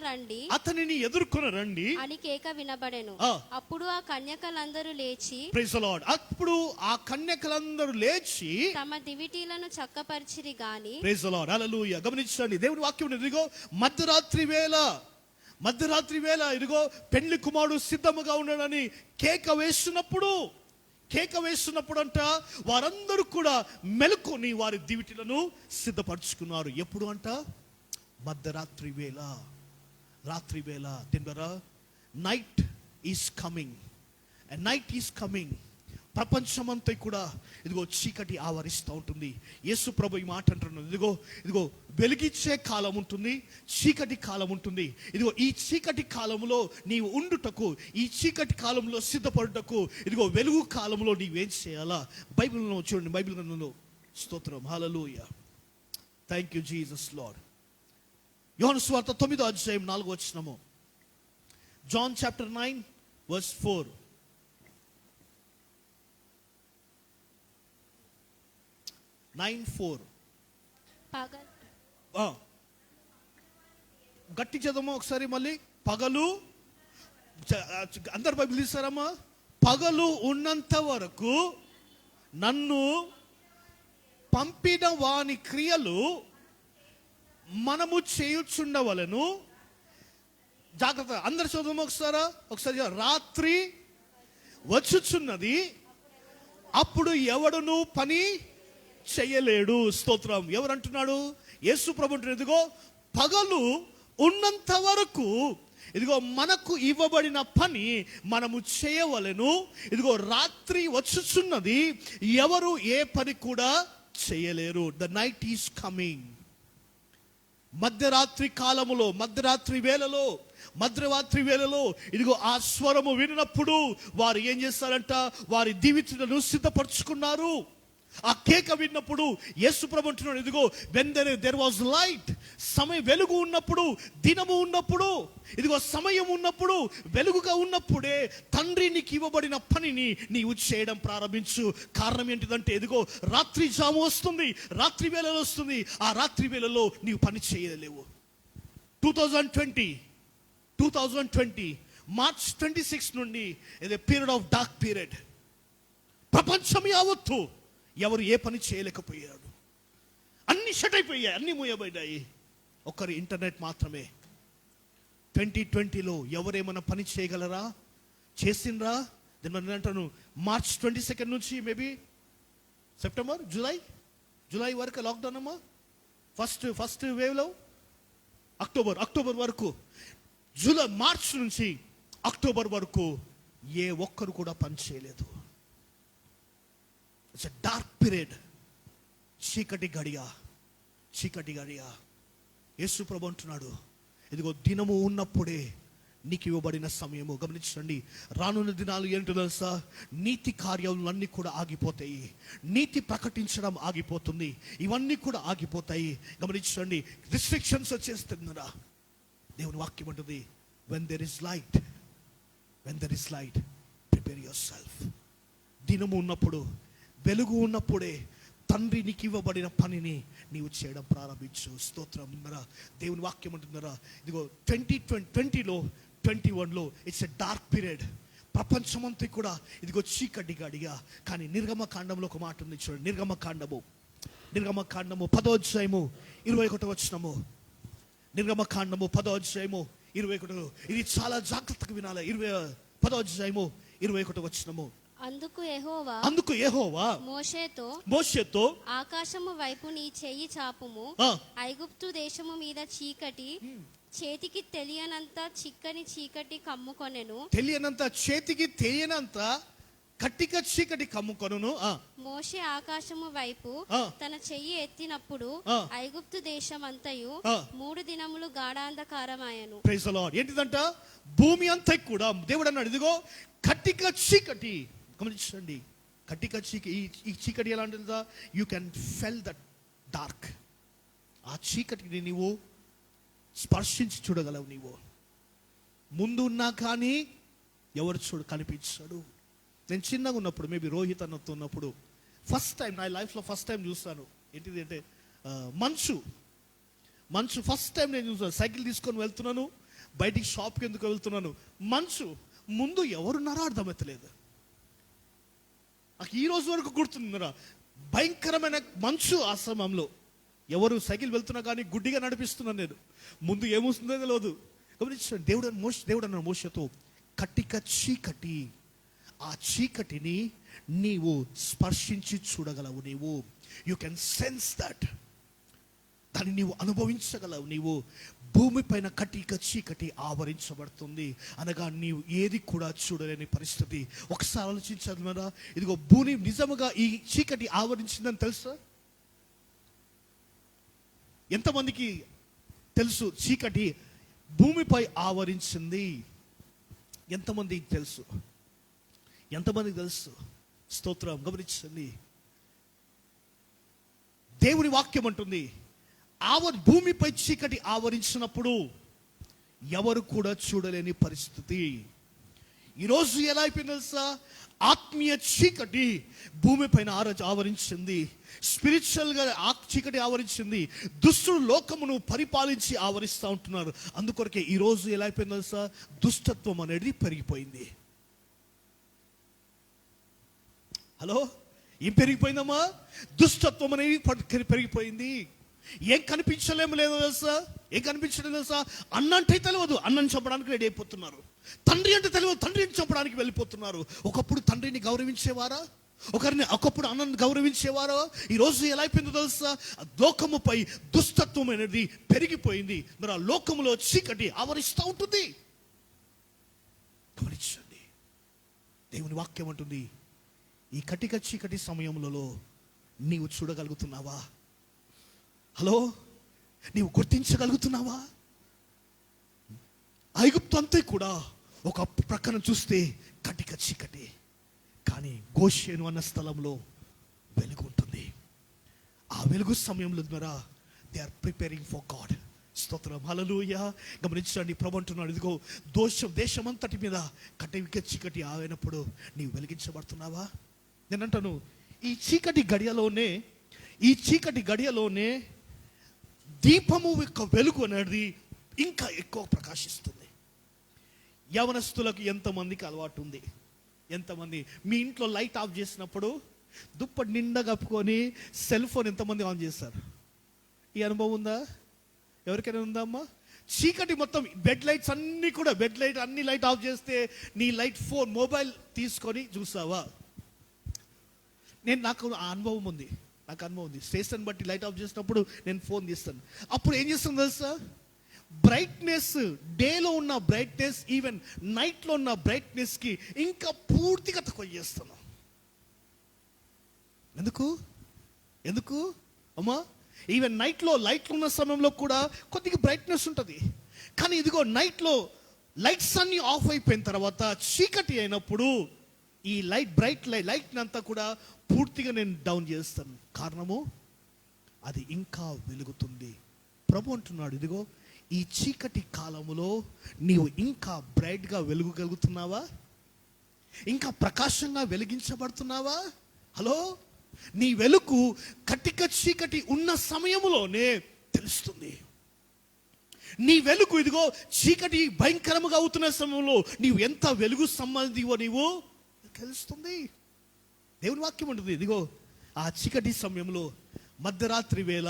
S3: రండి అని కేక వినబడెను. అప్పుడు ఆ కన్యకలందరూ లేచి తమ దివిటీలను చక్కపరిచిరి గాని.
S1: Praise the Lord. హల్లెలూయా. గమనించండి, దేవుని వాక్యం ఇదిగో మధ్యరాత్రి వేళ ఇదిగో పెండ్లి కుమారుడు సిద్ధముగా ఉన్నాడని కేక వేస్తున్నప్పుడు అంట వారందరూ కూడా మెలుకొని వారి దివిటీలను సిద్ధపరచుకున్నారు. ఎప్పుడు అంట? మధ్యరాత్రి వేళ. తిన్నరా? Night is coming. ప్రపంచమంతా కూడా ఇదిగో చీకటి ఆవరిస్తూ ఉంటుంది. యేసు ప్రభు ఈ మాట అంటున్నాడు, ఇదిగో వెలిగించే కాలం ఉంటుంది, చీకటి కాలం ఉంటుంది. ఇదిగో ఈ చీకటి కాలంలో నీవు ఉండుటకు, ఈ చీకటి కాలంలో సిద్ధపడుటకు, ఇదిగో వెలుగు కాలంలో నీవేం చేయాలా? బైబిల్లో చూడండి, బైబిల్ గ్రంథంలో. స్తోత్రం. హల్లెలూయా. Thank you Jesus Lord. యోహాను సువార్త 9వ అధ్యాయం 4వ వచనము. John chapter 9 verse 4. 9:4. గట్టి చదవమా ఒకసారి మళ్ళీ. పగలు, అందరు బైబిల్ తీస్తారమ్మా. పగలు ఉన్నంత వరకు నన్ను పంపిన వాని క్రియలు మనము చేయుచుండవలెను. జాగ్రత్త, అందరు చదవమా ఒకసారి. రాత్రి వచ్చుచున్నది, అప్పుడు ఎవడును పని చెయ్యలేడు. స్తోత్రం. ఎవరంటున్నాడు? యేసు ప్రభు అంటున్నాడు, ఇదిగో పగలు ఉన్నంత వరకు ఇదిగో మనకు ఇవ్వబడిన పని మనము చేయవలెను. ఇదిగో రాత్రి వచ్చుచున్నది, ఎవరు ఏ పని కూడా చేయలేరు. The night is coming. మధ్యరాత్రి వేళలో ఇదిగో ఆ స్వరము వినినప్పుడు వారు ఏం చేస్తారంట? వారి జీవితాలను సిద్ధపరచుకున్నారు. ఆ కేక విన్నప్పుడు యేసు ప్రభు అంటున్నాడు, ఇదిగో when there was light, సమయం వెలుగు ఉన్నప్పుడు, దినము ఉన్నప్పుడు, ఇదిగో సమయం ఉన్నప్పుడు, వెలుగుగా ఉన్నప్పుడే తండ్రి నీకు ఇవ్వబడిన పనిని నీవు చేయడం ప్రారంభించు. కారణం ఏంటిదంటే, ఇదిగో రాత్రి జాము వస్తుంది, రాత్రి వేళలో వస్తుంది. ఆ రాత్రి వేళలో నీవు పని చేయలేవు. 2020 మార్చ్ 26 నుండి ఇది పీరియడ్ ఆఫ్ డార్క్ పీరియడ్. ప్రపంచం యావత్తు ఎవరు ఏ పని చేయలేకపోయాడు. అన్ని షట్ అయిపోయాయి, అన్ని మూయబడ్డాయి. ఒకరి ఇంటర్నెట్ మాత్రమే 2020లో ఎవరేమైనా పని చేయగలరా? చేసిండ్రా? నేను అంటాను మార్చ్ 22 నుంచి మేబీ సెప్టెంబర్ జూలై వరకు లాక్డౌన్ అమ్మా. ఫస్ట్ వేవ్లో అక్టోబర్ వరకు, మార్చ్ నుంచి అక్టోబర్ వరకు ఏ ఒక్కరు కూడా పని చేయలేదు. It's a dark period. చీకటి గడియ. యేసు ప్రభు అంటున్నాడు, ఇదిగో దినము ఉన్నప్పుడే నీకు ఇవ్వబడిన సమయము. గమనించండి, రానున్న దినాలు ఏంటో తెలుసా? నీతి కార్యాలన్నీ కూడా ఆగిపోతాయి. నీతి ప్రకటించడం ఆగిపోతుంది. ఇవన్నీ కూడా ఆగిపోతాయి. గమనించండి, రిస్ట్రిక్షన్స్ వచ్చేస్తున్నారా? దేవుని వాక్యం అంటుంది, when there is light, prepare yourself. దినము ఉన్నప్పుడు, వెలుగు ఉన్నప్పుడే తండ్రి నీకు ఇవ్వబడిన పనిని నీవు చేయడం ప్రారంభించు. స్తోత్రం. దేవుని వాక్యం అంటున్నారా, ఇదిగో 2020లో 21లో ఇట్స్ ఎ డార్క్ పీరియడ్. ప్రపంచమంతా కూడా ఇదిగో చీకటి గడిగా. కానీ నిర్గమకాండంలో ఒక మాట ఉంది చూడండి. నిర్గమకాండము 10వ అధ్యాయము 21వ వచనము. నిర్గమకాండము 10వ అధ్యాయము 21. ఇది చాలా జాగ్రత్తగా వినాలి. 10వ అధ్యాయము 21వ వచనము.
S3: అందుకు యెహోవా మోషేతో ఆకాశము వైపు నీ చెయ్యి చాపుము, ఐగుప్తు దేశము మీద చీకటి, చేతికి తెలియనంత చిక్కని చీకటి కమ్ముకొనెను.
S1: చేతికి తెలియనంత కట్టిక చీకటి కమ్ముకొనును.
S3: మోషే ఆకాశము వైపు తన చెయ్యి ఎత్తినప్పుడు ఐగుప్తు దేశం అంతయు 3 దినములు గాఢాంధకారమాయెను.
S1: Praise the Lord. ఏంటిదంట? భూమి అంతా కూడా దేవుడు అన్నాడు, ఇదిగో కట్టిక చీకటి. గమనించండి, కట్టిక చీకటి. ఈ చీకటి ఎలా ఉంటుందా? You can feel that dark. ఆ చీకటిని నీవు స్పర్శించి చూడగలవు. నీవు ముందు ఉన్నా కానీ ఎవరు కనిపించాడు. నేను చిన్నగా ఉన్నప్పుడు, మేబీ రోహిత్ అన్నతో ఉన్నప్పుడు, ఫస్ట్ టైం నా లైఫ్లో చూస్తాను. ఏంటిది అంటే మంచు ఫస్ట్ టైం నేను చూసాను. సైకిల్ తీసుకొని వెళ్తున్నాను, బయటికి షాప్కి ఎందుకు వెళ్తున్నాను, మంచు ముందు ఎవరున్నారో అర్థమవుతలేదు. నాకు ఈ రోజు వరకు గుర్తుందిరా, భయంకరమైన మంచు. ఆ సమయంలో ఎవరు సైకిల్ వెళ్తున్నా కానీ గుడ్డిగా నడిపిస్తున్నాను నేను. ముందు ఏమొస్తుందో తెలియదు. గమనించండి, దేవుడు అన్న మోషతో కట్టిక చీకటి. ఆ చీకటిని నీవు స్పర్శించి చూడగలవు. నీవు యూ కెన్ సెన్స్ దట్. దాన్ని నీవు అనుభవించగలవు. నీవు భూమిపైన కట్టిక చీకటి ఆవరించబడుతుంది అనగా నీవు ఏది కూడా చూడలేని పరిస్థితి. ఒకసారి ఆలోచించారు, ఇదిగో భూమి నిజముగా ఈ చీకటి ఆవరించిందని తెలుసా? ఎంతమందికి తెలుసు చీకటి భూమిపై ఆవరించింది? ఎంతమందికి తెలుసు? స్తోత్రం. గమనించండి, దేవుని వాక్యం అంటుంది, భూమిపై చీకటి ఆవరించినప్పుడు ఎవరు కూడా చూడలేని పరిస్థితి. ఈరోజు ఎలా అయిపోయింది తెలుసా? ఆత్మీయ చీకటి భూమిపైన ఆవరించింది. స్పిరిచువల్గా చీకటి ఆవరించింది. దుష్టులు లోకమును పరిపాలించి ఆవరిస్తూ ఉంటున్నారు. అందుకొరకే ఈరోజు ఎలా అయిపోయింది తెలుసా? దుష్టత్వం అనేది పెరిగిపోయింది. హలో, ఏం పెరిగిపోయిందమ్మా? దుష్టత్వం అనేది పెరిగిపోయింది. ఏం కనిపించలేము లేదు తెలుసా? ఏం కనిపించలేదు తెలుసా? అన్న అంటే తెలియదు, అన్నని చంపడానికి రెడీ అయిపోతున్నారు. తండ్రి అంటే తెలియదు, తండ్రిని చంపడానికి వెళ్ళిపోతున్నారు. ఒకప్పుడు తండ్రిని గౌరవించేవారా? ఒకప్పుడు అన్నను గౌరవించేవారా? ఈరోజు ఎలా అయిపోయిందో తెలుసా? లోకముపై దుష్టత్వం అనేది పెరిగిపోయింది. మరి ఆ లోకములో చీకటి ఆవరిస్తూ ఉంటుంది. గమనించండి, దేవుని వాక్యం అంటుంది, ఈ కటిక చీకటి సమయంలో నీవు చూడగలుగుతున్నావా? హలో, నీవు గుర్తించగలుగుతున్నావా? ఐగుప్తు అంతే కూడా ఒక ప్రక్కన చూస్తే కటిక చీకటి, కానీ గోషేను అన్న స్థలంలో వెలుగు ఉంటుంది. ఆ వెలుగు సమయంలో ద్వారా they are preparing for God. స్తోత్రం, హల్లెలూయా. గమనించండి, ప్రభు అంటున్నాడు, ఇదిగో దేశమంతటి మీద కటిక చీకటి అయినప్పుడు నీవు వెలిగించబడుతున్నావా? నేను అంటాను, ఈ చీకటి గడియలోనే దీపము యొక్క వెలుగు అనేది ఇంకా ఎక్కువ ప్రకాశిస్తుంది. యవనస్తులకు ఎంతమందికి అలవాటు ఉంది? ఎంతమంది మీ ఇంట్లో లైట్ ఆఫ్ చేసినప్పుడు దుప్పటి నిండా కప్పుకొని సెల్ ఫోన్ ఎంతమంది ఆన్ చేస్తారు? ఈ అనుభవం ఉందా? ఎవరికైనా ఉందా అమ్మా? చీకటి మొత్తం, బెడ్ లైట్స్ అన్నీ కూడా, బెడ్ లైట్ అన్ని లైట్ ఆఫ్ చేస్తే నీ లైట్ ఫోన్ మొబైల్ తీసుకొని చూసావా? నాకు అనుభవం ఉంది, స్టేషన్ బట్టి లైట్ ఆఫ్ చేసినప్పుడు నేను ఫోన్ తీస్తాను. అప్పుడు ఏం చేస్తాను తెలుసా? బ్రైట్నెస్, డేలో ఉన్న బ్రైట్నెస్ ఈవెన్ నైట్లో ఉన్న బ్రైట్నెస్కి ఇంకా పూర్తిగా తక్కువ చేస్తాను. ఎందుకు అమ్మా? ఈవెన్ నైట్లో లైట్లు ఉన్న సమయంలో కూడా కొద్దిగా బ్రైట్నెస్ ఉంటుంది. కానీ ఇదిగో నైట్లో లైట్స్ అన్ని ఆఫ్ అయిపోయిన తర్వాత చీకటి అయినప్పుడు ఈ బ్రైట్ లైట్ అంతా కూడా పూర్తిగా నేను డౌన్ చేస్తాను. కారణము అది ఇంకా వెలుగుతుంది. ప్రభు అంటున్నాడు, ఇదిగో ఈ చీకటి కాలములో నీవు ఇంకా బ్రైట్గా వెలుగగలుగుతున్నావా? ఇంకా ప్రకాశంగా వెలిగించబడుతున్నావా? హలో, నీ వెలుగు కటిక చీకటి ఉన్న సమయములోనే తెలుస్తుంది. నీ వెలుగు ఇదిగో చీకటి భయంకరముగా అవుతున్న సమయంలో నీవు ఎంత వెలుగు సంబంధివో నీవు తెలుస్తుంది. దేవుని వాక్యం ఉంటుంది, ఇదిగో ఆ చీకటి సమయంలో మధ్యరాత్రి వేళ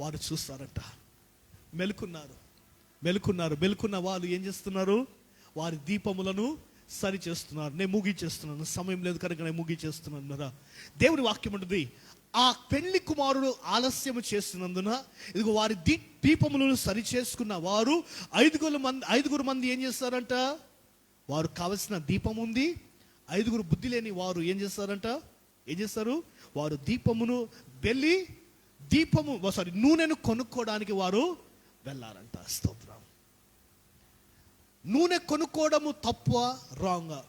S1: వారు చూస్తారంట. మెలుకున్న వాళ్ళు ఏం చేస్తున్నారు? వారి దీపములను సరి చేస్తున్నారు. నేను ముగించేస్తున్నాను, సమయం లేదు కనుక నేను ముగించేస్తున్నాను కదా. దేవుని వాక్యం ఉంటుంది, ఆ పెళ్లి కుమారుడు ఆలస్యం చేస్తున్నందున ఇదిగో వారి దీపములను సరి చేసుకున్న వారు ఐదుగురు మంది ఏం చేస్తారంట? వారు కావలసిన దీపం ఉంది. ఐదుగురు బుద్ధి లేని వారు ఏం చేస్తారు? వారు నూనెను కొనుక్కోవడానికి వారు వెళ్ళారంట. స్తోత్రం. నూనె కొనుక్కోవడము తప్ప రాంగా?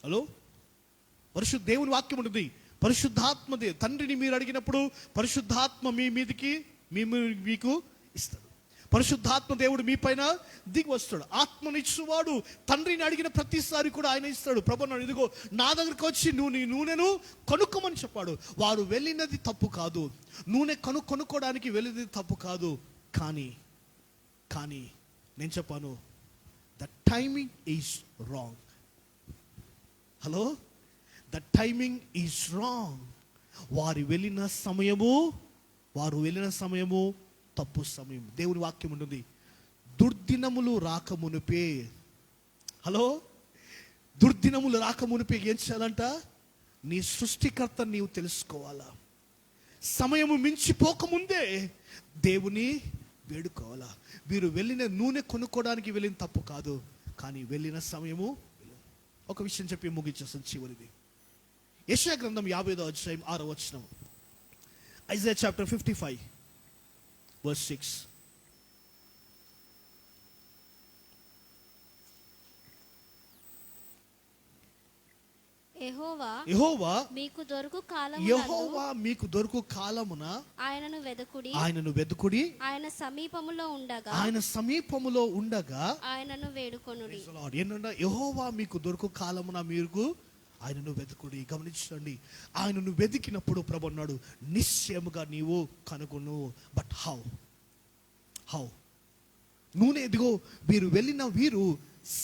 S1: హలో, దేవుని వాక్యం ఉంటుంది, పరిశుద్ధాత్మ తండ్రిని మీరు అడిగినప్పుడు పరిశుద్ధాత్మ మీ మీదకి మీకు ఇస్తాడు. పరిశుద్ధాత్మ దేవుడు మీ పైన దిగి వస్తాడు. ఆత్మనిచ్చువాడు తండ్రిని అడిగిన ప్రతిసారి కూడా ఆయన ఇస్తాడు. ప్రభు అన్నాడు, ఇదిగో నా దగ్గరికి వచ్చి నువ్వు నీ నూనెను కొనుక్కోమని చెప్పాడు. వారు వెళ్ళినది తప్పు కాదు, నూనె కొనుక్కోవడానికి వెళ్ళినది తప్పు కాదు. కానీ నేను చెప్పాను, the timing is wrong. Hello, the timing is wrong. వారు వెళ్ళిన సమయము తప్పు సమయం. దేవుని వాక్యం ఉంటుంది, దుర్దినములు రాకమునిపే. హలో, దుర్దినములు రాకమునిపే ఏం చేయాలంట? నీ సృష్టికర్త నీవు తెలుసుకోవాలా. సమయము మించిపోకముందే దేవుని వేడుకోవాలా. వీరు వెళ్ళిన నూనె కొనుక్కోవడానికి వెళ్ళిన తప్పు కాదు, కానీ వెళ్ళిన సమయము. ఒక విషయం చెప్పి ముగించేస్తాను, చివరిది. యెషయా గ్రంథం 55వ అధ్యాయం 6వ వచనం. Isaiah chapter 55 verse 6. యెహోవా మీకు దొరుకు కాలమున ఆయనను వెదుకుడి, ఆయన సమీపములో ఉండగా ఆయనను వేడుకొనుడి. యెహోవా మీకు దొరుకు కాలమున మీరు ఆయనను వెతుకుడి. గమనించండి, ఆయనను వెతికినప్పుడు ప్రభు అన్నాడు, నిశ్చయముగా నీవు కనుగొను. బట్ హౌ నూనె ఎదిగో వీరు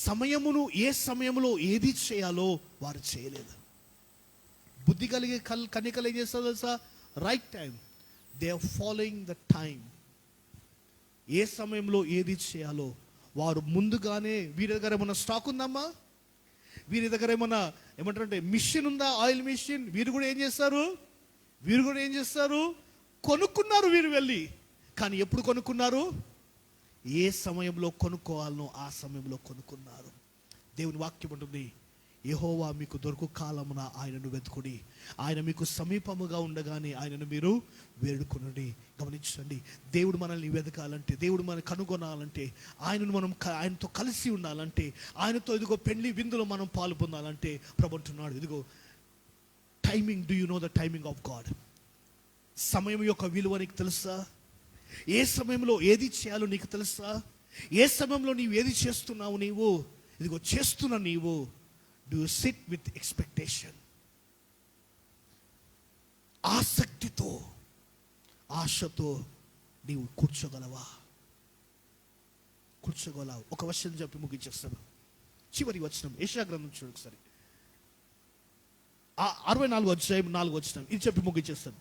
S1: సమయమును ఏ సమయంలో ఏది చేయాలో వారు చేయలేదు. బుద్ధి కలిగే కన్యకలు ఏం చేస్తారు తెలుసా? Right time, they are following the time. ఏ సమయంలో ఏది చేయాలో వారు ముందుగానే. వీరి దగ్గర ఏమన్నా స్టాక్ ఉందమ్మా? వీరి దగ్గర ఏమంటారంటే మిషన్ ఉందా? Oil machine. వీరు కూడా ఏం చేస్తారు? కొనుక్కున్నారు వీరు వెళ్ళి. కానీ ఎప్పుడు కొనుక్కున్నారు? ఏ సమయంలో కొనుక్కోవాలనో ఆ సమయంలో కొనుక్కున్నారు. దేవుని వాక్యం ఉంటుంది, యెహోవా మీకు దొరుకు కాలమున ఆయనను వెతుకుడి, ఆయన మీకు సమీపముగా ఉండగానే ఆయనను మీరు వేడుకొనుడి. గమనించండి, దేవుడు మనల్ని వెతకాలంటే, దేవుడు మనం కనుగొనాలంటే, ఆయనతో కలిసి ఉండాలంటే, ఆయనతో ఇదిగో పెళ్లి విందులో మనం పాలు పొందాలంటే ప్రభు అంటున్నాడు, ఇదిగో timing. Do you know the timing of God? సమయం యొక్క విలువ నీకు తెలుసా? ఏ సమయంలో ఏది చేయాలో నీకు తెలుసా? ఏ సమయంలో నీవు ఏది చేస్తున్నావు? ఇదిగో చేస్తున్న నీవు do you SIT with expectation? ఆశతో నీవు కూర్చోగలవా? ఒక వచనం చెప్పి ముగించేస్తాను, చివరి వచనం. యెషయా గ్రంథం చూడు ఒకసారి, 64వ అధ్యాయం 4వ వచనం. ఇది చెప్పి ముగించేస్తాను.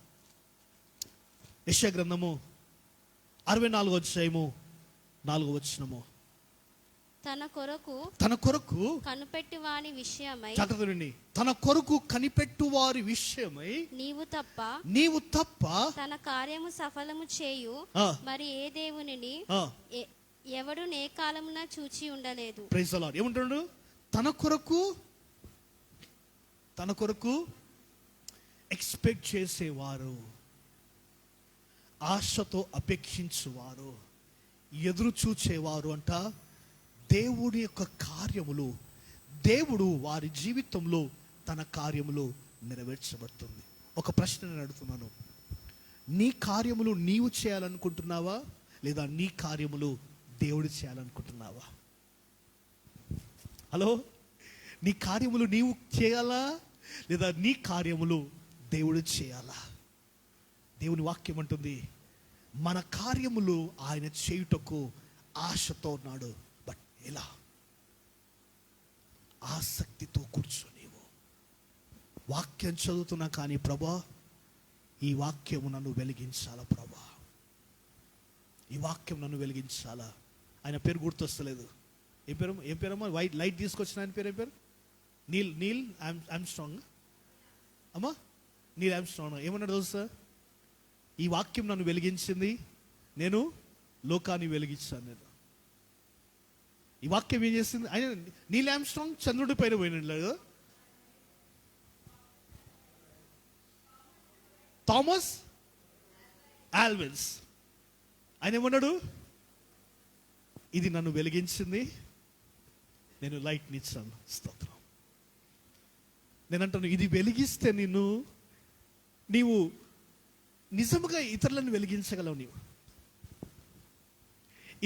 S1: యెషయా గ్రంథము 64వ అధ్యాయము 4వ వచనము.
S3: తన కొరకు కనిపెట్టు వాని విషయమై,
S1: తన కొరకు కనిపెట్టు వారి విషయమై నీవు తప్ప
S3: తన కార్యము సఫలము చేయు మరి ఏ దేవునిని ఎవడు నే కాలమున చూచి ఉండలేదు.
S1: Praise the Lord. ఏమంటాడు? తన కొరకు ఎక్స్పెక్ట్ చేసేవారు, ఆశతో అపేక్షించువారు, ఎదురు చూచేవారు అంట దేవుడి యొక్క కార్యములు, దేవుడు వారి జీవితంలో తన కార్యములు నెరవేర్చబడుతుంది. ఒక ప్రశ్న నేను అడుగుతున్నాను, నీ కార్యములు నీవు చేయాలనుకుంటున్నావా, లేదా నీ కార్యములు దేవుడు చేయాలనుకుంటున్నావా? హలో, నీ కార్యములు నీవు చేయాలా, లేదా నీ కార్యములు దేవుడు చేయాలా? దేవుని వాక్యం అంటుంది, మన కార్యములు ఆయన చేయుటకు ఆశతో ఉన్నాడు. బట్ ఎలా? ఆసక్తితో కూర్చో. నీవు వాక్యం చదువుతున్నా కానీ, ప్రభా ఈ వాక్యము నన్ను వెలిగించాలా, ప్రభా ఈ వాక్యం నన్ను వెలిగించాలా. ఆయన పేరు గుర్తొస్తలేదు. ఏం పేరమ్మా? వైట్ లైట్ తీసుకొచ్చిన ఆయన పేరు ఏం పేరు? నీల్ ఆమ్స్ట్రాంగ్ అమ్మా, నీల్ ఆమ్స్ట్రాంగ్. ఏమన్నాడు తెలుసా? ఈ వాక్యం నన్ను వెలిగించింది, నేను లోకాన్ని వెలిగించాను. నేను ఈ వాక్యం ఏం చేసింది? ఆయన నీల్ ఆమ్స్ట్రాంగ్ చంద్రుడి పైన పోయినట్లేదు. థామస్ ఆల్విన్స్ ఆయన ఏమన్నాడు? ఇది నన్ను వెలిగించింది, నేను లైట్ని ఇచ్చాను. స్తోత్రం. నేనంటాను, ఇది వెలిగిస్తే నీవు నిజముగా ఇతరులను వెలిగించగలవు.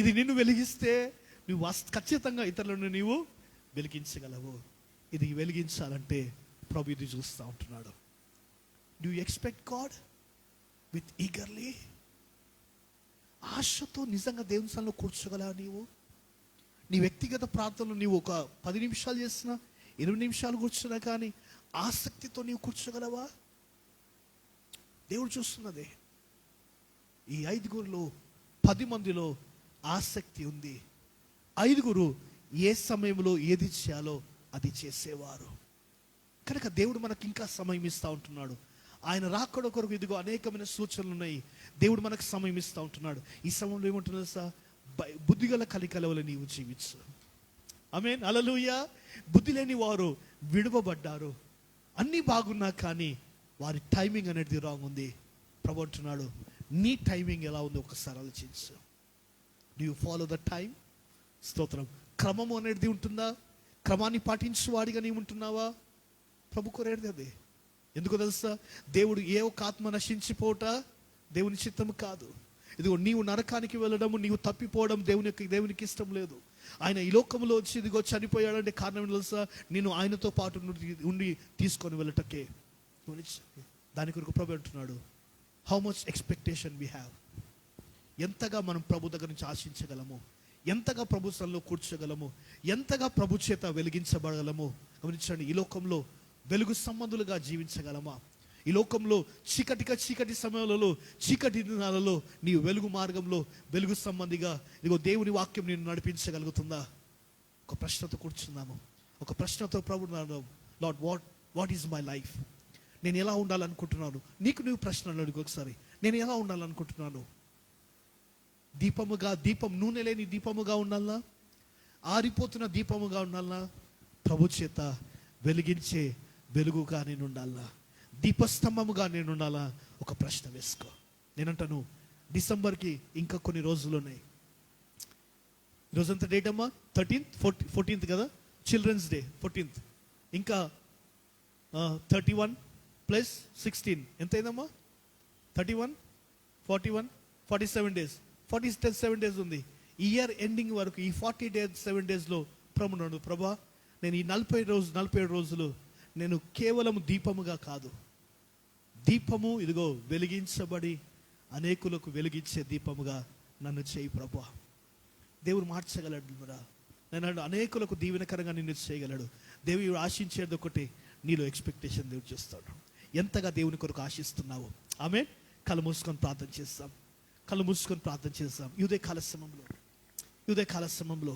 S1: ఇది నిన్ను వెలిగిస్తే నువ్వు ఖచ్చితంగా ఇతరులను నీవు వెలిగించగలవు. ఇది వెలిగించాలంటే ప్రభు ఇది చూస్తూ ఉంటున్నాడు. Do you expect God with eagerly? ఆశతో నిజంగా దేవుని సన్నిధిలో కూర్చోగలవా? నీ వ్యక్తిగత ప్రార్థనలు నీవు ఒక 10 నిమిషాలు చేసినా, 20 నిమిషాలు కూర్చున్నా కానీ ఆసక్తితో నీవు కూర్చోగలవా? దేవుడు చూస్తున్నదే. ఈ 5గురిలో 10 మందిలో ఆసక్తి ఉంది. 5గురు ఏ సమయంలో ఏది చేయాలో అది చేసేవారు. కనుక దేవుడు మనకి ఇంకా సమయం ఇస్తూ ఉంటున్నాడు. ఆయన రాకడ కొరకు ఇదిగో అనేకమైన సూచనలు ఉన్నాయి. దేవుడు మనకు సమయం ఇస్తూ ఉంటున్నాడు. ఈ సమయంలో ఏమంటున్నారు సార్? బుద్ధిగల కలికలవల నీవు జీవించు. ఆమేన్, హల్లెలూయా. బుద్ధి లేని వారు విడువబడ్డారు. అన్నీ బాగున్నా కానీ వారి టైమింగ్ అనేది రాంగ్ ఉంది. ప్రభు అంటున్నాడు, నీ టైమింగ్ ఎలా ఉంది ఒకసారి ఆలోచించు. Do you follow the time? స్తోత్రం. క్రమము అనేది ఉంటుందా? క్రమాన్ని పాటించేవాడిగా నీవు ఉంటున్నావా? ప్రభు కోరేది అదే. ఎందుకో తెలుసా? దేవుడు ఏ ఒక్క ఆత్మ నశించిపోవట దేవుని చిత్తము కాదు. ఇదిగో నీవు నరకానికి వెళ్ళడము, నీవు తప్పిపోవడం దేవునికి ఇష్టం లేదు. ఆయన ఈ లోకంలో వచ్చి ఇదిగో చనిపోయాడంటే కారణం తెలుసా? నేను ఆయనతో పాటు ఉండి తీసుకొని వెళ్ళటకే. దాని కొరకు ప్రభు అంటున్నాడు, how much expectation we have. ఎంతగా మనం ప్రభు దగ్గర నుంచి ఆశించగలము, ఎంతగా ప్రభు సన్నిధిలో కూర్చోగలము, ఎంతగా ప్రభు చేత వెలిగించబడగలము. గమనించండి, ఈ లోకంలో వెలుగు సంబంధులుగా జీవించగలమా? ఈ లోకంలో చీకటి సమయాలలో, చీకటి దినాలలో నీవు వెలుగు మార్గంలో వెలుగు సంబంధిగా ఇదిగో దేవుని వాక్యం నేను నడిపించగలుగుతుందా? ఒక ప్రశ్నతో కూర్చున్నాము. ఒక ప్రశ్నతో ప్రభు, Lord what is my life? నేను ఎలా ఉండాలనుకుంటున్నాను? నువ్వు ప్రశ్నలు అడుగు ఒకసారి. నేను ఎలా ఉండాలనుకుంటున్నాను? దీపం నూనె లేని దీపముగా ఉండాలా? ఆరిపోతున్న దీపముగా ఉండాలా? ప్రభు చేత వెలిగించే వెలుగుగా నేను ఉండాలా? దీపస్తంభముగా నేను ఉండాలా? ఒక ప్రశ్న వేసుకో. నేనంటాను, డిసెంబర్కి ఇంకా కొన్ని రోజులు ఉన్నాయి. ఈరోజంతా డేట్ అమ్మా 14th కదా, చిల్డ్రన్స్ డే 14th. ఇంకా 31 + 16 ఎంత అయిందమ్మా? 31, 41, 47 days. 47 days ఉంది. ఈ ఇయర్ ఎండింగ్ వరకు ఈ 47 daysలో ప్రభా, నేను ఈ 47 రోజులు నేను కేవలం దీపముగా కాదు, దీపము ఇదిగో వెలిగించబడి అనేకులకు వెలిగించే దీపముగా నన్ను చేయి ప్రభా. దేవుడు మార్చగలడు. నేను అనేకులకు దీవెనకరంగా నిన్ను చేయగలడు. దేవుడు ఆశించేది ఒకటి, నీలో ఎక్స్పెక్టేషన్ దేవుడు చేస్తాడు. ఎంతగా దేవుని కొరకు ఆశిస్తున్నావు? ఆమేన్. కళ్ళు మూసుకొని ప్రార్థన చేస్తాం. ఈ ఉదయ కాల సమయంలో ఉదయకాల సమయంలో